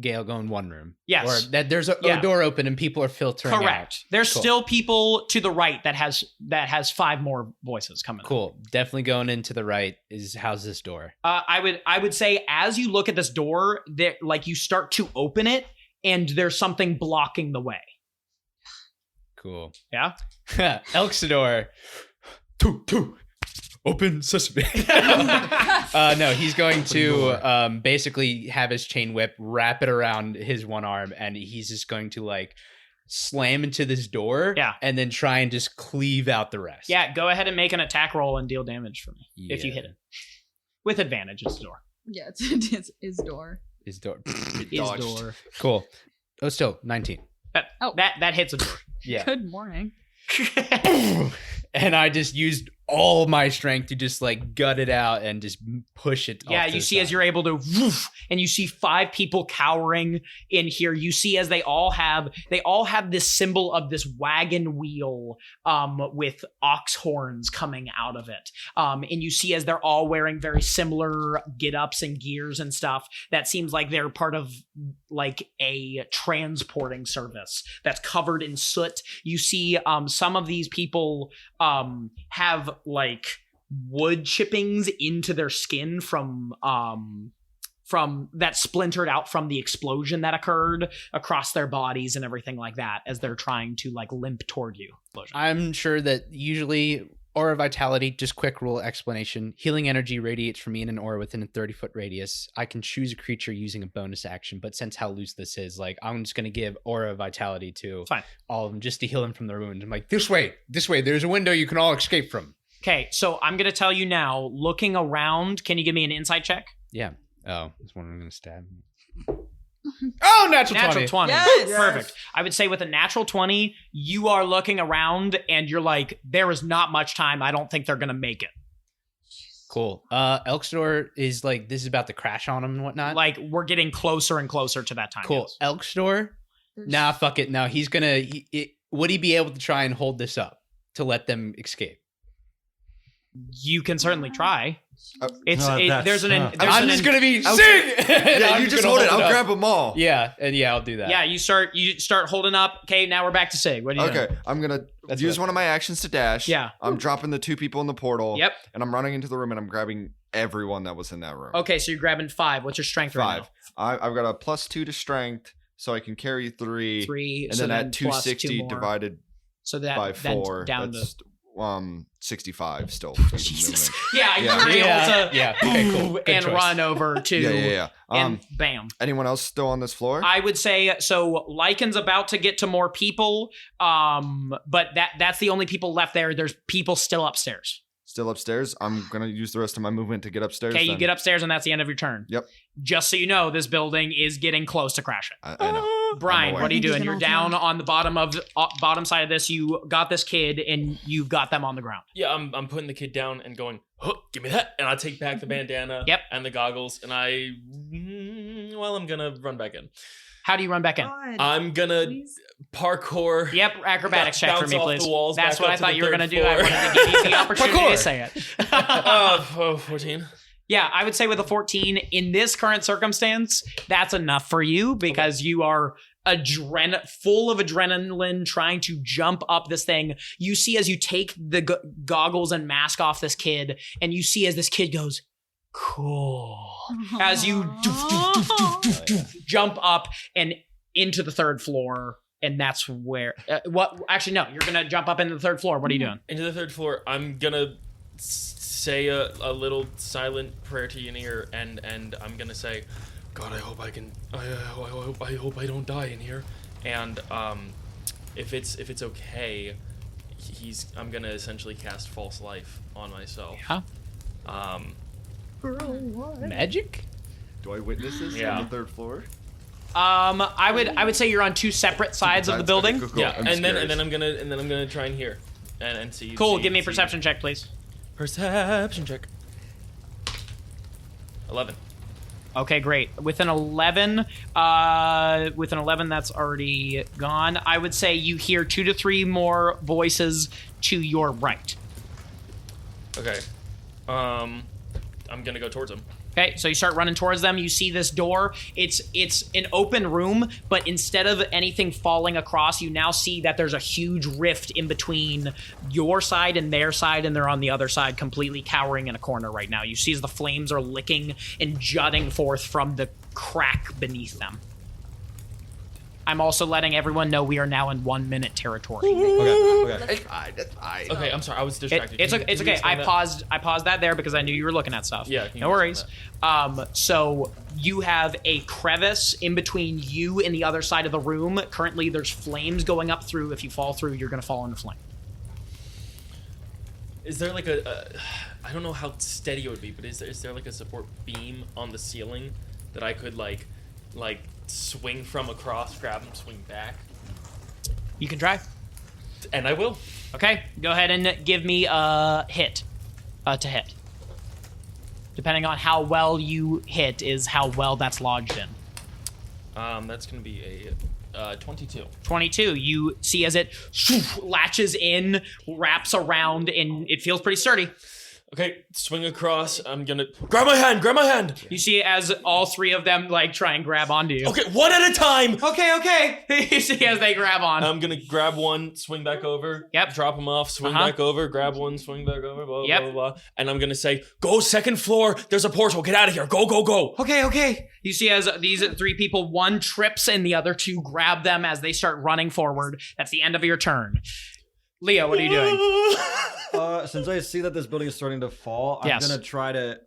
Gale go in one room. Yes. Or that there's a door open and people are filtering Correct. out. There's Cool. still people to the right that has 5 more voices coming. Cool. Definitely going into the right how's this door? I would say as you look at this door, there like you start to open it and there's something blocking the way. Cool. Yeah. Elxidor. Two. Open sesame. No, he's going to basically have his chain whip, wrap it around his one arm, and he's just going to like slam into this door and then try and just cleave out the rest. Yeah, go ahead and make an attack roll and deal damage for me if you hit it. With advantage, it's the door. Yeah, it's his door. His door. His door. Cool. Oh, still 19. That hits a door. Yeah. Good morning. And I just used all my strength to just like gut it out and just push it. Yeah, off to you the see side. as you're able to woof, and you see 5 people cowering in here. You see as they all have this symbol of this wagon wheel with ox horns coming out of it. And you see as they're all wearing very similar get-ups and gears and stuff. That seems like they're part of like a transporting service that's covered in soot. You see some of these people have like wood chippings into their skin from that splintered out from the explosion that occurred across their bodies and everything like that as they're trying to like limp toward you. I'm sure that usually Aura Vitality, just quick rule explanation. Healing energy radiates from me in an aura within a 30-foot radius. I can choose a creature using a bonus action, but since how loose this is, like I'm just going to give Aura Vitality to all of them just to heal them from their wounds. I'm like, this way, there's a window you can all escape from. Okay, so I'm going to tell you now, looking around, can you give me an insight check? Yeah. Oh, this one I'm going to stab me. Oh, natural 20. Yes. Perfect. I would say with a natural 20, you are looking around and you're like, there is not much time. I don't think they're going to make it. Cool. Elkstor is like, this is about to crash on him and whatnot. Like, we're getting closer and closer to that time. Cool. Yes. Elkstor? Nah, fuck it. No, he's going to... Would he be able to try and hold this up to let them escape? You can certainly try. I'm just gonna be sing. Yeah, you just hold it. I'll grab them all. Yeah, and I'll do that. Yeah, you start holding up. Okay, now we're back to Sig. What do you do? Okay, I'm gonna use one of my actions to dash. Yeah. I'm dropping the 2 people in the portal. Yep. And I'm running into the room and I'm grabbing everyone that was in that room. Okay, so you're grabbing 5. What's your strength right 5. I've got a +2 to strength, so I can carry 3. 3. And so then then at plus 260 2 more. divided so that by then 4. down that's 65 still. Jesus. Yeah, you're able to okay, cool. Good and choice. run over to Yeah. and bam. Anyone else still on this floor? I would say so. Lycan's about to get to more people, but that's the only people left there. There's people still upstairs. Still upstairs. I'm gonna use the rest of my movement to get upstairs. Okay, you get upstairs, and that's the end of your turn. Yep. Just so you know, this building is getting close to crashing. I know. Brian, what are you doing? He's You're an down on the bottom side of this. You got this kid, and you've got them on the ground. Yeah, I'm putting the kid down and going, oh, give me that. And I take back the bandana and the goggles, and I'm going to run back in. How do you run back in? I'm going to parkour. Yep, acrobatics check for me, off please. the walls, That's back what up I to thought the you were going to third do. I floor. wanted to give you the opportunity to say it. 14. Yeah, I would say with a 14 in this current circumstance, that's enough for you because you are full of adrenaline trying to jump up this thing. You see as you take the goggles and mask off this kid, and you see as this kid goes, cool, as you jump up and into the 3rd floor. And that's where, actually, no, you're going to jump up into the 3rd floor. What are you doing? Into the 3rd floor, I'm going to say a little silent prayer to Ynir, and I'm going to say, God, I hope I can. I hope I don't die in here. And if it's okay, I'm gonna essentially cast false life on myself. Yeah. Magic? Do I witness this on the 3rd floor? I would say you're on 2 separate sides of the building. Okay, cool. Yeah, I'm and then I'm gonna try and hear and see. Cool. Give me a perception check, please. Perception check. 11. Okay, great. With an 11, that's already gone. I would say you hear 2 to 3 more voices to your right. Okay. I'm gonna go towards them. Okay, so you start running towards them. You see this door. It's an open room, but instead of anything falling across, you now see that there's a huge rift in between your side and their side, and they're on the other side, completely cowering in a corner right now. You see as the flames are licking and jutting forth from the crack beneath them. I'm also letting everyone know we are now in 1-minute territory. Okay. That's fine. Okay, I'm sorry. I was distracted. It's okay. I paused that there because I knew you were looking at stuff. Yeah. No worries. So you have a crevice in between you and the other side of the room. Currently, there's flames going up through. If you fall through, you're going to fall into flame. Is there like I don't know how steady it would be, but is there like a support beam on the ceiling that I could like swing from across, grab and swing back? You can try. And I will. Okay, go ahead and give me a hit. To hit. Depending on how well you hit is how well that's lodged in. That's going to be a 22. 22. You see as it latches in, wraps around, and it feels pretty sturdy. Okay, swing across. I'm gonna grab my hand. You see as all three of them like try and grab onto you. Okay, one at a time. Okay. You see as they grab on. I'm gonna grab one, swing back over. Yep. Drop them off, swing back over, grab one, swing back over, blah, Yep. blah, blah. And I'm gonna say, go second floor. There's a portal. Get out of here. Go. Okay. You see as these three people, one trips and the other two grab them as they start running forward. That's the end of your turn. Leo, what are you doing? Since I see that this building is starting to fall, I'm Yes. gonna try to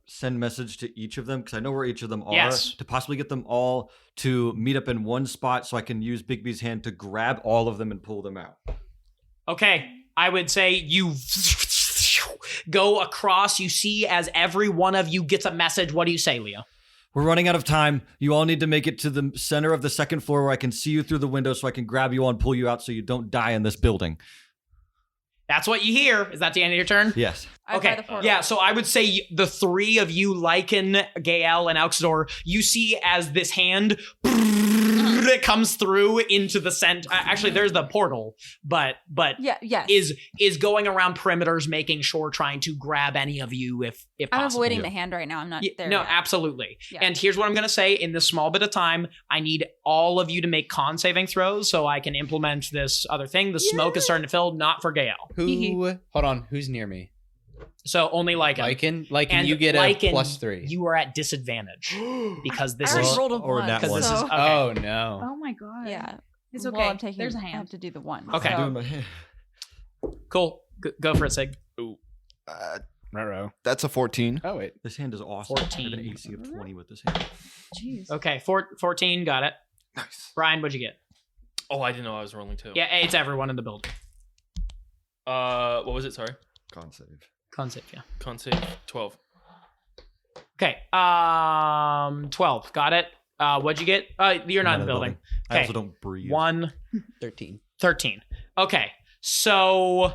send message to each of them because I know where each of them are. Yes. To possibly get them all to meet up in one spot so I can use Bigby's hand to grab all of them and pull them out. Okay, I would say you go across. You see as every one of you gets a message. What do you say, Leo? We're running out of time. You all need to make it to the center of the second floor where I can see you through the window so I can grab you all and pull you out so you don't die in this building. That's what you hear. Is that the end of your turn? Yes. Okay. Yeah, so I would say the three of you, Lycan, Gael, and Alxidor, you see as this hand it comes through into the center. Actually, there's the portal, but is going around perimeters, making sure, trying to grab any of you if I'm possible. avoiding the hand right now. I'm not there. No, yet. absolutely. Yeah. And here's what I'm going to say. In this small bit of time, I need all of you to make con saving throws so I can implement this other thing. The smoke is starting to fill, not for Gael. Hold on. Who's near me? So only Lycan. Lycan, And you get a Lycan, +3. You are at disadvantage because this I already is rolled a or one. nat one. this is so- okay. Oh no. Oh my god. Yeah. It's Well, okay. I'm taking, There's a I have hand. to do the one. Okay. so- Doing my hand. Cool. Go for it, Sig. Ruh-roh. That's a 14. Oh wait. This hand is awesome. 14. I have an AC of 20 with this hand. Jeez. Okay, 14. Got it. Nice. Brian, what'd you get? Oh, I didn't know I was rolling too. Yeah, it's everyone in the building. What was it? Sorry. Con save. Con save, yeah. Con save 12. Okay. 12. Got it. What'd you get? You're not in the building. I Okay. also don't breathe. 13. 13. Okay. So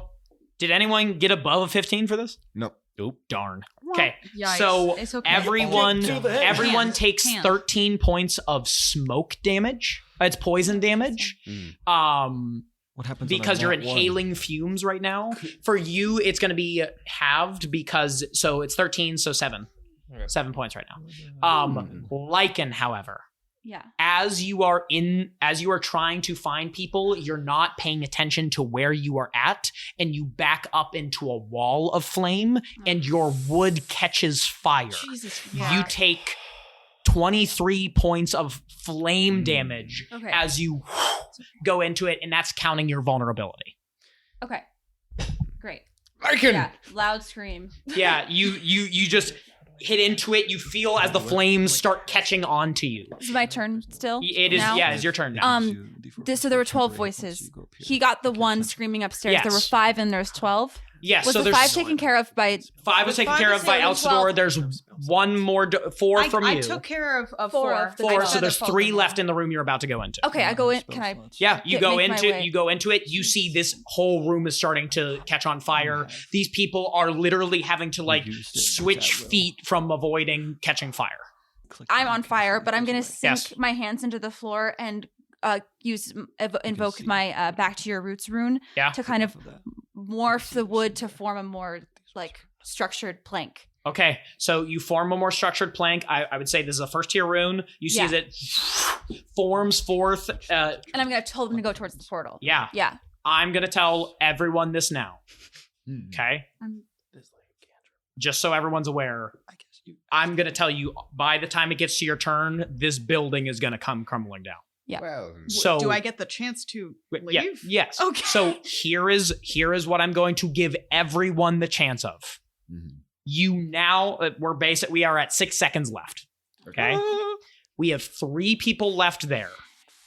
did anyone get above a 15 for this? Nope. Nope. Darn. Okay. Yikes. So It's okay. everyone Hand. takes Hand. 13 points of smoke damage. It's poison damage. What happens Because on a you're nat one? inhaling fumes right now. For you, it's going to be halved because so it's 13, so 7. Okay. 7 points right now. Lycan, however, Yeah. as you are trying to find people, you're not paying attention to where you are at, and you back up into a wall of flame, and your wood catches fire. Jesus. You take 23 points of flame damage Okay. as you go into it, and that's counting your vulnerability. Okay. Great. Lycan! Yeah. Loud scream. Yeah, you just hit into it. You feel as the flames start catching onto you. This is my turn still. It is, now? yeah, it's your turn now. So there were 12 voices. He got the one screaming upstairs. Yes. There were 5 and there's 12. Yes, Was so the there's 5 taken care of by 5 was taken five care is of by taken, Alcidor. 12. There's one more, 4 from you. I took care of 4 4. of the Four, I so said there's the 3 Pokemon. left in the room you're about to go into. Okay, I go in. Can I? Yeah, you Get- go make my into way. you go into it. You see this whole room is starting to catch on fire. These people are literally having to like switch feet from avoiding catching fire. I'm on fire, but I'm gonna sink Yes. my hands into the floor and invoke my back to your roots rune Yeah. to kind of morph the wood to form a more like structured plank. Okay, so you form a more structured plank. I would say this is a first tier rune. You see Yeah. as it forms forth. And I'm gonna tell them to go towards the portal. Yeah. Yeah. I'm going to tell everyone this now. Okay? Just so everyone's aware, I'm going to tell you by the time it gets to your turn, this building is going to come crumbling down. Yeah. Well, So do I get the chance to leave? Yeah, yes. Okay. So here is what I'm going to give everyone the chance of. You now we are at 6 seconds left. Okay? We have 3 people left there.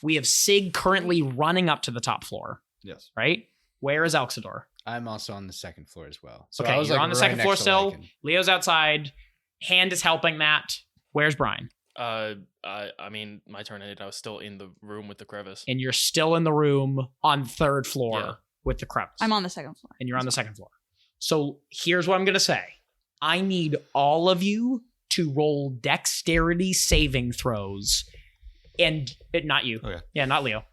We have Sig currently running up to the top floor. Yes. Right? Where is Alcidor? I'm also on the second floor as well. So Okay, I was you're like on the right second floor next to still. Lycan. Leo's outside. Hand is helping Matt. Where's Brian? I mean, my turn ended. I was still in the room with the crevice. And you're still in the room on 3rd floor with the crevice. I'm on the 2nd floor. And you're on the 2nd floor. So here's what I'm going to say. I need all of you to roll dexterity saving throws. And not you. Okay. Yeah, not Leo.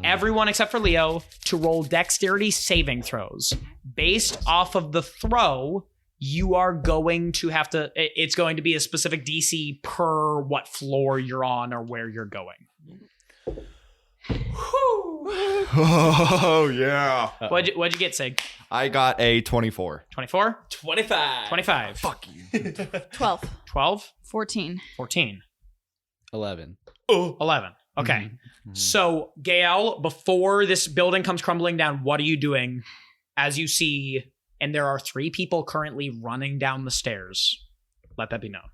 Everyone except for Leo to roll dexterity saving throws. Based off of the throw, you are going to have to, it's going to be a specific DC per what floor you're on or where you're going. Oh, yeah. What'd you get, Sig? I got a 24. 24? 25. 25. Fuck you. 12. 12? 14. 14. 11. Oh. 11. Okay. So, Gael, before this building comes crumbling down, what are you doing as you see, and there are 3 people currently running down the stairs? Let that be known.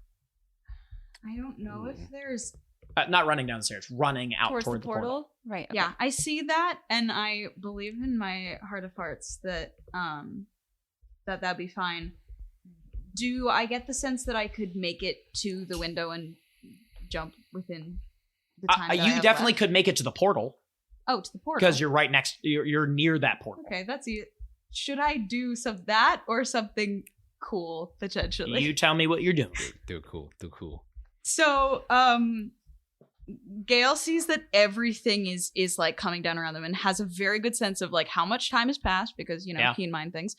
I don't know if there's... Not running down the stairs, running out Towards toward the portal? Right. Okay. Yeah, I see that, and I believe in my heart of hearts that that'd be fine. Do I get the sense that I could make it to the window and jump within the time that I you have definitely left? could make it to the portal. Oh, to the portal. Because you're right next, you're near that portal. Okay, that's it. Should I do that or something cool, potentially? You tell me what you're doing. Do cool. So, Gail sees that everything is like coming down around them and has a very good sense of like how much time has passed because, keen mind things.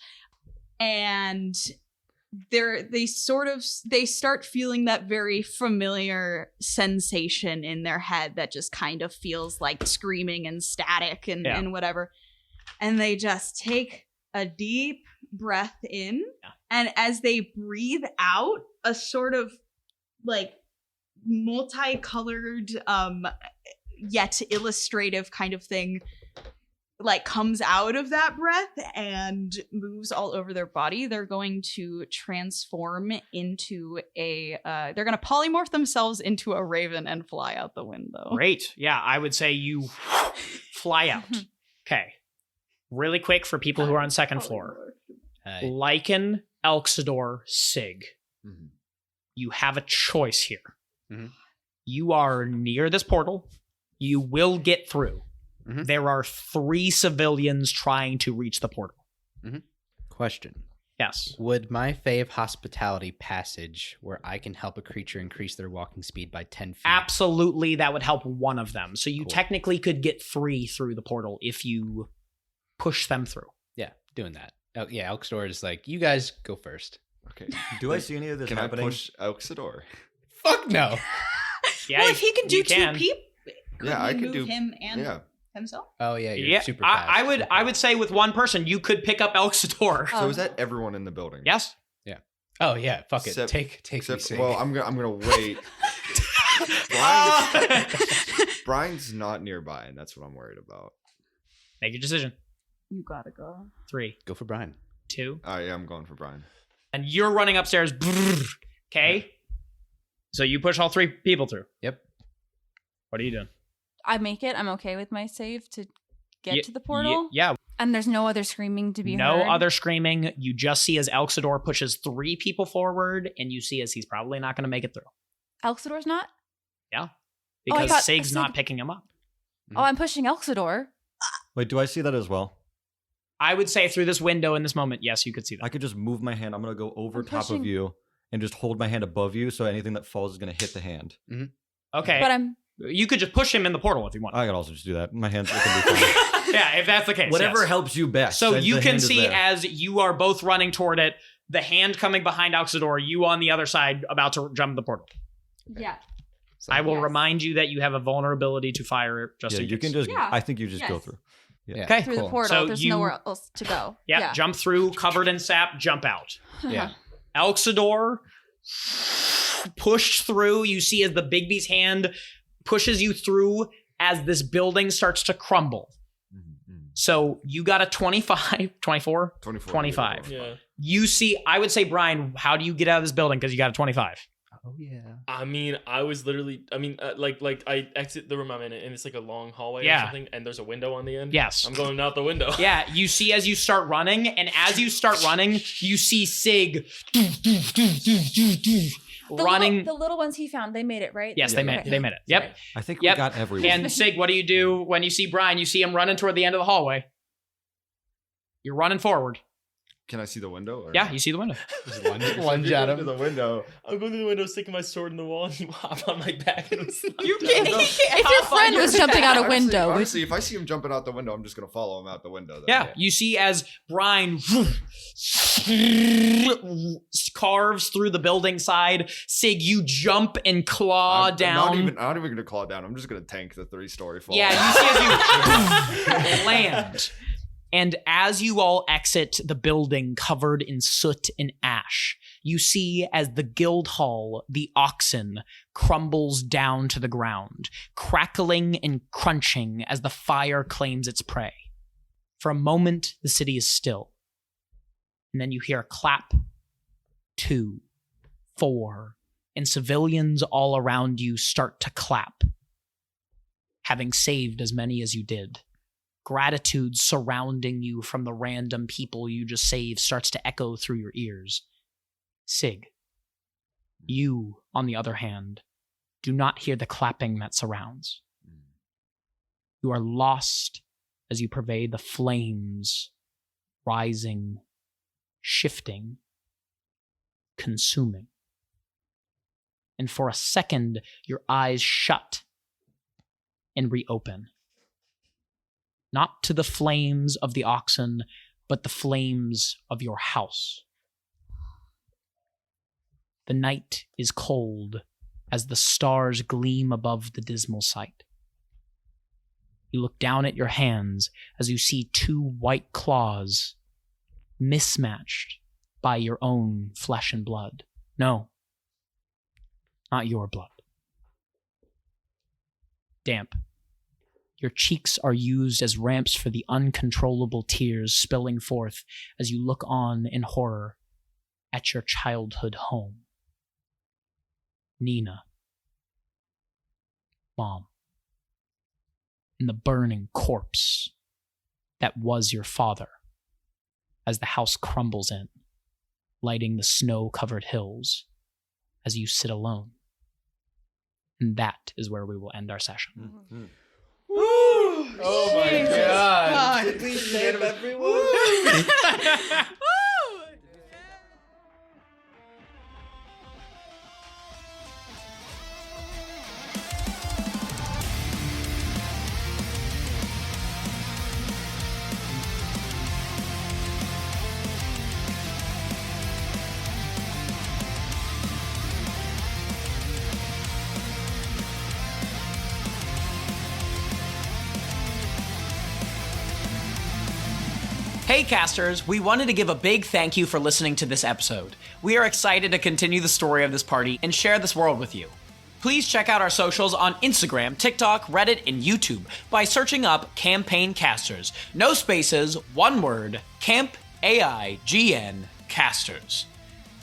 And they start feeling that very familiar sensation in their head that just kind of feels like screaming and static and whatever. And they just take a deep breath in. Yeah. And as they breathe out, a sort of like multicolored yet illustrative kind of thing like comes out of that breath and moves all over their body. They're going to transform into they're going to polymorph themselves into a raven and fly out the window. Great. Yeah, I would say you fly out. Okay. Really quick for people who are on 2nd floor. Lycan, Elxidor, Sig. Mm-hmm. You have a choice here. Mm-hmm. You are near this portal. You will get through. Mm-hmm. There are 3 civilians trying to reach the portal. Mm-hmm. Question. Yes. Would my fave hospitality passage, where I can help a creature increase their walking speed by 10 feet? Absolutely, that would help one of them. So you technically could get 3 through the portal if you push them through. Yeah, doing that. Oh, yeah, Elxidor is like, you guys go first. Okay. Do I see any of this Can happening? I push Elxidor? Fuck no. Yeah, well, if he can do 2 people, I can move him and himself. Oh yeah, super fast. I would say with one person you could pick up Elxidor. So is that everyone in the building? Yes. Yeah. Oh yeah. Fuck it. Take me. Well, I'm gonna wait. Brian's not nearby, and that's what I'm worried about. Make your decision. You gotta go. 3. Go for Brian. 2. I am going for Brian. And you're running upstairs. Okay. So you push all 3 people through. Yep. What are you doing? I make it. I'm okay with my save to get to the portal. Yeah. And there's no other screaming to be heard. No other screaming. You just see as Elxidor pushes 3 people forward, and you see as he's probably not going to make it through. Elxidor's not? Yeah. Because Sig's not picking him up. Oh, I'm pushing Elxidor. Wait, do I see that as well? I would say through this window in this moment, yes, you could see that. I could just move my hand. I'm going to go over top of you and just hold my hand above you, so anything that falls is going to hit the hand. Mm-hmm. Okay. But you could just push him in the portal if you want. I could also just do that. My hands can be fine. Yeah, if that's the case. Whatever helps you best. So you can see as you are both running toward it, the hand coming behind Elxidor, you on the other side about to jump the portal. Yeah. So, I will remind you that you have a vulnerability to fire just in you case. can just, I think you just go through. Yeah. Okay, through the portal. So there's nowhere else to go. Yeah, jump through, covered in sap, jump out. Yeah. Elxidor pushed through. You see as the Big B's hand pushes you through as this building starts to crumble. Mm-hmm. So you got a 25, 24? 25. Yeah. You see, I would say, Brian, how do you get out of this building? Because you got a 25. Oh, yeah. I mean, I was literally, like I exit the room I'm in, and it's like a long hallway or something, and there's a window on the end. Yes. I'm going out the window. Yeah, you see as you start running, and as you start running, you see Sig running. The little ones he found, they made it, right? Yes, they made it. Yep. Sorry. I think we got everyone. And Sig, what do you do when you see Brian? You see him running toward the end of the hallway. You're running forward. Can I see the window? Or? Yeah, you see the window. Lunge at him. To the window. I'm going to the window, sticking my sword in the wall, and you hop on my back and You can't. If your friend was jumping out a window, Honestly, if I see him jumping out the window, I'm just gonna follow him out the window. Then. Yeah, you see as Brian carves through the building side. Sig, you jump and claw down. I'm not even gonna claw down. I'm just gonna tank the 3-story fall. Yeah, you see as you land. And as you all exit the building covered in soot and ash, you see as the guild hall, the oxen, crumbles down to the ground, crackling and crunching as the fire claims its prey. For a moment, the city is still. And then you hear a clap, 2, 4, and civilians all around you start to clap, having saved as many as you did. Gratitude surrounding you from the random people you just saved starts to echo through your ears. Sig, you, on the other hand, do not hear the clapping that surrounds. You are lost as you pervade the flames, rising, shifting, consuming. And for a second, your eyes shut and reopen. Not to the flames of the oxen, but the flames of your house. The night is cold as the stars gleam above the dismal sight. You look down at your hands as you see 2 white claws, mismatched by your own flesh and blood. No, not your blood. Damp. Your cheeks are used as ramps for the uncontrollable tears spilling forth as you look on in horror at your childhood home. Nina. Mom. And the burning corpse that was your father as the house crumbles in, lighting the snow-covered hills as you sit alone. And that is where we will end our session. Mm-hmm. Oh my god. Did we save everyone? Hey casters, we wanted to give a big thank you for listening to this episode. We are excited to continue the story of this party and share this world with you. Please check out our socials on Instagram, TikTok, Reddit, and YouTube by searching up Campaign Casters. No spaces, one word, Camp AIGN Casters.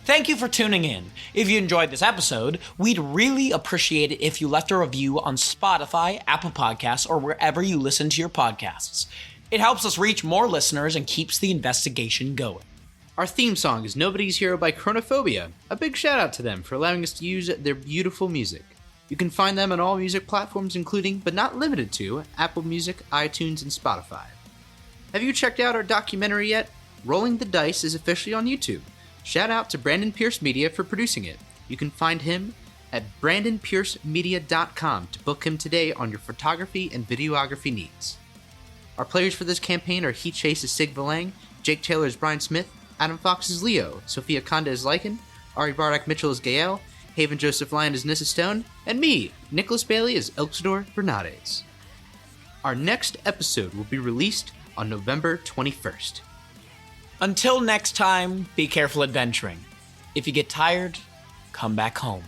Thank you for tuning in. If you enjoyed this episode, we'd really appreciate it if you left a review on Spotify, Apple Podcasts, or wherever you listen to your podcasts. It helps us reach more listeners and keeps the investigation going. Our theme song is Nobody's Hero by Chronophobia. A big shout out to them for allowing us to use their beautiful music. You can find them on all music platforms including, but not limited to, Apple Music, iTunes, and Spotify. Have you checked out our documentary yet? Rolling the Dice is officially on YouTube. Shout out to Brandon Pierce Media for producing it. You can find him at brandonpiercemedia.com to book him today on your photography and videography needs. Our players for this campaign are Heat Chase as Sig Valang, Jake Taylor as Brian Smith, Adam Fox as Leo, Sophia Conda as Lycan, Ari Bardak Mitchell as Gael, Haven Joseph-Lyon as Nissa Stone, and me, Nicholas Bailey as Elxador Bernades. Our next episode will be released on November 21st. Until next time, be careful adventuring. If you get tired, come back home.